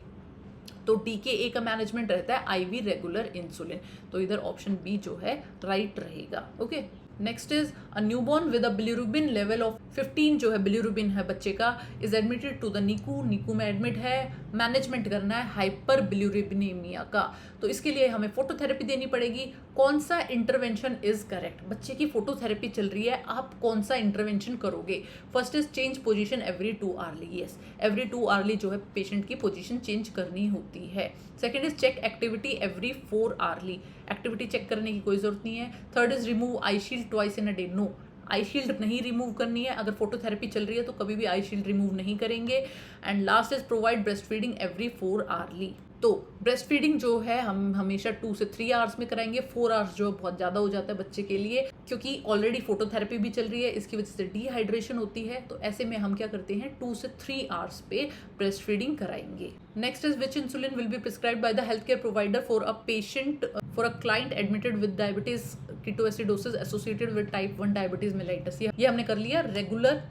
तो DKA का मैनेजमेंट रहता है IV रेगुलर इंसुलिन, तो इधर ऑप्शन बी जो है राइट रहेगा। Okay, next is a newborn with a bilirubin level of 15 जो है बिलिरुबिन है बच्चे का, is admitted to the NICU में एडमिट है, मैनेजमेंट करना है हाइपर बिलिरुबिनेमिया का। तो इसके लिए हमें फोटोथेरेपी देनी पड़ेगी। कौन सा इंटरवेंशन इज करेक्ट? बच्चे की फोटोथेरेपी चल रही है, आप कौन सा इंटरवेंशन करोगे? First is change position every 2 hourly. Yes, every 2 hourly जो है पेशेंट की पोजीशन चेंज करनी होती है। Second is check activity every 4 hourly, activity check करने की कोई जरूरत नहीं है। Third is remove eye shield twice in a day. No, eye shield नहीं रिमूव करनी है, अगर फोटोथेरेपी चल रही है तो कभी भी आई शील्ड रिमूव नहीं करेंगे। And last is provide breast feeding every 4 hourly. तो ब्रेस्ट फीडिंग जो है हम हमेशा 2 से 3 आवर्स में कराएंगे। 4 आवर्स जो बहुत ज़्यादा हो जाता है बच्चे के लिए, क्योंकि ऑलरेडी फोटोथेरेपी भी चल रही है, इसकी वजह से डिहाइड्रेशन होती है। तो ऐसे में हम क्या करते हैं, 2 से 3 आवर्स पे ब्रेस्ट फीडिंग कराएंगे। Next is which insulin will be prescribed bye the health care provider for a patient for a client admitted with diabetes ketoacidosis associated with type 1 diabetes mellitus. ये हमने कर लिया regular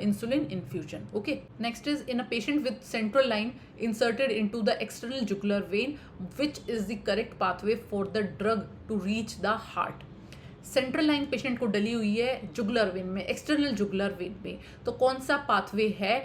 insulin infusion. Okay, next is in a patient with central line inserted into the external jugular vein, which is the correct pathway for the drug to reach the heart? Central line patient को डली हुई है जुगुलर वेन में, एक्सटर्नल जुगुलर वेन में, तो कौन सा पाथवे है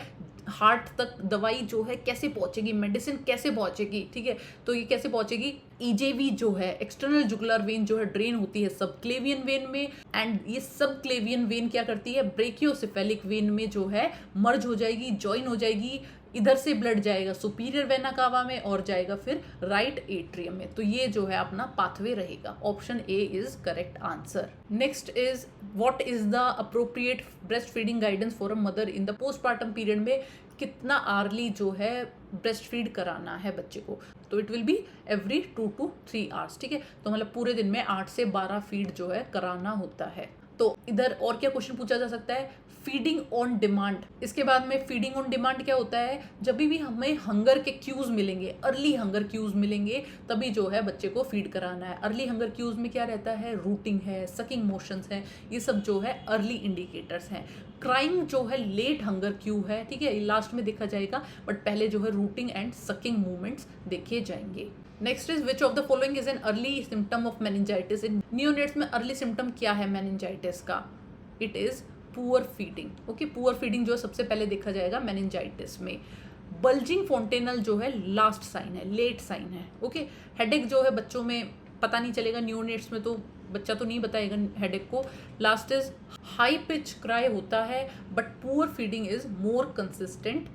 हार्ट तक दवाई जो है कैसे पहुंचेगी, मेडिसिन कैसे पहुंचेगी? ठीक है, तो ये कैसे पहुंचेगी? EJV जो है एक्सटर्नल जुगुलर वेन जो है ड्रेन होती है सब क्लेवियन वेन में, एंड ये सब क्लेवियन वेन क्या करती है, ब्रेकियोसेफेलिक वेन में जो है मर्ज हो जाएगी, ज्वाइन हो जाएगी। इधर से ब्लड जाएगा सुपीरियर वेना कावा में और जाएगा फिर राइट एट्रियम में। तो ये जो है अपना पाथवे रहेगा। Option A is correct answer. Next is what is the appropriate breast feeding guidance for a mother in the postpartum period में कितना आर्ली जो है ब्रेस्ट फीड कराना है बच्चे को? तो it will be every 2 to 3 hours. ठीक है, तो मतलब पूरे दिन में 8 से 12 फीड जो है कराना होता है। तो इधर और क्या क्वेश्चन पूछा जा सकता है, फीडिंग ऑन डिमांड। इसके बाद में फीडिंग ऑन डिमांड क्या होता है, जब भी हमें हंगर के क्यूज मिलेंगे, अर्ली हंगर क्यूज मिलेंगे, तभी जो है बच्चे को फीड कराना है। अर्ली हंगर क्यूज में क्या रहता है, रूटिंग है, सकिंग मोशंस है, ये सब जो है अर्ली इंडिकेटर्स हैं। क्राइंग जो है लेट हंगर क्यू है, ठीक है, लास्ट में देखा जाएगा, बट पहले जो है रूटिंग एंड सकिंग मूवमेंट्स देखे जाएंगे। Next is which of the following is an early symptom of meningitis in neonates में? अर्ली सिम्टम क्या है मेनिंजाइटिस का? It is poor feeding. Okay, poor feeding जो है सबसे पहले देखा जाएगा मेनिंजाइटिस में। बल्जिंग फोंटेनल जो है लास्ट साइन है, लेट साइन है। ओके, हेडेक जो है बच्चों में पता नहीं चलेगा, नियोनेट्स में तो बच्चा तो नहीं बताएगा हेडेक को। Last is high pitch cry होता है, but poor feeding is more consistent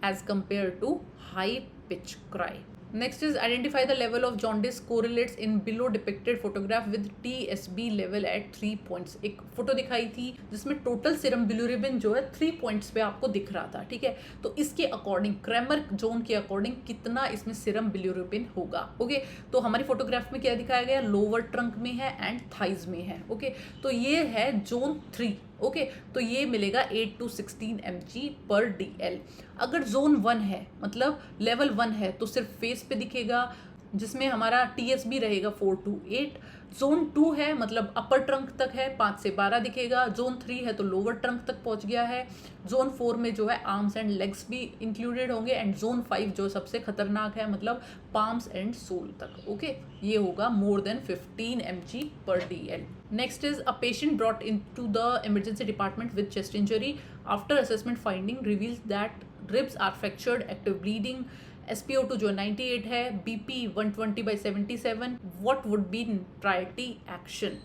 as compare to high pitch cry. Next is identify the level of jaundice correlates in below depicted photograph with TSB level at 3 points। एक फोटो दिखाई थी जिसमें टोटल सीरम बिलिरुबिन जो है 3 पॉइंट्स पे आपको दिख रहा था। ठीक है, तो इसके अकॉर्डिंग क्रैमर जोन के अकॉर्डिंग कितना इसमें सीरम बिलिरुबिन होगा? ओके, तो हमारी फोटोग्राफ में क्या दिखाया गया, लोअर ट्रंक में है एंड थाइज में है। ओके, तो ये है जोन 3। ओके, तो ये मिलेगा 8 to 16 mg/dl। अगर जोन 1 है मतलब लेवल 1 है तो सिर्फ फेस पे दिखेगा, जिसमें हमारा TSB रहेगा 4 to 8। जोन 2 है मतलब अपर ट्रंक तक है, 5 से 12 दिखेगा। जोन 3 है तो लोअर ट्रंक तक पहुंच गया है। जोन 4 में जो है आर्म्स एंड लेग्स भी इंक्लूडेड होंगे, एंड जोन 5 जो सबसे खतरनाक है मतलब पाम्स एंड सोल तक। ओके, ये होगा मोर than 15 mg/dl। Next is a patient brought into the emergency department with chest injury. After assessment finding reveals that ribs are fractured, active bleeding, SpO2 जो 98 है, BP 120/77। What would be priority action?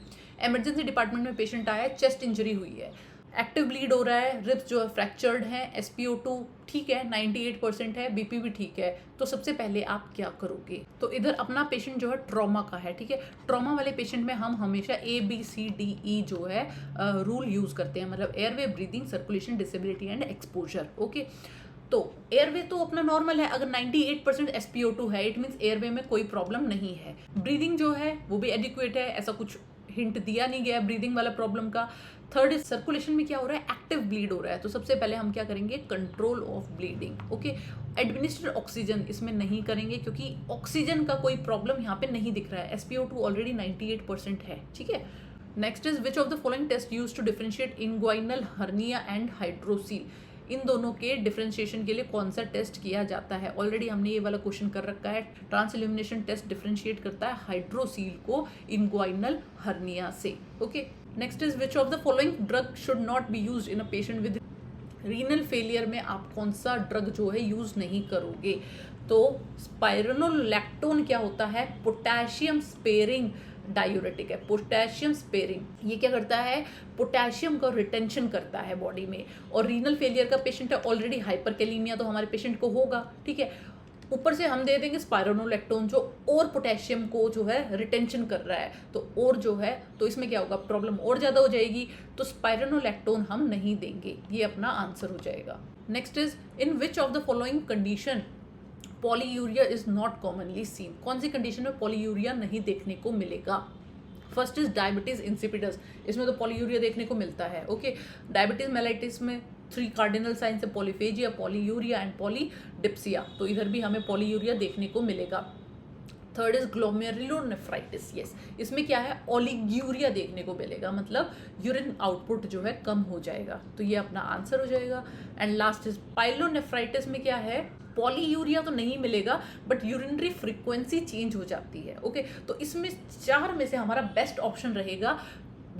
Emergency department में पेशेंट आया है, चेस्ट इंजरी हुई है, एक्टिव ब्लीड हो रहा है, रिब्स जो है फ्रैक्चर्ड हैं, SpO2 ठीक है 98% है, BP भी ठीक है, तो सबसे पहले आप क्या करोगे? तो इधर अपना पेशेंट जो है ट्रॉमा का है, ठीक है। ट्रॉमा वाले पेशेंट में हम हमेशा ABCDE जो है रूल यूज करते हैं, मतलब airway, breathing, circulation, disability and exposure. Okay, तो एयरवे तो अपना नॉर्मल है, अगर 98% SpO2 है इट मीन्स एयरवे में कोई प्रॉब्लम नहीं है। ब्रीदिंग जो है वो भी एडिक्वेट है, ऐसा कुछ हिंट दिया नहीं गया ब्रीदिंग वाला प्रॉब्लम का। थर्ड इज सर्कुलेशन में क्या हो रहा है, एक्टिव ब्लीड हो रहा है, तो सबसे पहले हम क्या करेंगे, control of bleeding. Okay, administer oxygen इसमें नहीं करेंगे क्योंकि ऑक्सीजन का कोई प्रॉब्लम यहाँ पे नहीं दिख रहा है, SpO2 ऑलरेडी 98% है, ठीक है। Next is which of the following test use to differentiate inguinal hernia and hydrocele. इन दोनों के डिफरेंशिएशन के लिए कौन सा टेस्ट किया जाता है? ऑलरेडी हमने ये वाला क्वेश्चन कर रखा है। ट्रांस इल्यूमिनेशन टेस्ट डिफरेंशिएट करता है हाइड्रोसील को इंग्वाइनल हर्निया से। Okay, next is which of the following drug should not be used in a patient with renal failure में आप कौन सा ड्रग जो है यूज नहीं करोगे? तो स्पाइरोनोलैक्टोन क्या होता है, पोटेशियम स्पेयरिंग डायूरेटिक है, पोटेशियम स्पेयरिंग। ये क्या करता है, पोटेशियम का रिटेंशन करता है बॉडी में, और रीनल फेलियर का पेशेंट है, ऑलरेडी हाइपरकैलीमिया तो हमारे पेशेंट को होगा, ठीक है। ऊपर से हम दे देंगे स्पाइरोनोलैक्टोन जो और पोटेशियम को जो है रिटेंशन कर रहा है, तो और जो है तो इसमें क्या होगा, प्रॉब्लम और ज़्यादा हो जाएगी, तो स्पाइरोनोलैक्टोन हम नहीं देंगे, ये अपना आंसर हो जाएगा। Next is in which of the following condition polyuria is not commonly seen. कौन सी कंडीशन में पॉलीयूरिया नहीं देखने को मिलेगा? फर्स्ट इज डायबिटीज इंसिपिडस, इसमें तो पॉलीयूरिया देखने को मिलता है। ओके, डायबिटीज मेलाइटिस में 3 कार्डिनल साइंस है, पॉलीफेजिया, पॉलीयूरिया एंड पॉलीडिप्सिया, तो इधर भी हमें पॉलीयूरिया देखने को मिलेगा। थर्ड इज ग्लोमेरुलोनेफ्राइटिस, यस, इसमें क्या है, ओलिग्यूरिया देखने को मिलेगा, मतलब यूरिन आउटपुट जो है कम हो जाएगा, तो ये अपना आंसर हो जाएगा। एंड लास्ट इज पाइलोनेफ्राइटिस में क्या है, पॉलीयूरिया तो नहीं मिलेगा बट यूरिनरी फ्रीक्वेंसी चेंज हो जाती है। ओके, तो इसमें 4 में से हमारा बेस्ट ऑप्शन रहेगा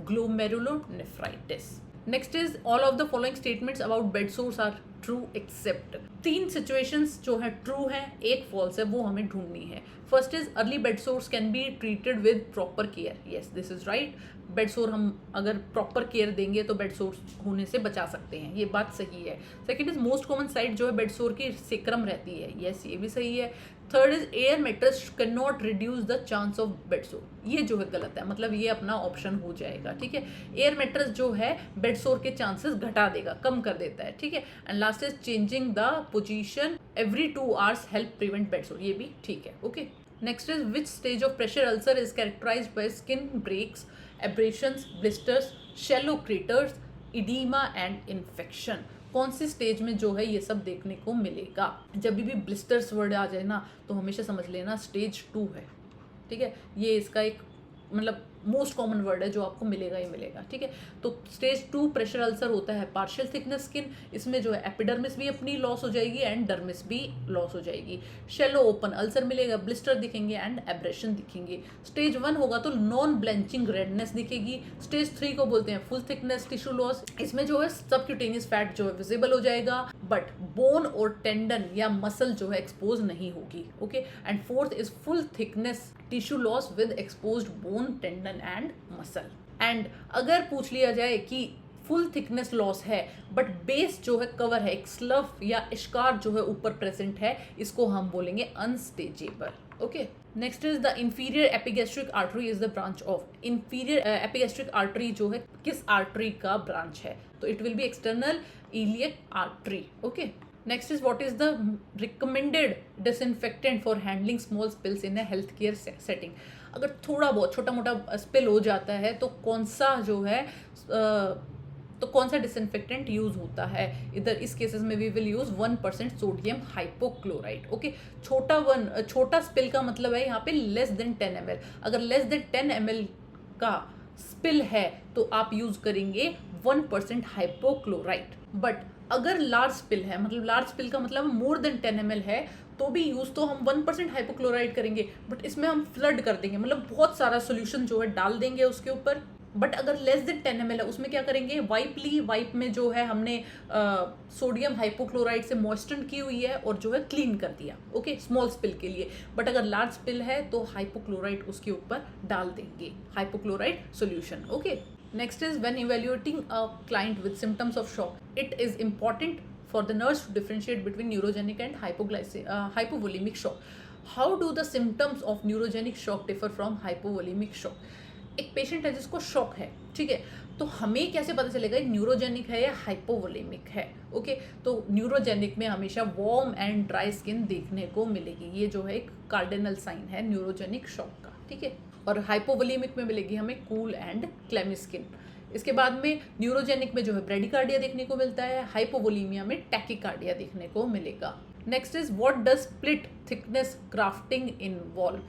glomerulonephritis. Next is all of the following statements about bed sores are true except. 3 situations जो है ट्रू है, एक फॉल्स है, वो हमें ढूंढनी है। First is early bed source can be treated with proper care, yes this is right. Bed सोर हम अगर प्रॉपर केयर देंगे तो बेड सोर होने से बचा सकते हैं, ये बात सही है। Second is most common site जो है बेड सोर की सेक्रम रहती है, यस ये भी सही है। Third is air mattress can not reduce the chance of bed sore, ये जो है गलत है, मतलब ये अपना ऑप्शन हो जाएगा, ठीक है। एयर मैट्रेस जो है बेड सोर के चांसेस घटा देगा, कम कर देता है, ठीक है। And last is changing the position every 2 hours help prevent bed sore, ये भी ठीक है। Okay, next is which stage of pressure ulcer is characterised by skin breaks, abrasions, blisters, shallow craters, oedema and infection. कौन सी स्टेज में जो है ये सब देखने को मिलेगा? जब भी ब्लिस्टर्स वर्ड आ जाए ना तो हमेशा समझ लेना स्टेज 2 है, ठीक है। ये इसका एक मतलब मोस्ट कॉमन वर्ड है जो आपको मिलेगा ही मिलेगा, ठीक है। तो स्टेज 2 प्रेशर अल्सर होता है पार्शियल थिकनेस स्किन, इसमें जो है एपिडर्मिस भी अपनी लॉस हो जाएगी एंड डर्मिस भी लॉस हो जाएगी। शैलो ओपन अल्सर मिलेगा, ब्लिस्टर दिखेंगे एंड एब्रेशन दिखेंगे। स्टेज 1 होगा तो नॉन ब्लेंचिंग रेडनेस दिखेगी। स्टेज 3 को बोलते हैं फुल थिकनेस टिश्यू लॉस, इसमें जो है सबक्यूटेनियस फैट जो है विजिबल हो जाएगा बट बोन और टेंडन या मसल जो है एक्सपोज नहीं होगी। Okay, and fourth is full thickness tissue loss with exposed bone, tendon and muscle. And अगर पूछ लिया जाए कि फुल थिकनेस लॉस है बट बेस जो है कवर है, एक स्लफ या इश्कार जो है ऊपर प्रेजेंट है, इसको हम बोलेंगे unstageable. Okay, next is the inferior epigastric artery is the branch of. Inferior epigastric artery जो है किस आर्टरी का ब्रांच है? तो it will be external iliac artery. Okay, next is what is the recommended disinfectant for handling small spills in a health care setting. अगर थोड़ा बहुत छोटा मोटा स्पिल हो जाता है तो कौन सा जो है तो कौन सा डिसइंफेक्टेंट यूज होता है? इधर इस केसेस में we will use 1% sodium hypochlorite. Okay, छोटा स्पिल का मतलब है यहाँ पे लेस देन 10 ml। अगर लेस देन 10 ml का स्पिल है तो आप यूज करेंगे 1% हाइपोक्लोराइड। बट अगर लार्ज स्पिल है, मतलब लार्ज स्पिल का मतलब मोर देन 10 ml है, तो भी यूज तो हम 1% हाइपोक्लोराइड करेंगे बट इसमें हम फ्लड कर देंगे, मतलब बहुत सारा सोल्यूशन जो है डाल देंगे उसके ऊपर। बट अगर लेस देन 10 ml है उसमें क्या करेंगे, वाइप में जो है हमने सोडियम हाइपोक्लोराइड से मॉइस्चर की हुई है और जो है क्लीन कर दिया। ओके, स्मॉल स्पिल के लिए। बट अगर लार्ज स्पिल है तो हाइपोक्लोराइड उसके ऊपर डाल देंगे, hypochlorite solution. Okay, Next is when evaluating a client with symptoms of shock, it is important for the nurse to differentiate between neurogenic and hypovolemic shock. How do the symptoms of neurogenic shock differ from hypovolemic shock? एक पेशेंट है जिसको शॉक है, ठीक है, तो हमें कैसे पता चलेगा न्यूरोजेनिक है या हाइपोवोलेमिक है? ओके, तो न्यूरोजेनिक में हमेशा वार्म एंड ड्राई स्किन देखने को मिलेगी, ये जो है एक कार्डिनल साइन है न्यूरोजेनिक शॉक का, ठीक है। और हाइपोवोलेमिक में मिलेगी हमें कूल एंड क्लेमी स्किन। इसके बाद में न्यूरोजेनिक में जो है ब्रेडिकार्डिया देखने को मिलता है, हाइपोवोलीमिया में टैकिकार्डिया देखने को मिलेगा। Next is what does split thickness grafting involve?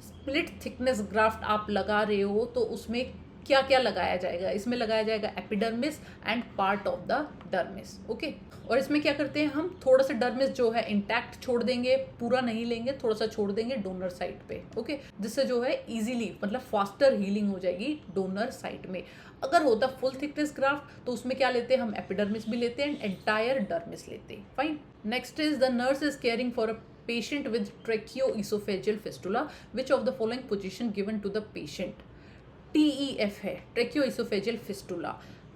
Split thickness graft आप लगा रहे हो तो उसमें क्या क्या लगाया जाएगा? इसमें लगाया जाएगा epidermis and part of the dermis, okay. और इसमें क्या करते हैं हम, थोड़ा सा डर्मिस जो है इंटैक्ट छोड़ देंगे, पूरा नहीं लेंगे, थोड़ा सा छोड़ देंगे डोनर साइड पे, ओके, जिससे जो है इजीली मतलब फास्टर हीलिंग हो जाएगी डोनर साइड में। अगर होता फुल थिकनेस ग्राफ्ट तो उसमें क्या लेते हैं हम, एपिडर्मिस भी लेते हैं एंड एंटायर डर्मिस लेते हैं, fine. Next is the nurse is caring for a patient with tracheoesophageal fistula, which of the following position given to the patient? TEF है tracheoesophageal fistula,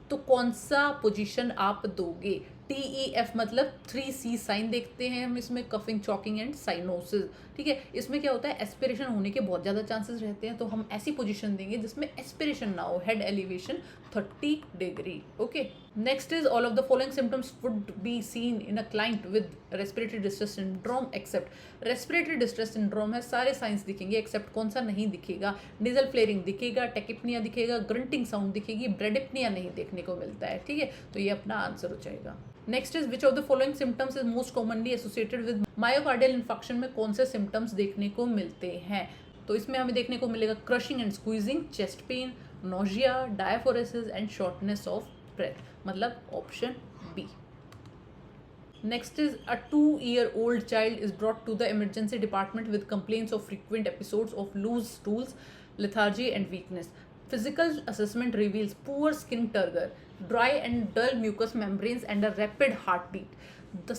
तो कौन सा पोजीशन आप दोगे? TEF मतलब 3C साइन देखते हैं हम इसमें, कफिंग, चॉकिंग एंड साइनोसिस, ठीक है। इसमें क्या होता है, एस्पिरेशन होने के बहुत ज़्यादा चांसेस रहते हैं, तो हम ऐसी पोजीशन देंगे जिसमें एस्पिरेशन ना हो, head elevation 30 degree, okay. Next is all of the following symptoms would be seen in a client with respiratory distress syndrome except. Respiratory distress syndrome है, सारे साइंस दिखेंगे एक्सेप्ट कौन सा नहीं दिखेगा? नेजल फ्लेयरिंग दिखेगा, टेकिपनिया दिखेगा, ग्रंटिंग साउंड दिखेगी, ब्रेडिपनिया नहीं देखने को मिलता है, ठीक है, तो ये अपना आंसर हो जाएगा। Next is which of the following symptoms is most commonly associated with myocardial infection में कौन से सिम्टम्स देखने को मिलते हैं? तो इसमें हमें देखने को मिलेगा crushing and squeezing, chest pain, nausea, diaphoresis and shortness of breath, मतलब option B. Next is a 2-year-old child is brought to the emergency department with complaints of frequent episodes of loose stools, lethargy and weakness. Physical assessment reveals poor skin turgor, dry and dull mucous membranes and a rapid heartbeat. The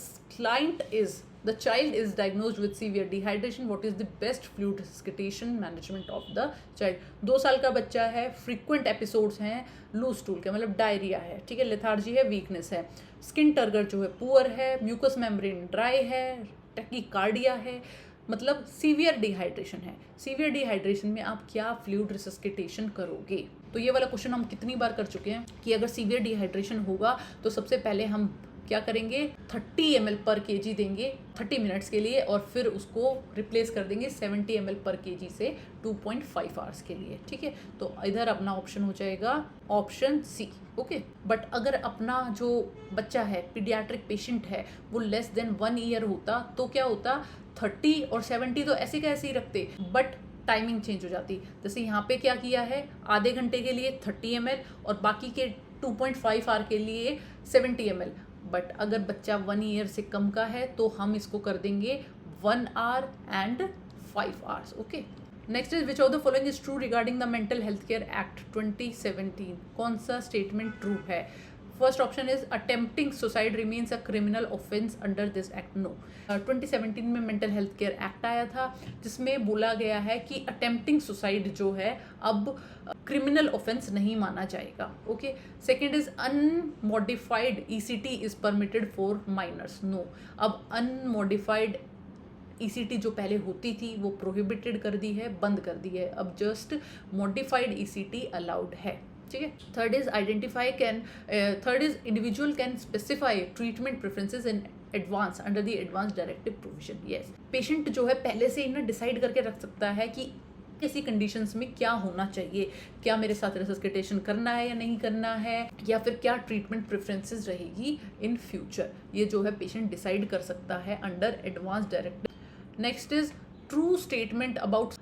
child is diagnosed with severe dehydration. What is the best fluid resuscitation management of the child? 2 साल का बच्चा है, frequent episodes हैं लूज स्टूल के, मतलब डायरिया है, ठीक है, लेथार्जी है, वीकनेस है, स्किन टर्गर जो है पुअर है, म्यूकस मेम्ब्रेन ड्राई है, टैकीकार्डिया है, मतलब सीवियर डिहाइड्रेशन है। सीवियर डिहाइड्रेशन में आप क्या फ्लूइड रिसस्किटेशन करोगे? तो ये वाला क्वेश्चन हम कितनी बार कर चुके हैं कि अगर सीवियर डिहाइड्रेशन होगा तो सबसे पहले हम क्या करेंगे, 30 ml पर kg देंगे 30 मिनट्स के लिए, और फिर उसको रिप्लेस कर देंगे 70 ml पर kg से 2.5 आवर्स के लिए, ठीक है। तो इधर अपना ऑप्शन हो जाएगा ऑप्शन सी, ओके। बट अगर अपना जो बच्चा है, पीडियाट्रिक पेशेंट है, वो लेस देन 1 ईयर होता तो क्या होता, 30 और 70 तो ऐसे का ऐसे ही रखते, बट टाइमिंग चेंज हो जाती। जैसे यहाँ पे क्या किया है, आधे घंटे के लिए 30 ml और बाकी के 2.5 आवर के लिए 70 ml। बट अगर बच्चा 1 ईयर से कम का है तो हम इसको कर देंगे 1 hour and 5 hours, okay. Next is which of the following is true regarding the mental health care act 2017? कौन सा स्टेटमेंट ट्रू है? First option is attempting suicide remains a criminal offence under this act, no. 2017 में मेंटल हेल्थ केयर एक्ट आया था जिसमें बोला गया है कि अटेम्प्टिंग सुसाइड जो है अब क्रिमिनल ऑफेंस नहीं माना जाएगा, okay. Second is unmodified ECT is permitted for minors, no. अब अनमॉडिफाइड ECT जो पहले होती थी वो प्रोहिबिटेड कर दी है, बंद कर दी है, अब जस्ट मॉडिफाइड ECT अलाउड है, ठीक है। Third is individual can specify treatment preferences in advance under the advance directive provision, yes. Patient जो है पहले से ही ना डिसाइड करके रख सकता है कि ऐसी कंडीशंस में क्या होना चाहिए, क्या मेरे साथ रिसस्किटेशन करना है या नहीं करना है, या फिर क्या ट्रीटमेंट प्रेफरेंसेस रहेगी इन फ्यूचर, ये जो है पेशेंट डिसाइड कर सकता है under advance directive. Next is true statement about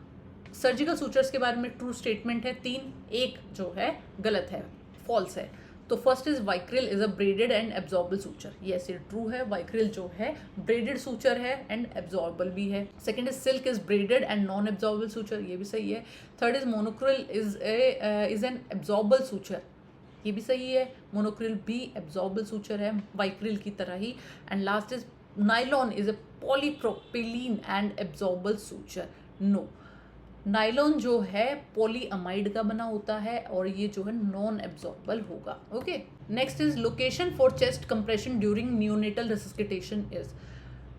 surgical sutures के बारे में ट्रू स्टेटमेंट है 3, एक जो है गलत है, फॉल्स है। तो first is Vicryl is a braided and absorbable suture, yes ये ट्रू है, वाइक्रिल जो है ब्रेडेड सूचर है एंड एब्जॉर्बल भी है। Second is silk is braided and non absorbable suture, ये भी सही है। Third is Monocryl is an absorbable suture, ये भी सही है, मोनोक्रिल भी एब्जॉर्बल सूचर है वाइक्रिल की तरह ही। And last is nylon is a polypropylene and absorbable suture, no. Nylon जो है पॉलीअमाइड का बना होता है और ये जो है नॉन एब्जॉर्बल होगा। Okay, next is location for chest compression during neonatal resuscitation is.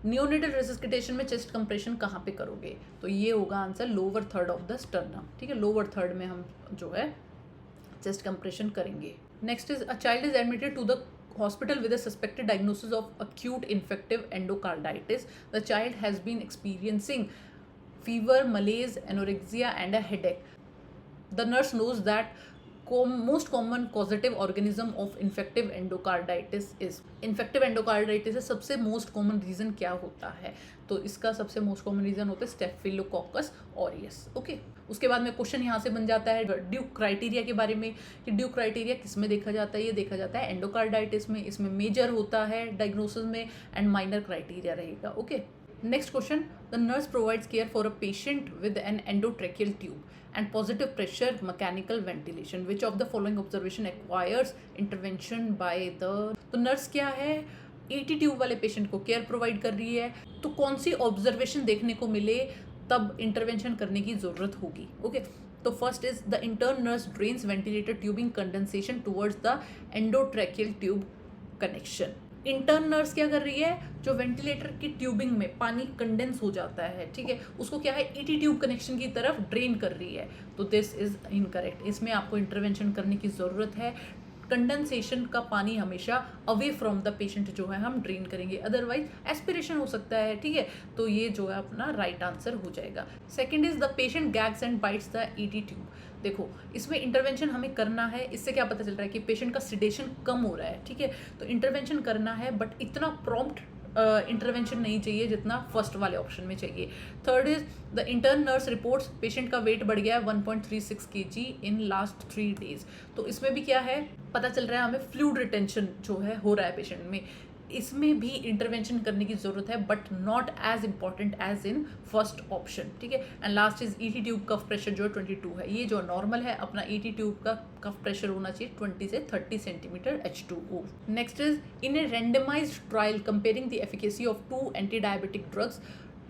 Neonatal resuscitation में चेस्ट कंप्रेशन कहाँ पे करोगे, तो ये होगा answer lower third of the sternum. ठीक है, लोअर थर्ड में हम जो है चेस्ट कंप्रेशन करेंगे। Next is a child is admitted to the hospital with a suspected diagnosis of acute infective endocarditis. The child has been experiencing fever, malaise, anorexia and a headache. The nurse knows that most common causative organism of infective endocarditis is. infective endocarditis है सबसे मोस्ट कॉमन रीज़न क्या होता है, तो इसका सबसे मोस्ट कॉमन रीज़न होता है स्टेफिलोकोकस ऑरियस। ओके, उसके बाद में क्वेश्चन यहाँ से बन जाता है ड्यूक क्राइटेरिया के बारे में कि ड्यूक क्राइटेरिया किस में देखा जाता है, ये देखा जाता है एंडोकार्डाइटिस में। इसमें मेजर होता है डायग्नोसिस में एंड माइनर क्राइटेरिया रहेगा। Okay, next question, the nurse provides care for a patient with an endotracheal tube and positive pressure mechanical ventilation, which of the following observation requires intervention by the। तो नर्स क्या है, एटी ट्यूब वाले पेशेंट को केयर प्रोवाइड कर रही है, तो कौन सी ऑब्जर्वेशन देखने को मिले तब इंटरवेंशन करने की जरूरत होगी। ओके, तो first is the intern nurse drains ventilator tubing condensation towards the endotracheal tube connection. Intern nurse क्या कर रही है, जो वेंटिलेटर की ट्यूबिंग में पानी कंडेंस हो जाता है, ठीक है, उसको क्या है ईटी ट्यूब कनेक्शन की तरफ ड्रेन कर रही है, तो दिस इज इनकरेक्ट। इसमें आपको इंटरवेंशन करने की ज़रूरत है। कंडेंसेशन का पानी हमेशा अवे फ्रॉम द पेशेंट जो है हम ड्रेन करेंगे, अदरवाइज एस्पिरेशन हो सकता है। ठीक है, तो ये जो है अपना राइट आंसर हो जाएगा। Second is the patient gags and bytes the ET tube. देखो, इसमें इंटरवेंशन हमें करना है, इससे क्या पता चल रहा है कि पेशेंट का सिडेशन कम हो रहा है। ठीक है, तो इंटरवेंशन करना है बट इतना प्रॉम्प्ट इंटरवेंशन नहीं चाहिए जितना फर्स्ट वाले ऑप्शन में चाहिए। Third is the intern nurse reports patient का वेट बढ़ गया है 1.36 kg इन लास्ट 3 days। तो इसमें भी क्या है, पता चल रहा है हमें फ्लूइड रिटेंशन जो है हो रहा है पेशेंट में, इसमें भी इंटरवेंशन करने की जरूरत है but not as important as in first option. ठीक है, and last is ET tube cuff pressure जो 22 है, ये जो नॉर्मल है, अपना ईटी ट्यूब का कफ प्रेशर होना चाहिए 20 से 30 centimetre H2O। Next is in a randomised trial comparing the efficacy of 2 anti-diabetic drugs,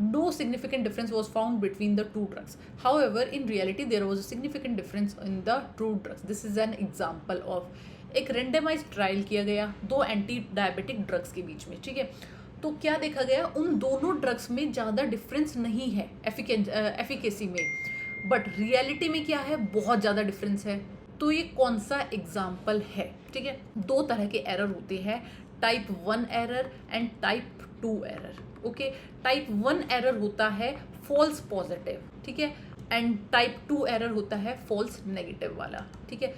no significant difference was found between the two drugs. However, in reality there was a significant difference in the two drugs. This is an example of एक रेंडमाइज ट्रायल किया गया 2 एंटी डायबिटिक ड्रग्स के बीच में। ठीक है, तो क्या देखा गया, उन दोनों ड्रग्स में ज़्यादा डिफरेंस नहीं है एफिकेसी में, बट रियलिटी में क्या है, बहुत ज़्यादा डिफरेंस है। तो ये कौन सा एग्जाम्पल है। ठीक है, 2 तरह के एरर होते हैं, type 1 error and type 2 error. Okay, type 1 error होता है फॉल्स पॉजिटिव, ठीक है, एंड टाइप 2 एरर होता है फॉल्स नेगेटिव वाला। ठीक है,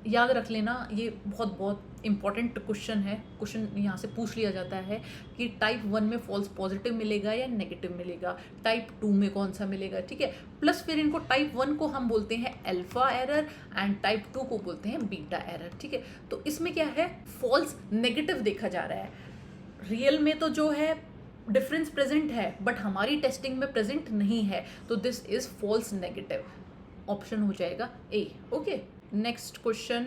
याद रख लेना, ये बहुत इंपॉर्टेंट क्वेश्चन है। क्वेश्चन यहाँ से पूछ लिया जाता है कि टाइप 1 में फॉल्स पॉजिटिव मिलेगा या नेगेटिव मिलेगा, टाइप 2 में कौन सा मिलेगा। ठीक है, प्लस फिर इनको टाइप 1 को हम बोलते हैं अल्फा एरर एंड टाइप 2 को बोलते हैं बीटा एरर। ठीक है, तो इसमें क्या है, फॉल्स नेगेटिव देखा जा रहा है। रियल में तो जो है डिफरेंस प्रेजेंट है बट हमारी टेस्टिंग में प्रेजेंट नहीं है, तो this is false negative. Option हो जाएगा ए। ओके, नेक्स्ट क्वेश्चन,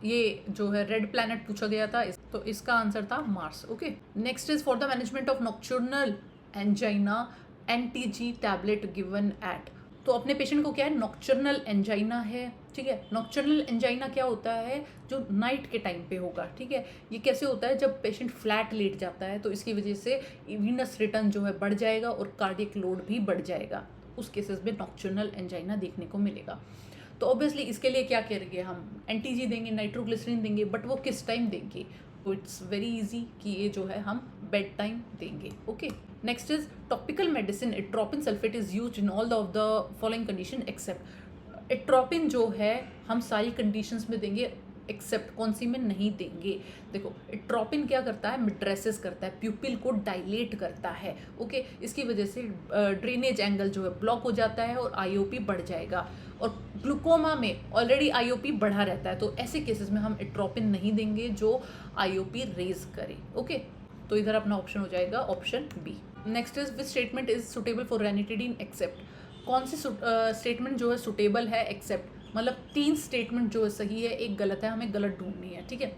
ये जो है रेड प्लैनेट पूछा गया था, तो इसका आंसर था Mars. Okay, next is for the management of nocturnal angina NTG tablet given at. तो अपने पेशेंट को क्या है, नॉक्टर्नल एंजाइना है। ठीक है, नॉक्टर्नल एंजाइना क्या होता है, जो नाइट के टाइम पे होगा। ठीक है, ये कैसे होता है, जब पेशेंट फ्लैट लेट जाता है तो इसकी वजह से वीनस रिटर्न जो है बढ़ जाएगा और कार्डियक लोड भी बढ़ जाएगा, उस केसेस में नॉक्टर्नल एंजाइना देखने को मिलेगा। तो ऑब्वियसली इसके लिए क्या करेंगे, हम एनटीजी देंगे, नाइट्रोग्लिसरीन देंगे, बट वो किस टाइम देंगे, तो इट्स वेरी इजी कि ये जो है हम बेड टाइम देंगे। Okay, next is topical medicine atropine sulphate is used in all of the following condition except. Atropine जो है हम सारी कंडीशंस में देंगे एक्सेप्ट कौन सी में नहीं देंगे। देखो, एट्रोपिन क्या करता है, मिड्रेसिस करता है, प्यूपिल को डायलेट करता है। ओके, इसकी वजह से ड्रेनेज एंगल जो है ब्लॉक हो जाता है और आईओपी बढ़ जाएगा, और ग्लूकोमा में ऑलरेडी आईओपी बढ़ा रहता है, तो ऐसे केसेस में हम एट्रोपिन नहीं देंगे जो आईओपी रेज करे। ओके, तो इधर अपना ऑप्शन हो जाएगा option B. Next is which statement is suitable for ranitidine except. कौन सी स्टेटमेंट जो है सुटेबल है एक्सेप्ट, मतलब 3 स्टेटमेंट जो है सही है, एक गलत है, हमें गलत ढूंढनी है। ठीक है,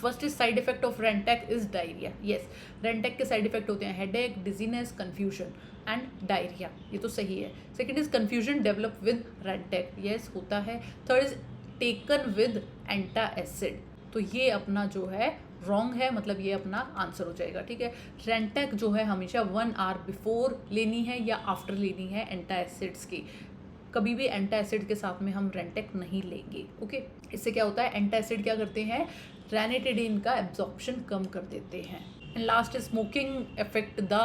first is side effect of Rantac is diarrhoea. Yes, Rantac के साइड इफेक्ट होते हैं headache, dizziness, confusion and diarrhoea, ये तो सही है। Second is confusion develop with Rantac, yes होता है। Third is taken with antacid, तो ये अपना जो है रॉन्ग है, मतलब ये अपना आंसर हो जाएगा, ठीक है। रेंटेक जो है हमेशा 1 आवर बिफोर लेनी है या आफ्टर लेनी है एंटासिड्स की, कभी भी एंटासिड के साथ में हम रेंटेक नहीं लेंगे, ओके। इससे क्या होता है, एंटासिड क्या करते हैं, रैनिटिडिन का एब्जॉर्प्शन कम कर देते हैं। And last is smoking affect the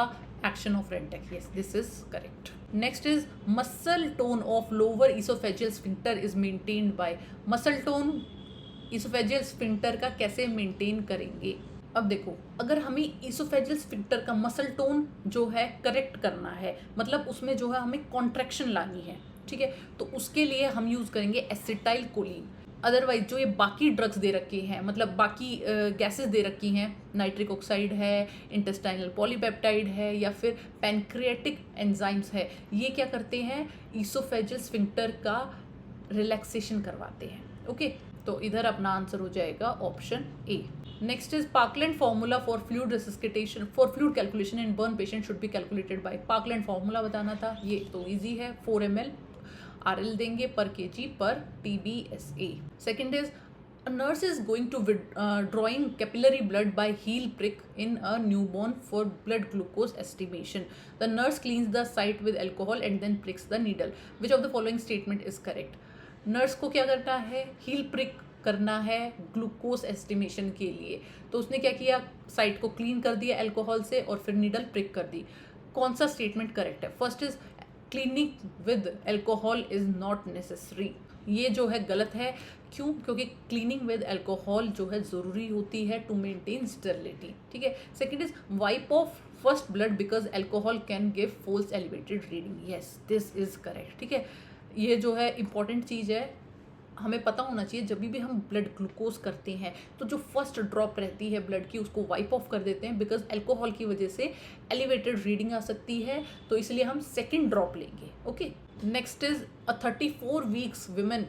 action of Rantac, yes this is correct. Next is muscle tone of lower oesophageal sphincter is maintained by, muscle tone oesophageal sphincter का कैसे मेंटेन करेंगे। अब देखो, अगर हमें इसोफेजियल स्फिंक्टर का मसल टोन जो है करेक्ट करना है, मतलब उसमें जो है हमें कॉन्ट्रैक्शन लानी है, ठीक है, तो उसके लिए हम यूज करेंगे एसिटाइल कोलिन। अदरवाइज जो ये बाकी ड्रग्स दे रखे हैं, मतलब बाकी गैसेस दे रखी हैं, नाइट्रिक ऑक्साइड है, इंटेस्टाइनल पॉलीपेप्टाइड है, या फिर पैनक्रियाटिक एंजाइम्स है, ये क्या करते हैं, इसोफेजियल स्फिंक्टर का रिलैक्सेशन करवाते हैं, ओके। तो इधर अपना आंसर हो जाएगा option A. Next is Parkland formula for fluid resuscitation for fluid calculation in burn patient should be calculated by, Parkland formula बताना था, ये तो इजी है, 4 ml RL देंगे पर kg पर TBSA। Second is a nurse is going to drawing capillary blood by heel prick in a newborn for blood glucose estimation. The nurse cleans the site with alcohol and then pricks the needle. Which of the following statement is correct? Nurse को क्या करना है, हील प्रिक करना है ग्लूकोज एस्टिमेशन के लिए, तो उसने क्या किया, साइट को क्लीन कर दिया अल्कोहल से और फिर नीडल प्रिक कर दी। कौन सा स्टेटमेंट करेक्ट है? First is cleaning with alcohol is not necessary, ये जो है गलत है। क्यों? क्योंकि क्लीनिंग विद अल्कोहल जो है ज़रूरी होती है टू मेंटेन स्टेरिलिटी, ठीक है। Second is wipe off first blood because alcohol can give false elevated reading, yes this is correct, ठीक है। ये जो है इम्पॉर्टेंट चीज़ है, हमें पता होना चाहिए जब भी हम ब्लड ग्लूकोज करते हैं तो जो फर्स्ट ड्रॉप रहती है ब्लड की उसको वाइप ऑफ कर देते हैं, बिकॉज अल्कोहल की वजह से एलिवेटेड रीडिंग आ सकती है, तो इसलिए हम सेकेंड ड्रॉप लेंगे, okay. Next is a 34 weeks women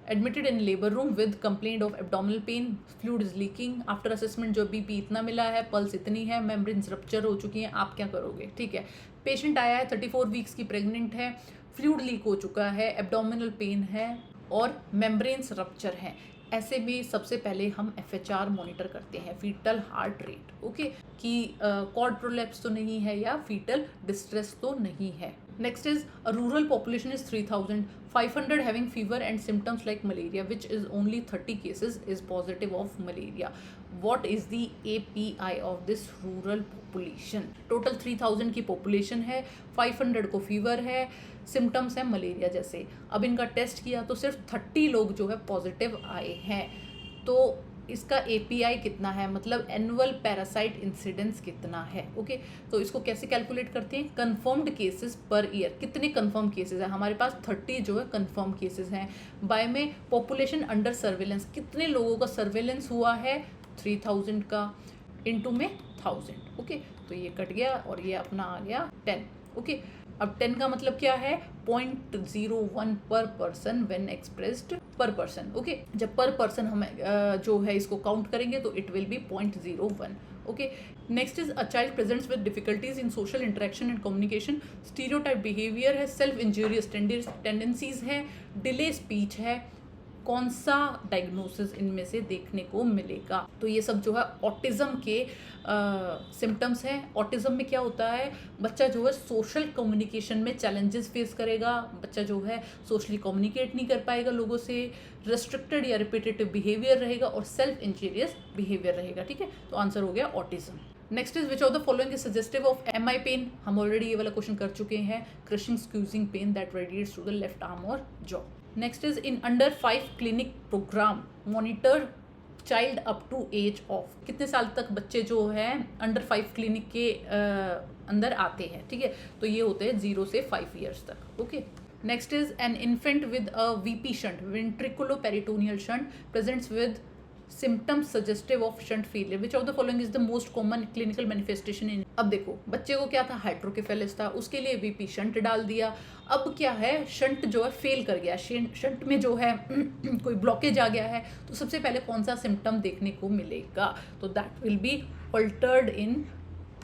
admitted in labour room with complaint of abdominal pain, fluid is leaking, after assessment जो बीपी इतना मिला है, पल्स इतनी है, मेम्ब्रेन्स रप्चर हो चुकी हैं, आप क्या करोगे, ठीक है। पेशेंट आया है 34 वीक्स की प्रेग्नेंट है, फ्लूइड लीक हो चुका है, एब्डोमिनल पेन है और मेम्ब्रेन्स रप्चर है, ऐसे में सबसे पहले हम FHR मॉनिटर करते हैं, फीटल हार्ट रेट, ओके, कि कॉर्ड प्रोलैप्स तो नहीं है या फीटल डिस्ट्रेस तो नहीं है। Next is a rural population is 3500 having fever and symptoms like malaria which is only 30 cases is positive of malaria. What is the API of this rural population? Total 3000 की पॉपुलेशन है, 500 को फीवर है, सिम्टम्स है मलेरिया जैसे। अब इनका टेस्ट किया तो सिर्फ 30 लोग जो है पॉजिटिव आए हैं, तो इसका API कितना है, मतलब एनुअल पैरासाइट इंसिडेंस कितना है, ओके। तो इसको कैसे कैलकुलेट करते हैं, कंफर्म्ड केसेस पर ईयर, कितने कंफर्म केसेस हैं हमारे पास, 30 जो है कंफर्म केसेस हैं। बाय में पॉपुलेशन अंडर सर्वेलेंस, कितने लोगों का सर्वेलेंस हुआ है, 3000 का, इनटू में 1000, ओके। तो ये कट गया और ये अपना आ गया 10, ओके। अब 10 का मतलब क्या है, 0.01 पर पर्सन व्हेन एक्सप्रेस्ड पर पर्सन, ओके। जब पर पर्सन हम जो है इसको काउंट करेंगे तो it will B 0.01, okay. Next is a child presents with difficulties in social interaction and communication, stereotype behaviour है, सेल्फ इंजूरियस टेंडेंसीज है, डिले स्पीच है, कौन सा डायग्नोसिस इनमें से देखने को मिलेगा। तो ये सब जो है ऑटिज्म के सिम्टम्स हैं। ऑटिज्म में क्या होता है, बच्चा जो है सोशल कम्युनिकेशन में चैलेंजेस फेस करेगा, बच्चा जो है सोशली कम्युनिकेट नहीं कर पाएगा लोगों से, रेस्ट्रिक्टेड या रिपीटेटिव बिहेवियर रहेगा और सेल्फ इंजीरियस बिहेवियर रहेगा, ठीक है। तो आंसर हो गया autism. Next is which of the following is suggestive of MI pain, हम ऑलरेडी ये वाला क्वेश्चन कर चुके हैं, crushing squeezing pain that radiates through the left arm और jaw. Next is in under 5 clinic program monitor child up to age of, कितने साल तक बच्चे जो हैं अंडर 5 क्लिनिक के अंदर आते हैं, ठीक है। तो ये होते हैं 0 से 5 ईयर्स तक, okay. Next is an infant with a VP shunt, ventriculoperitoneal shunt, presents with symptoms suggestive of shunt failure, which of the following is the most common clinical manifestation in. अब देखो बच्चे को क्या था, हाइड्रोकेफेलस था, उसके लिए वीपी शंट डाल दिया। अब क्या है, शंट जो है फेल कर गया, शंट में जो है कोई ब्लॉकेज आ गया है, तो सबसे पहले कौन सा सिम्टम देखने को मिलेगा, तो that will be altered in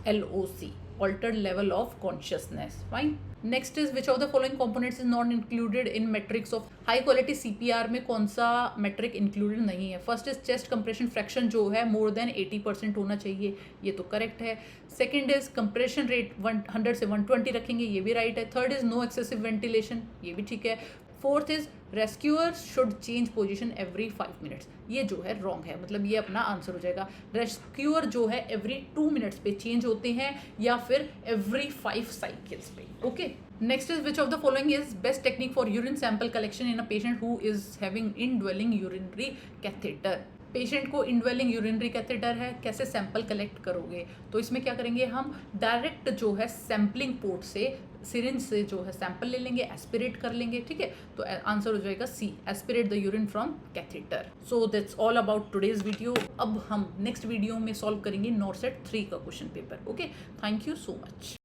LOC, altered level of consciousness. Fine. Next is which of the following components is not included in metrics of high quality CPR में कौन सा metric included नहीं है। First is chest compression fraction जो है मोर देन 80% होना चाहिए, ये तो करेक्ट है। सेकंड इज कंप्रेशन रेट 100 से 120 रखेंगे, ये भी राइट है। Third is no excessive ventilation, ये भी ठीक है। Fourth is rescuer should change position every 5 minutes, ये जो है रॉन्ग है, मतलब ये अपना आंसर हो जाएगा। रेस्क्यूअर जो है एवरी 2 मिनट्स पे चेंज होते हैं या फिर एवरी 5 साइकिल्स पे। Okay, next is which of the following is best technique for urine sample collection in a patient who is having indwelling urinary catheter. Patient को इनड्वेलिंग यूरिनरी कैथेटर है, कैसे सैंपल कलेक्ट करोगे, तो इसमें क्या करेंगे हम, डायरेक्ट जो है सैम्पलिंग पोर्ट से सिरिंज से जो है सैंपल ले लेंगे, एस्पिरेट कर लेंगे, ठीक है, तो आंसर हो जाएगा C, aspirate the urine from catheter. So that's all about today's video. अब हम नेक्स्ट वीडियो में सॉल्व करेंगे नॉर्सेट 3 का question paper. Okay, thank you so much.